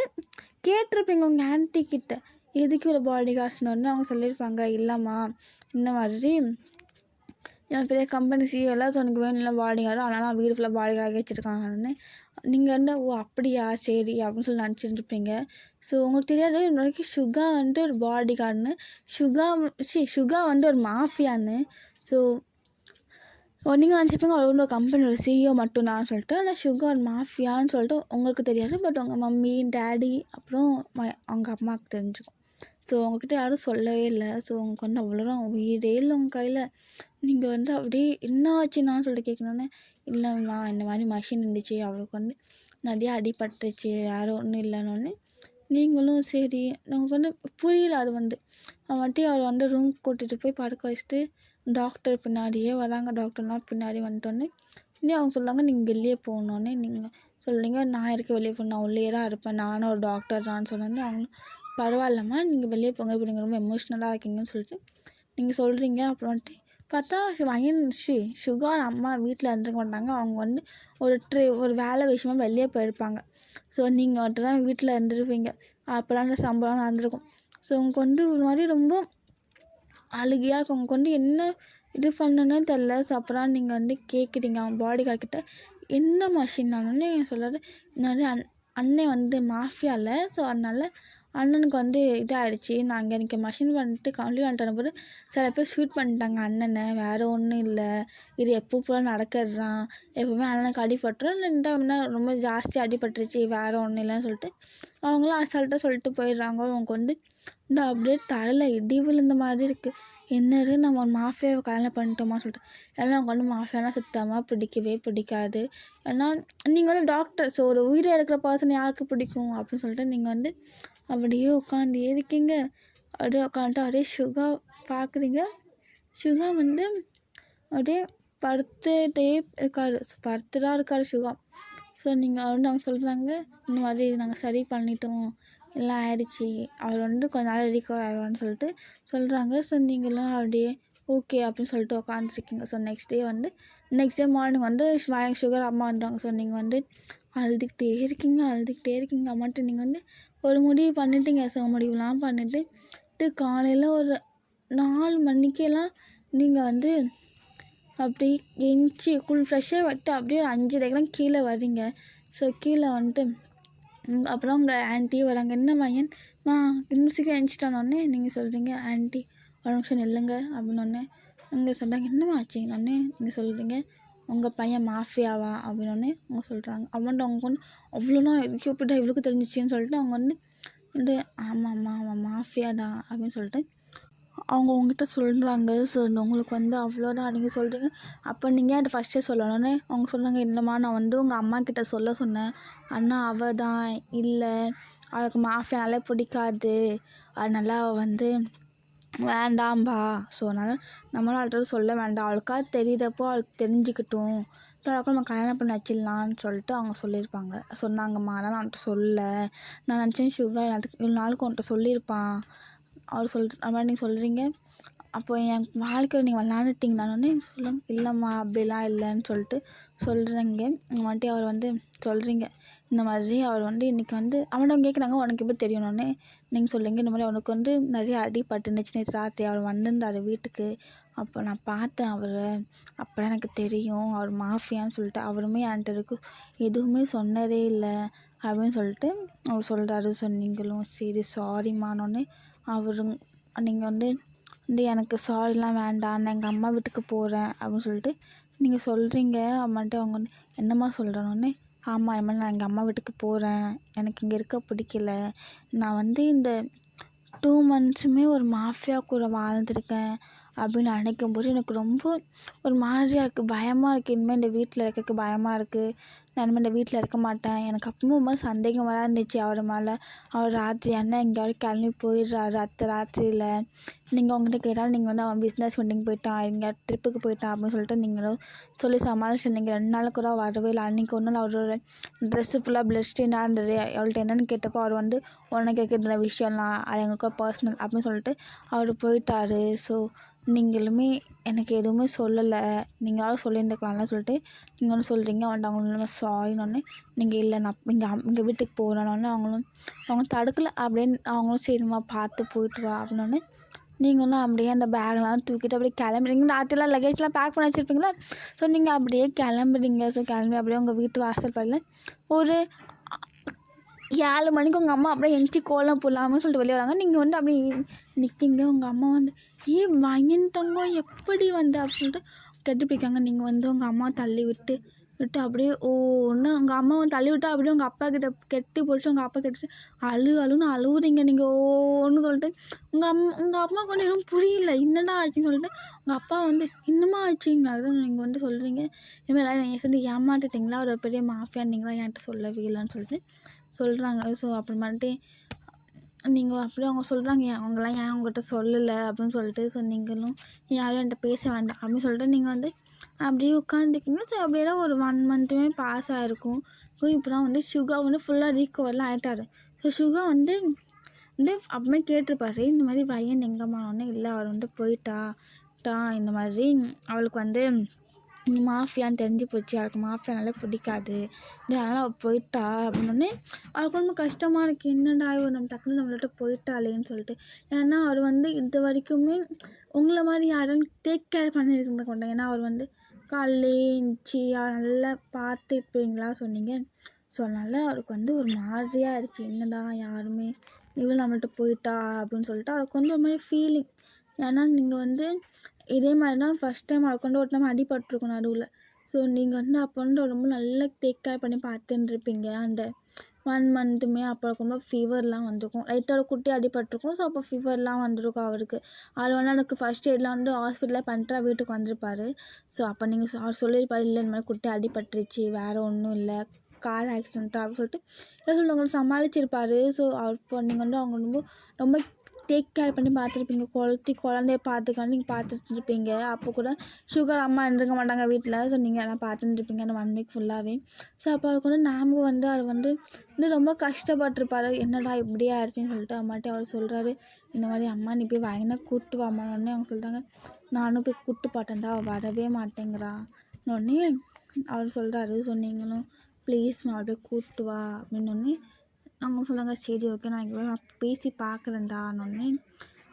கேட்டிருப்பீங்க உங்கள் ஆன்ட்டிக்கிட்ட எதுக்கு ஒரு பாடி கார்ட்ஸ்னு. அவங்க சொல்லியிருப்பாங்க, இல்லைம்மா இந்த மாதிரி என் பெரிய கம்பெனி சிஇஓ எல்லாம் உனக்கு வேணும் இல்லை பாடி கார்டு, அதனால் வீடு ஃபுல்லாக பாடி கார்டாக வச்சுருக்காங்கன்னு. நீங்கள் வந்து அப்படியா சரி அப்படின்னு சொல்லி நினச்சிட்டுருப்பீங்க. ஸோ உங்களுக்கு தெரியாது இந்த வரைக்கும் சுகா வந்துட்டு ஒரு பாடி கார்டுன்னு, சுகா வந்து ஒரு மாஃபியான்னு. ஸோ நீங்கள் நினச்சிப்பீங்க அவர் வந்து ஒரு கம்பெனியோட சிஇஓ மட்டும்தான் சொல்லிட்டு. ஆனால் சுகா ஒரு மாஃபியான்னு சொல்லிட்டு உங்களுக்கு தெரியாது. பட் உங்கள் மம்மி டேடி அப்புறம் அவங்க அம்மாவுக்கு தெரிஞ்சுக்கும். ஸோ உங்கள்கிட்ட யாரும் சொல்லவே இல்லை. ஸோ உங்களுக்கு வந்து அவ்வளோதான், உயிரே இல்லை உங்கள் கையில். நீங்கள் வந்து அப்படியே என்ன ஆச்சுன்னான்னு சொல்லிட்டு கேட்கணுன்னே, இல்லைம்மா இந்த மாதிரி மஷின் இருந்துச்சு, அவருக்கு வந்து நிறையா அடிபட்டுருச்சு, வேறு ஒன்றும் இல்லைன்னு. நீங்களும் சரி நமக்கு வந்து புரியல. அது வந்து அவர் வந்து ரூம் கூட்டிகிட்டு போய் படுக்க வச்சுட்டு டாக்டர் பின்னாடியே வராங்க. டாக்டர்லாம் பின்னாடி வந்துட்டோன்னே அவங்க சொல்லுவாங்க, நீங்கள் வெளியே போகணுன்னே. நீங்கள் சொல்கிறீங்க, நான் இருக்க வெளியே போகணும், நான் உள்ளே தான் இருப்பேன், நானும் ஒரு டாக்டர் தான் சொன்னோன்னே அவங்களும் பரவாயில்லம்மா நீங்கள் வெளியே போங்க, இப்போ நீங்கள் ரொம்ப எமோஷ்னலாக இருக்கீங்கன்னு சொல்லிட்டு நீங்கள் சொல்கிறீங்க. அப்புறம் வந்துட்டு பார்த்தா சுகர் அம்மா வீட்டில் இருந்துருக்க மாட்டாங்க. அவங்க வந்து ஒரு வேலை விஷயமாக வெளியே போயிருப்பாங்க. ஸோ நீங்கள் வந்துட்டு தான் வீட்டில் இருந்துருப்பீங்க. அப்போலாம் அந்த சம்பவம் நடந்திருக்கும். ஸோ உங்களுக்கு வந்து ஒரு மாதிரி ரொம்ப அழுகையாக இருக்கும். உங்களுக்கு வந்து என்ன இது பண்ணணுன்னே தெரில. ஸோ அப்புறம் நீங்கள் வந்து கேட்குறீங்க அவங்க பாடி கார்ட்கிட்ட, என்ன மஷின் ஆனோன்னு சொல்கிறாரு, இந்த மாதிரி அண்ணன் வந்து மாஃபியாவில். ஸோ அதனால் அண்ணனுக்கு வந்து இதாகிடுச்சு. நான் அங்கே எனக்கு மஷின் பண்ணிட்டு கம்ப்ளீட் பண்ணிட்டு போது சில பேர் ஷூட் பண்ணிட்டாங்க அண்ணனை. வேறு ஒன்றும் இல்லை, இது எப்போ போல நடக்கிறது தான், எப்போவுமே அண்ணனுக்கு அடிபட்டுரும், இல்லை இந்த ரொம்ப ஜாஸ்தி அடிபட்டுருச்சு, வேறு ஒன்றும் இல்லைன்னு சொல்லிட்டு அவங்களும் அசால்ட்டாக சொல்லிட்டு போயிடுறாங்க. அவங்க வந்து இந்த அப்படியே தலையில் இடி விழுந்த மாதிரி இருக்குது. என்னது நம்ம ஒரு மாஃபியாவை கல்யாணம் பண்ணிட்டோமா சொல்லிட்டு. ஏன்னா அவங்க வந்து மாஃபியானா சுத்தமாக பிடிக்கவே பிடிக்காது. ஏன்னா நீங்கள் வந்து டாக்டர், ஸோ ஒரு உயிரை இருக்கிற பர்சன் யாருக்கு பிடிக்கும் அப்படின்னு சொல்லிட்டு நீங்கள் வந்து அப்படியே உட்காந்து இருக்கீங்க. அப்படியே உட்காந்துட்டு அப்படியே சுகா பார்க்குறீங்க. சுகா வந்து அப்படியே படுத்துகிட்டே இருக்கார், படுத்துதான் இருக்கார் சுகா. ஸோ நீங்கள் வந்து அவங்க சொல்கிறாங்க, இந்த மாதிரி நாங்கள் சரி பண்ணிட்டோம், எல்லாம் ஆயிடுச்சு, அவர் வந்து கொஞ்ச நாள் ரீகவர் ஆகிடுவான்னு சொல்லிட்டு சொல்கிறாங்க. ஸோ நீங்களாம் அப்படியே ஓகே அப்படின்னு சொல்லிட்டு உட்காந்துருக்கீங்க. ஸோ நெக்ஸ்ட் டே மார்னிங் வந்து சுகர் அம்மா வந்துடுவாங்க. ஸோ நீங்கள் வந்து அழுதுகிட்டே இருக்கீங்க. அம்மாட்ட நீங்கள் வந்து ஒரு முடிவு பண்ணிட்டீங்க. ஸோ முடிவுலாம் பண்ணிவிட்டு காலையில் ஒரு 4 மணிக்கெல்லாம் நீங்கள் வந்து அப்படியே எந்திச்சி ஃப்ரெஷ்ஷாக விட்டு அப்படியே 5:30 கீழே வரீங்க. ஸோ கீழே வந்துட்டு அப்புறம் உங்கள் ஆன்ட்டி வராங்க. என்ன மா இன்னும் சீக்கிரம் எழுந்திரிச்சிட்டானோடனே நீங்கள் சொல்கிறீங்க, ஆன்ட்டி ஒரு நிமிஷம் நில்லுங்க அப்படின்னோடனே இங்கே சொல்கிறாங்க, என்னம்மா ஆச்சுன்னொடனே நீங்கள் சொல்கிறீங்க, உங்கள் பையன் மாஃபியாவா அப்படின்னோடனே அவங்க சொல்கிறாங்க. அவன்ட்டு அவங்க வந்து அவ்வளோனா எப்படிடா இவ்வளோக்கு தெரிஞ்சிச்சின்னு சொல்லிட்டு அவங்க வந்து ஆமாம்மா அவன் மாஃபியா தான் அப்படின்னு சொல்லிட்டு அவங்க உங்ககிட்ட சொல்கிறாங்க. ஸோ உங்களுக்கு வந்து அவ்வளோதான் நீங்கள் சொல்கிறீங்க. அப்போ நீங்கள் அதை ஃபஸ்ட்டே சொல்லணுன்னே அவங்க சொன்னாங்க, இல்லைம்மா நான் வந்து உங்கள் அம்மாக்கிட்ட சொல்ல சொன்னேன், அண்ணா அவள் தான் இல்லை, அவளுக்கு மாஃபியானாலே பிடிக்காது, அதனால் அவள் வந்து வேண்டாம்பா, ஸோ அதனால் நம்மளும் அவள்கிட்ட சொல்ல வேண்டாம், அவளுக்காக தெரியுறப்போ அவளுக்கு தெரிஞ்சுக்கிட்டும், அவளுக்கு நம்ம கல்யாணம் பண்ணி வச்சிடலான்னு சொல்லிட்டு அவங்க சொன்னாங்கம்மா. அதனால் நான் அவன்கிட்ட நான் நினச்சேன் சுகர் இவ்வளோ நாளுக்கு உன்கிட்ட சொல்லியிருப்பான் அவர் அது மாதிரி நீங்கள் சொல்கிறீங்க. அப்போ என் வாழ்க்கையில் நீங்கள் விளாண்டுட்டிங்களானே சொல்லுங்க. இல்லைம்மா அப்படிலாம் இல்லைன்னு சொல்லிட்டு சொல்கிறீங்க. வந்துட்டு அவர் வந்து சொல்கிறீங்க, இந்த மாதிரி அவர் வந்து இன்றைக்கி வந்து அவனை கேட்குறாங்க, உனக்கு எப்படி தெரியணுன்னே நீங்கள் சொல்லுங்க, இந்த மாதிரி அவனுக்கு வந்து நிறைய அடிபட்டுருந்துச்சு, நேற்று ராத்திரி அவர் வந்திருந்தார் வீட்டுக்கு, அப்போ நான் பார்த்தேன் அவரை, அப்போ எனக்கு தெரியும் அவர் மாஃபியான்னு சொல்லிட்டு, அவருமே என்கிட்ட எதுவுமே சொன்னதே இல்லை அப்படின்னு சொல்லிட்டு அவர் சொல்கிறாரு. ஸோ நீங்களும் சரி சாரிம்மானோடனே அவரும் நீங்கள் வந்து எனக்கு சாரிலாம் வேண்டாம், நான் எங்கள் அம்மா வீட்டுக்கு போகிறேன் அப்படின்னு சொல்லிட்டு நீங்கள் சொல்கிறீங்க. அம்மாட்ட அவங்க வந்து என்னம்மா சொல்கிறனோடனே, ஆமாம் இந்த மாதிரி நான் எங்கள் அம்மா வீட்டுக்கு போகிறேன், எனக்கு இங்கே இருக்க பிடிக்கல, நான் வந்து இந்த 2 months ஒரு மாஃபியா கூட வாழ்ந்துருக்கேன் அப்படின்னு நினைக்கும்போது எனக்கு ரொம்ப ஒரு மாதிரியாக இருக்குது, பயமாக இருக்குது, இனிமேல் இந்த வீட்டில் இருக்கிறதுக்கு பயமாக இருக்குது, நான் இனிமேல் இந்த வீட்டில் இருக்க மாட்டேன். எனக்கு அப்பவும் ரொம்ப சந்தேகமாக இருந்துச்சு அவர் மேலே. அவர் ராத்திரி அண்ணன் எங்கேயாவது கிளம்பி போயிடுறாரு ராத்திரியில், நீங்கள் உங்கள்கிட்ட கேட்டாலும் நீங்கள் வந்து அவன் பிஸ்னஸ் மீட்டிங் போயிட்டான், எங்கேயா ட்ரிப்புக்கு போயிட்டான் அப்படின்னு சொல்லிட்டு நீங்களும் சொல்லி சமாளிச்சு, நீங்கள் 2 நாள் கூட வரவே இல்லை. அன்றைக்கி ஒரு நாள் அவரோட ட்ரெஸ்ஸு ஃபுல்லாக பிளட் ஸ்டெயினாக இருந்தது. அவள்கிட்ட என்னென்னு கேட்டப்போ அவர் வந்து உனக்கு கேட்குற விஷயம்லாம் அது எங்களுக்கு பர்சனல் அப்படின்னு சொல்லிட்டு அவர் போயிட்டார். ஸோ நீங்களுமே எனக்கு எதுவுமே சொல்லலை, நீங்களாவது சொல்லியிருந்துக்கலாம்ல சொல்லிட்டு நீங்கள் வந்து சொல்கிறீங்க. அவன்ட்டு அவங்களும் சாரின்னொடனே நீங்கள் இல்லை நான் இங்கே வீட்டுக்கு போகிறேன்னொடனே அவங்க தடுக்கலை, அப்படின்னு அவங்களும் சரிம்மா பார்த்து போயிட்டு வா அப்படின்னோடனே நீங்களும் அப்படியே அந்த பேக்லாம் தூக்கிட்டு அப்படியே கிளம்புறீங்க. ராத்திரிலாம் லக்கேஜ்லாம் பேக் பண்ணி வச்சுருப்பீங்களா, ஸோ நீங்கள் அப்படியே கிளம்புறீங்க. ஸோ கிளம்பி அப்படியே உங்கள் வீட்டு வாசல் படியில் ஒரு 7 மணிக்கு உங்கள் அம்மா அப்படியே எந்திச்சி கோலம் போடலாம்னு சொல்லிட்டு வெளியே வராங்க. நீங்கள் வந்து அப்படியே நிற்கிங்க. உங்கள் அம்மா வந்து வயன் தங்கம் எப்படி வந்து அப்படின்னு சொல்லிட்டு கட்டி பிடிக்காங்க. நீங்கள் வந்து உங்கள் அம்மா தள்ளி விட்டு அப்படியே ஒன்று உங்கள் அம்மா வந்து தள்ளி விட்டு அப்படியே உங்கள் அப்பா கிட்ட கெட்டி பிடிச்சி உங்கள் அப்பா கெட்டு அழுன்னு அழுவுறீங்க நீங்கள் ஒன்று சொல்லிட்டு உங்கள் அம்மாவுக்கு வந்து எதுவும் புரியல, என்னடா ஆச்சுன்னு சொல்லிட்டு உங்கள் அப்பா வந்து இன்னுமா ஆச்சுங்க நீங்கள் வந்து சொல்கிறீங்க, இனிமேல் நீங்கள் சொல்லி ஏமாட்டுட்டிங்களா, ஒரு பெரிய மாஃபியானீங்களா, என்கிட்ட சொல்லவே இல்லைன்னு சொல்லிட்டு சொல்கிறாங்க. ஸோ அப்புறமேட்டு நீங்கள் அப்படியே அவங்க சொல்கிறாங்க, அவங்களாம் ஏன் அவங்ககிட்ட சொல்லலை அப்படின்னு சொல்லிட்டு. ஸோ நீங்களும் யாரும் என்கிட்ட பேச வேண்டாம் அப்படின்னு சொல்லிட்டு நீங்கள் வந்து அப்படியே உட்காந்துருக்கீங்க. ஸோ அப்படியே ஒரு 1 month பாஸ் ஆகிருக்கும். இப்போ தான் வந்து சுகா வந்து ஃபுல்லாக ரீகவர்லாம் ஆகிட்டாரு. ஸோ சுகா வந்து அப்பமே கேட்டிருப்பாரு, இந்த மாதிரி பையன் எங்கம்மானோடனே, இல்லை அவர் வந்து போயிட்டா இந்த மாதிரி அவளுக்கு வந்து மாஃபியான்னு தெரிஞ்சு போச்சு, அவளுக்கு மாஃபியானாலே பிடிக்காது, அதனால் அவள் போயிட்டா அப்படின்னோடனே அவளுக்கு ரொம்ப கஷ்டமாக இருக்குது, என்னடா இவள் நம்ம டக்குன்னு நம்மள்ட்ட போயிட்டாளேன்னு சொல்லிட்டு. ஏன்னா அவர் வந்து இது வரைக்குமே உங்களை மாதிரி யாரும் டேக் கேர் பண்ணியிருக்க மாட்டாங்க. ஏன்னா அவர் வந்து காலையிலே எழுந்திச்சி நல்லா பார்த்துப்பீங்களா சொன்னீங்க. ஸோ அதனால் அவருக்கு வந்து ஒரு மாதிரியாக ஆயிடுச்சு. என்னடா யாருமே இவள் நம்மள்ட்ட போயிட்டா அப்படின்னு சொல்லிட்டு அவருக்கு வந்து ஒரு மாதிரி ஃபீலிங். ஏன்னா நீங்கள் வந்து இதே மாதிரி தான் ஃபஸ்ட் டைம் அவருக்கு வந்து ஒரு டைம் அடிபட்டிருக்கும் நடுவில். ஸோ நீங்கள் வந்து அப்போ வந்து ரொம்ப நல்லா டேக் கேர் பண்ணி பார்த்துட்டுருப்பீங்க. அந்த 1 மந்த்துமே அப்போ ரொம்ப ஃபீவர்லாம் வந்திருக்கும். லைட்டாக ஒரு குட்டி அடிபட்டிருக்கும். ஸோ அப்போ ஃபீவர்லாம் வந்திருக்கும் அவருக்கு. அவர் வந்து எனக்கு ஃபஸ்ட் எய்ட்லாம் வந்து ஹாஸ்பிட்டலில் பண்ணிட்டு வீட்டுக்கு வந்திருப்பார். ஸோ அப்போ நீங்கள் அவர் சொல்லியிருப்பாரு, இல்லை இந்த மாதிரி குட்டி அடிபட்டுருச்சு, வேறு ஒன்றும் இல்லை, கார் ஆக்சிடென்ட்டா அப்படின்னு சொல்லிட்டு ஏதோ சொல்லிட்டு உங்களுக்கு சமாளிச்சிருப்பார். ஸோ அவர் இப்போ நீங்கள் வந்து அவங்க ரொம்ப ரொம்ப டேக் கேர் பண்ணி பார்த்துருப்பீங்க. குழந்தைய பார்த்துக்கான்னு நீங்கள் பார்த்துட்டு இருப்பீங்க. அப்போ கூட சுகர் அம்மா இருந்துக்க மாட்டாங்க வீட்டில். ஸோ நீங்கள் எல்லாம் பார்த்துட்டு இருப்பீங்க அந்த 1 வீக் ஃபுல்லாகவே. ஸோ அப்போ அவருக்கு வந்து ஞாபகம் வந்து அவர் வந்து ரொம்ப கஷ்டப்பட்டுருப்பார். என்னடா இப்படி ஆயிடுச்சுன்னு சொல்லிட்டு அம்மாட்டி அவர் சொல்கிறாரு, இந்த மாதிரி அம்மா நீ போய் வயனை கூப்பிட்டு வாமான்னு அவங்க சொல்கிறாங்க. நானும் போய் கூப்பிட்டு பார்த்தேன்டா, அவள் வரவே மாட்டேங்கிறா உடனே அவர் சொல்கிறாரு. ஸோ நீங்களும் ப்ளீஸ்மா அவள் போய் கூப்பிட்டு வா அப்படின்னோடனே அவங்க சொல்கிறாங்க, சரி ஓகே நான் பேசி பார்க்குறேன்டான்னொடனே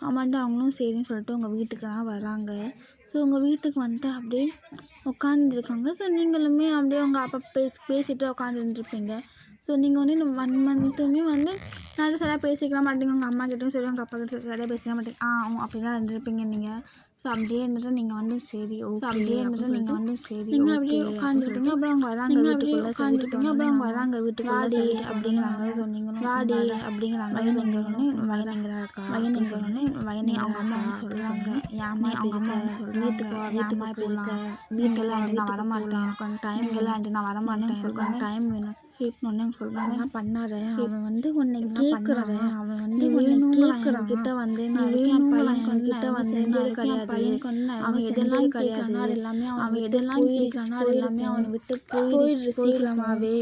ஆமாண்டா அவங்களும் சரின்னு சொல்லிட்டு உங்கள் வீட்டுக்கு தான் வராங்க. ஸோ உங்கள் வீட்டுக்கு வந்துட்டு அப்படியே உட்காந்துருக்காங்க. ஸோ நீங்களுமே அப்படியே உங்கள் அப்பா பேசிட்டு உட்காந்துருந்துருப்பீங்க. ஸோ நீங்கள் வந்து இந்த 1 மந்த்துமே வந்து நல்லா சரியாக பேசிக்கிற மாட்டீங்க. உங்கள் அம்மா கிட்டேயும் சரி உங்கள் அப்பா கிட்ட சரியாக பேசிக்க மாட்டீங்க. அப்படிலாம் இருந்திருப்பீங்க நீங்கள். ஸோ அப்படியே இருந்துட்டு நீங்கள் வந்து சரி ஓகே அப்படியே இருந்துட்டு நீங்கள் வந்து சரி நீங்கள் அப்படியே உட்காந்துருப்பீங்க. அப்புறம் அவங்க வராங்க வீட்டுக்குள்ளே உட்காந்துருப்பீங்க. அப்புறம் அவங்க வராங்க வீட்டுக்குள்ளே வாடி அப்படிங்கிறாங்க. ஸோ நீங்களும் வாடி அப்படிங்கிறாங்க. நீங்கள் வயனுங்கிறாக்கா வயனுங்க சொன்னோன்னே வயனி அவங்க அம்மாவும் சொல்கிறாங்க, ஏம்மா அவங்க அம்மாவும் சொல்கிறாங்க வீட்டுக்கு போகலாம் வீட்டெல்லாம் நான் வரமாட்டேன், எனக்கு வந்து டைம் இல்லை, நான் வரமாட்டேன், எனக்கு வந்து டைம் வேணும் இப்போன்னு அவங்க சொல்கிறாங்க. என்ன பண்ணாரு அவன் வந்து உன்னை கேட்குறாரு, அவன் வந்து வேணும் கேட்குறான் கிட்ட வந்து நான் வேணும் பையன் கிட்ட வந்து செஞ்சது கிடையாது, பையனுக்கு வந்து அவன் எதெல்லாம் கிடையாது, எல்லாமே அவன் எதெல்லாம் கேட்குறானோ அது எல்லாமே அவனை விட்டு போயிடுச்சு சீக்கிரமாகவே.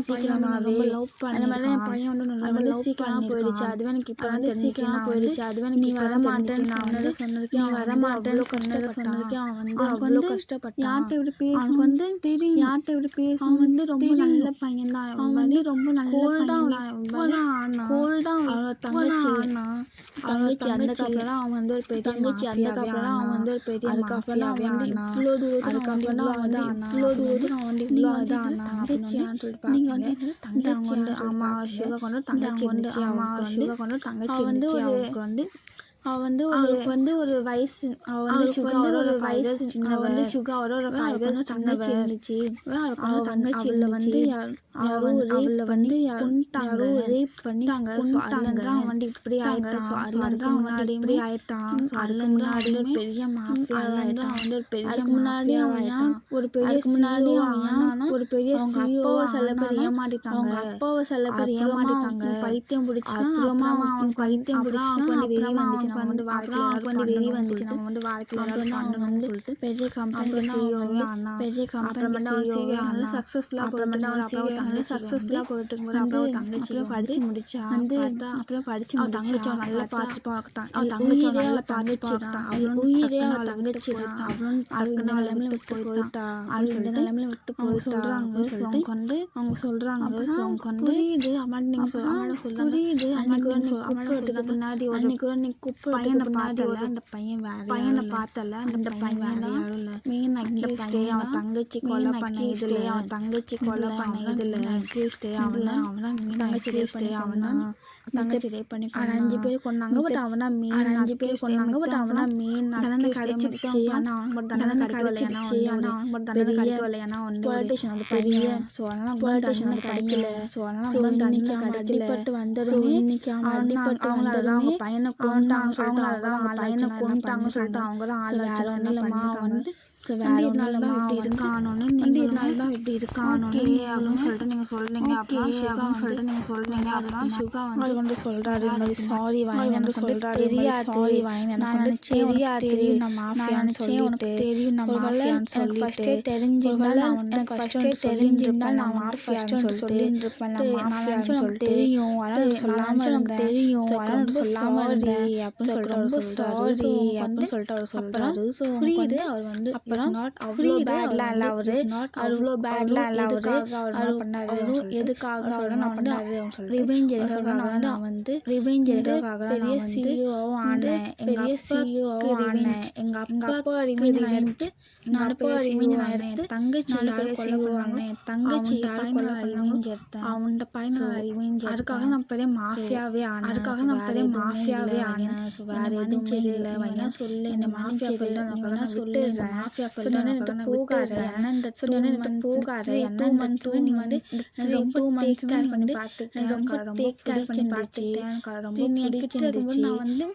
சீக்கிரமாகவே லவ் பண்ண அந்த மாதிரி என் பையன் வந்து சீக்கிரமாக போயிடுச்சு. அதுவே எனக்கு இப்போ வந்து சீக்கிரமாக போயிடுச்சு. அதுவே எனக்கு நீ வரமாட்டேன்னு நான் வந்து சொன்னதுக்கு நீ வரமாட்டேன்னு சொன்னதுக்கு அவன் வந்து அவ்வளோ கஷ்டப்பட்டான். யார்கிட்ட இப்படி பேச அவனுக்கு வந்து தெரியும், யார்கிட்ட இப்படி பேச அவன் வந்து ரொம்ப நல்ல பையன் தான். அவன் வந்து ரொம்ப நல்ல கோல்டாக அவனோட தங்கச்சி அதுக்கப்புறம் அவன் வந்து ஒரு பெரிய தங்கச்சி அதுக்கப்புறம் அவன் வந்து ஒரு பெரிய அதுக்கப்புறம் அவன் வந்து இவ்வளோ தூரத்துக்கு அதுக்கப்புறம் அவன் வந்து இவ்வளோ தூரத்துக்கு அவன் வந்து இவ்வளோ இதான் தங்கச்சியான்னு சொல்லிட்டு நீங்கள் வந்து தங்கச்சி வந்து ஆமாம் சுகர் கொண்டு தங்கச்சி வந்து ஆமாம் சுகர் கொண்டு தங்கச்சி வந்து அவனுக்கு வந்து அவள் வந்து அவளுக்கு வந்து ஒரு வயசு அவள் வந்து சுகர் ஒரு வயசு அவள் வந்து சுகர் ஒரு 5 years தங்கச்சி இருந்துச்சு. அவளுக்கு வந்து தங்கச்சி வந்து யாரோ அவளை வந்து யாரோ ரேப் பண்ணிட்டாங்க. ஸோ அதுலேருந்து அவன் வந்து இப்படி ஆயிட்டான். ஸோ அதுலேருந்து அவன் முன்னாடி இப்படி ஆயிட்டான். ஸோ அதுக்கு முன்னாடி ஒரு பெரிய மாஃபியா ஆயிட்டான். அவன் வந்து ஒரு பெரிய முன்னாடி அவன் ஒரு பெரிய முன்னாடி அவன் ஒரு பெரிய அப்பாவை சில பேர் ஏமாட்டிட்டாங்க. அவங்க அப்பாவை சில பேர் ஏமாட்டிட்டாங்க. பைத்தியம் பிடிச்சி அப்புறமா அவனுக்கு பைத்தியம் பிடிச்சி வந்து வெளியே வந்துச்சு. நம்ம வந்து வாழ்க்கையில் வந்து வெளியே வந்துச்சு. நம்ம வந்து வாழ்க்கையில் பண்ணணும் வந்து சொல்லிட்டு பெரிய கம்பெனி சிஇஓவே ஆனா பெரிய கம்பெனி சிஇஓவே நல்லா சக்ஸஸ்ஃபுல்லாக நல்லா சக்ஸஸ்ஃபுல்லாக போயிட்டு இருக்கும்போது அப்புறம் தங்கச்சி படித்து முடிச்சா வந்து அப்புறம் படித்து தங்கச்சி நல்லா பார்த்துப்பான். தங்கச்சி நல்லா பார்த்துப்பான். உயிரே அவள் தங்கச்சி தான். அவளும் அடுத்த நிலைமையில விட்டு போயிட்டா. அவள் இந்த நிலைமையில விட்டு போய் சொல்கிறாங்க. கொண்டு அவங்க சொல்கிறாங்க. புரியுது அம்மாட்டு நீங்கள் சொல்கிறாங்க புரியுது அம்மாட்டு முன்னாடி ஒரு பையனை பார்த்தல அந்த பையன் வேற பையனை பார்த்தல அந்த பையன் வேற யாரும் இல்லை. மெயின் அக்யூஸ்டே அவன் தங்கச்சி கொலை பண்ண இதில் அவன் தங்கச்சி கொலை பண்ண இதில் அக்யூஸ்டே அவனா தங்கச்சி ரேஸ்டே அவனா தங்கச்சி ரேப் பண்ணி 5 பேர் கொண்டாங்க. பட் அவனா மெயின் 5 பேர் கொண்டாங்க. பட் அவனா மெயின் தண்டனை கிடைச்சிருச்சு. ஆனால் அவன் மட்டும் தண்டனை கிடைச்சிருச்சு. ஆனால் அவன் மட்டும் தண்டனை கிடைக்கல. ஏன்னா வந்து பொலிட்டிஷியன் வந்து பெரிய ஸோ அதனால் பொலிட்டிஷியன் கிடைக்கல. ஸோ அதனால் தண்டனை அடிப்பட்டு வந்ததுமே இன்னைக்கு அவன் அடிப்பட்டு வந்ததும் அவங்க பையனை கொண்டாங்க சொல்லிட்டு அவங்க பையனை கொண்டாங்க சொல்லிட்டு அவங்க தான் ஆள் வச்சு இல்லைம்மா வந்து ஸோ வேறு இதனாலதான் இப்படி இருக்கானோன்னு நீங்கள் இதனாலதான் இப்படி இருக்கானோன்னு அப்படின்னு சொல்லிட்டு நீங்கள் சொல்கிறீங்க. அப்புறம் சுகான்னு சொல்லிட்டு நீங்கள் சொல்கிறீங்க. அதெல்லாம் சுகா வந்து கொண்டு சொல்கிறாரு இந்த மாதிரி சாரி வாயின் எனக்கு சொல்கிறாரு தெரியாது சாரி வாயின் எனக்கு வந்து தெரியாது தெரியும் நான் மாஃபியான்னு சொல்லிட்டு உனக்கு தெரியும் நான் மாஃபியான்னு சொல்லிட்டு ஃபஸ்ட்டே தெரிஞ்சிருந்தால் எனக்கு ஃபஸ்ட்டே தெரிஞ்சிருந்தால் நான் மாஃபியான்னு சொல்லியிருப்பேன். நான் மாஃபியான்னு சொல்லிட்டு தெரியும் அதனால் சொல்லாமல் எனக்கு தெரியும் அதனால் சொல்லாமல் இருந்தேன் அப்படின்னு சொல்லிட்டு அவர் சாரி அப்படின்னு சொல்லிட்டு அவர் சொல்கிறாரு. ஸோ புரியுது அவர் வந்து அப்புறம் அவ்வளோ பேட்லாம் இல்லை அவரு அவ்வளோ பேட்லாம் இல்லை அவரு பண்ணாரு எதுக்காக நான் பண்ணாரு ரிவெஞ்ச் எதுக்காக நான் வந்து ரிவெஞ்ச் எதுக்காக பெரிய சிஇஓ ஆனேன் பெரிய சிஇஓ ஆனேன் எங்க அப்பா ரிவெஞ்ச் எடுத்து நான் அப்பா ரிவெஞ்ச் எடுத்து தங்கச்சி யாரு சிஇஓ ஆனேன் தங்கச்சி யாரு ரிவெஞ்ச் எடுத்தேன் அவனோட பையனை ரிவெஞ்ச் அதுக்காக நான் பெரிய மாஃபியாவே ஆனேன் அதுக்காக நான் பெரிய மாஃபியாவே ஆனேன் வேற எதுவும் தெரியல வேணா சொல்லு என்ன மாஃபியா ஃபீல்ட நான் சொல்லிடுறேன் மாஃபியா ஃபீல்ட எனக்கு போகாத என்னன்ற சொன்னேன் போகாத என்ன 2 months நீ வந்து ரொம்ப 2 months கேர் பண்ணி பார்த்துட்டேன் ரொம்ப டேக் கேர் பண்ணி பார்த்துட்டேன் எனக்கு ரொம்ப பிடிச்சிருந்துச்சு நான் வந்து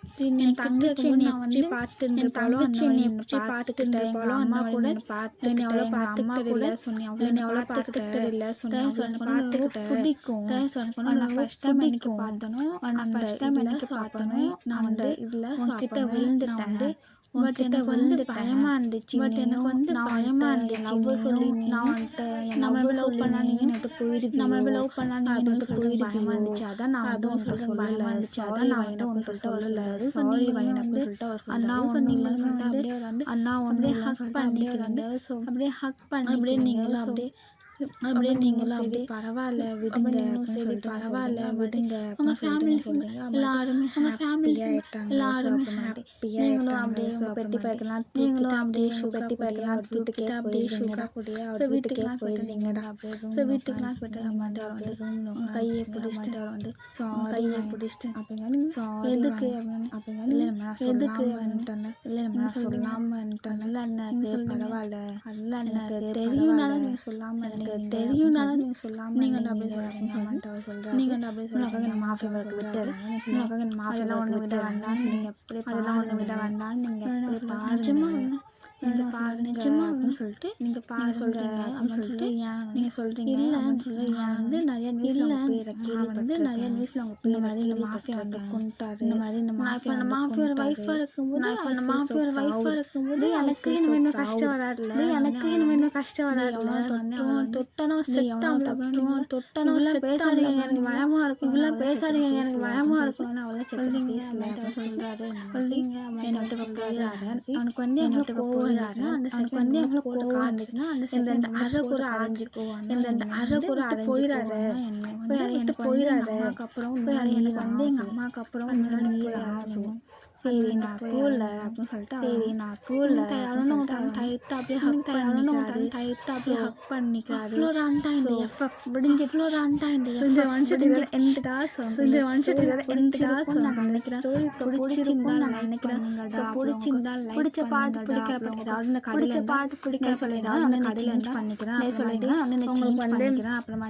என் தங்கச்சி நான் வந்து பார்த்துட்டு போல நீ எப்படி பார்த்துட்டு போல அம்மா கூட பார்த்து என்ன அவ்வளோ பார்த்துக்கிட்டு இல்லை சொன்னேன் அவ்வளோ என்ன அவ்வளோ பார்த்துக்கிட்டு இல்லை சொன்னேன் பார்த்துக்கிட்டு பிடிக்கும் சொன்னேன் நான் ஃபர்ஸ்ட் டைம் எனக்கு பார்த்தனும் நான் ஃபர்ஸ்ட் டைம் எனக்கு பார்த்தனும் நான் வந்து இதில் உங்ககிட்ட விழுந்துட்டேன் பட் எனக்கு வந்து பயமா இருந்துச்சு பட் எனக்கு வந்து பயமா இருந்துச்சு லவ் சொல்லி நான் வந்துட்டு நம்ம லவ் பண்ணா நீங்க எனக்கு போயிருவீங்க நம்ம லவ் பண்ணா நீங்க எனக்கு போயிருவீங்க இருந்துச்சு அதான் நான் வந்து உங்களுக்கு சொல்லல அதான் நான் வந்து உங்களுக்கு சொல்லல சாரி வைன் அப்படி சொல்லிட்டு அண்ணா சொன்னீங்கன்னு சொல்லிட்டு அப்படியே வந்து அண்ணா ஒன்றே ஹக் பண்ணிக்கிறாங்க ஸோ அப்படியே ஹக் பண்ணி அப்படியே நீங்களும் அப்படியே நீங்களும் அப்படியே பரவாயில்ல விடுங்க சரி பரவாயில்ல விடுங்க உங்க ஃபேமிலி சொல்றீங்க எல்லாருமே உங்க ஃபேமிலி எல்லாருமே ஹாப்பியா நீங்களும் அப்படியே உங்க பெட்டி பழக்கலாம் நீங்களும் அப்படியே பெட்டி பழக்கலாம் வீட்டுக்கு அப்படியே சுகர் கூடிய வீட்டுக்கு போயிருந்தீங்கடா ஸோ வீட்டுக்குலாம் போயிட்டு மாட்டார் வந்து கையை பிடிச்சிட்டு வந்து கையை பிடிச்சிட்டு அப்படின்னா எதுக்கு அப்படின்னு இல்லை நம்ம எதுக்கு வந்துட்டேன் இல்லை நம்ம சொல்லாமட்டேன் இல்லை எனக்கு பரவாயில்ல அதெல்லாம் எனக்கு தெரியும்னால நீங்கள் சொல்லாமல் எனக்கு தெரியும்னாலும் நீங்கள் சொல்லாமல் நீங்கள் அப்படி சொல்கிறீங்க நீங்கள் அப்படி சொல்லுங்க மாஃபியா ஒர்க் விட்டாரு நீங்கள் மாஃபியெல்லாம் ஒன்று விட வேண்டாம் நீங்கள் எப்படி அதெல்லாம் ஒன்று விட வேண்டாம் நீங்கள் நிஜமா நீங்கள் பாருங்க நிஜமா அப்படின்னு சொல்லிட்டு நீங்கள் பாருங்க சொல்கிறீங்க அப்படின்னு சொல்லிட்டு ஏன் நீங்கள் சொல்கிறீங்க இல்லைன்னு சொல்லி ஏன் வந்து நிறைய நியூஸில் பேரை கேள்விப்பட்டு நிறைய நியூஸில் அவங்க பேர் மாதிரி மாஃபியா வந்து கொண்டுட்டாரு இந்த மாதிரி இந்த மாஃபியா வைஃபாக இருக்கும்போது நான் மாஃபியா வைஃபாக இருக்கும்போது எனக்கு இன்னும் கஷ்டம் வராதுல்ல எனக்கு இன்னும் கஷ்டம் வராதுல்ல தொட்டனோ செத்தான் தொட்டனோ பேசாதீங்க எனக்கு பயமாக இருக்கும் இவ்வளோ பேசாதீங்க எனக்கு பயமாக இருக்கும் நான் அவ்வளோ செத்து பேசல அப்படின்னு சொல்கிறாரு சொல்றீங்க என்னை விட்டு போயிடாரு அவனுக்கு வந்து என்னை விட்டு கோவம் அவனுக்கு வந்து எவ்வளோ கோவம் இருந்துச்சுன்னா அந்த 2 அரை கூட அரைஞ்சிக்குவான் 2 அரை கூட போயிடாரு எனக்கு போயிடாரு அப்புறம் எனக்கு வந்து எங்கள் அம்மாவுக்கு அப்புறம் நீர் ஆகும் சரி நான் போகல அப்படின்னு சொல்லிட்டு சரி நான் போகல டைட்டாக அப்படியே ஹக் பண்ணிக்கிறாரு டைட்டாக அப்படியே ஹக் பண்ணிக்கிறாரு ஃப்ளோரான்டா இந்த எஃப்எஃப் விடிஞ்சு ஃப்ளோரான்டா இந்த இந்த வந்துட்டு எண்டு தான் இந்த வந்துட்டு எண்டு தான் நான் நினைக்கிறேன் பிடிச்சிருந்தா நான் நினைக்கிறேன் பிடிச்சிருந்தா பிடிச்ச பாட்டு பிடிக்கிற ஏதாவது இந்த கடையில் பாட்டு பிடிக்கிற சொல்லி ஏதாவது இந்த கடையில் பண்ணிக்கிறேன் சொல்லிட்டு உங்களுக்கு பண்ணிக்கிறேன் அப்புறமா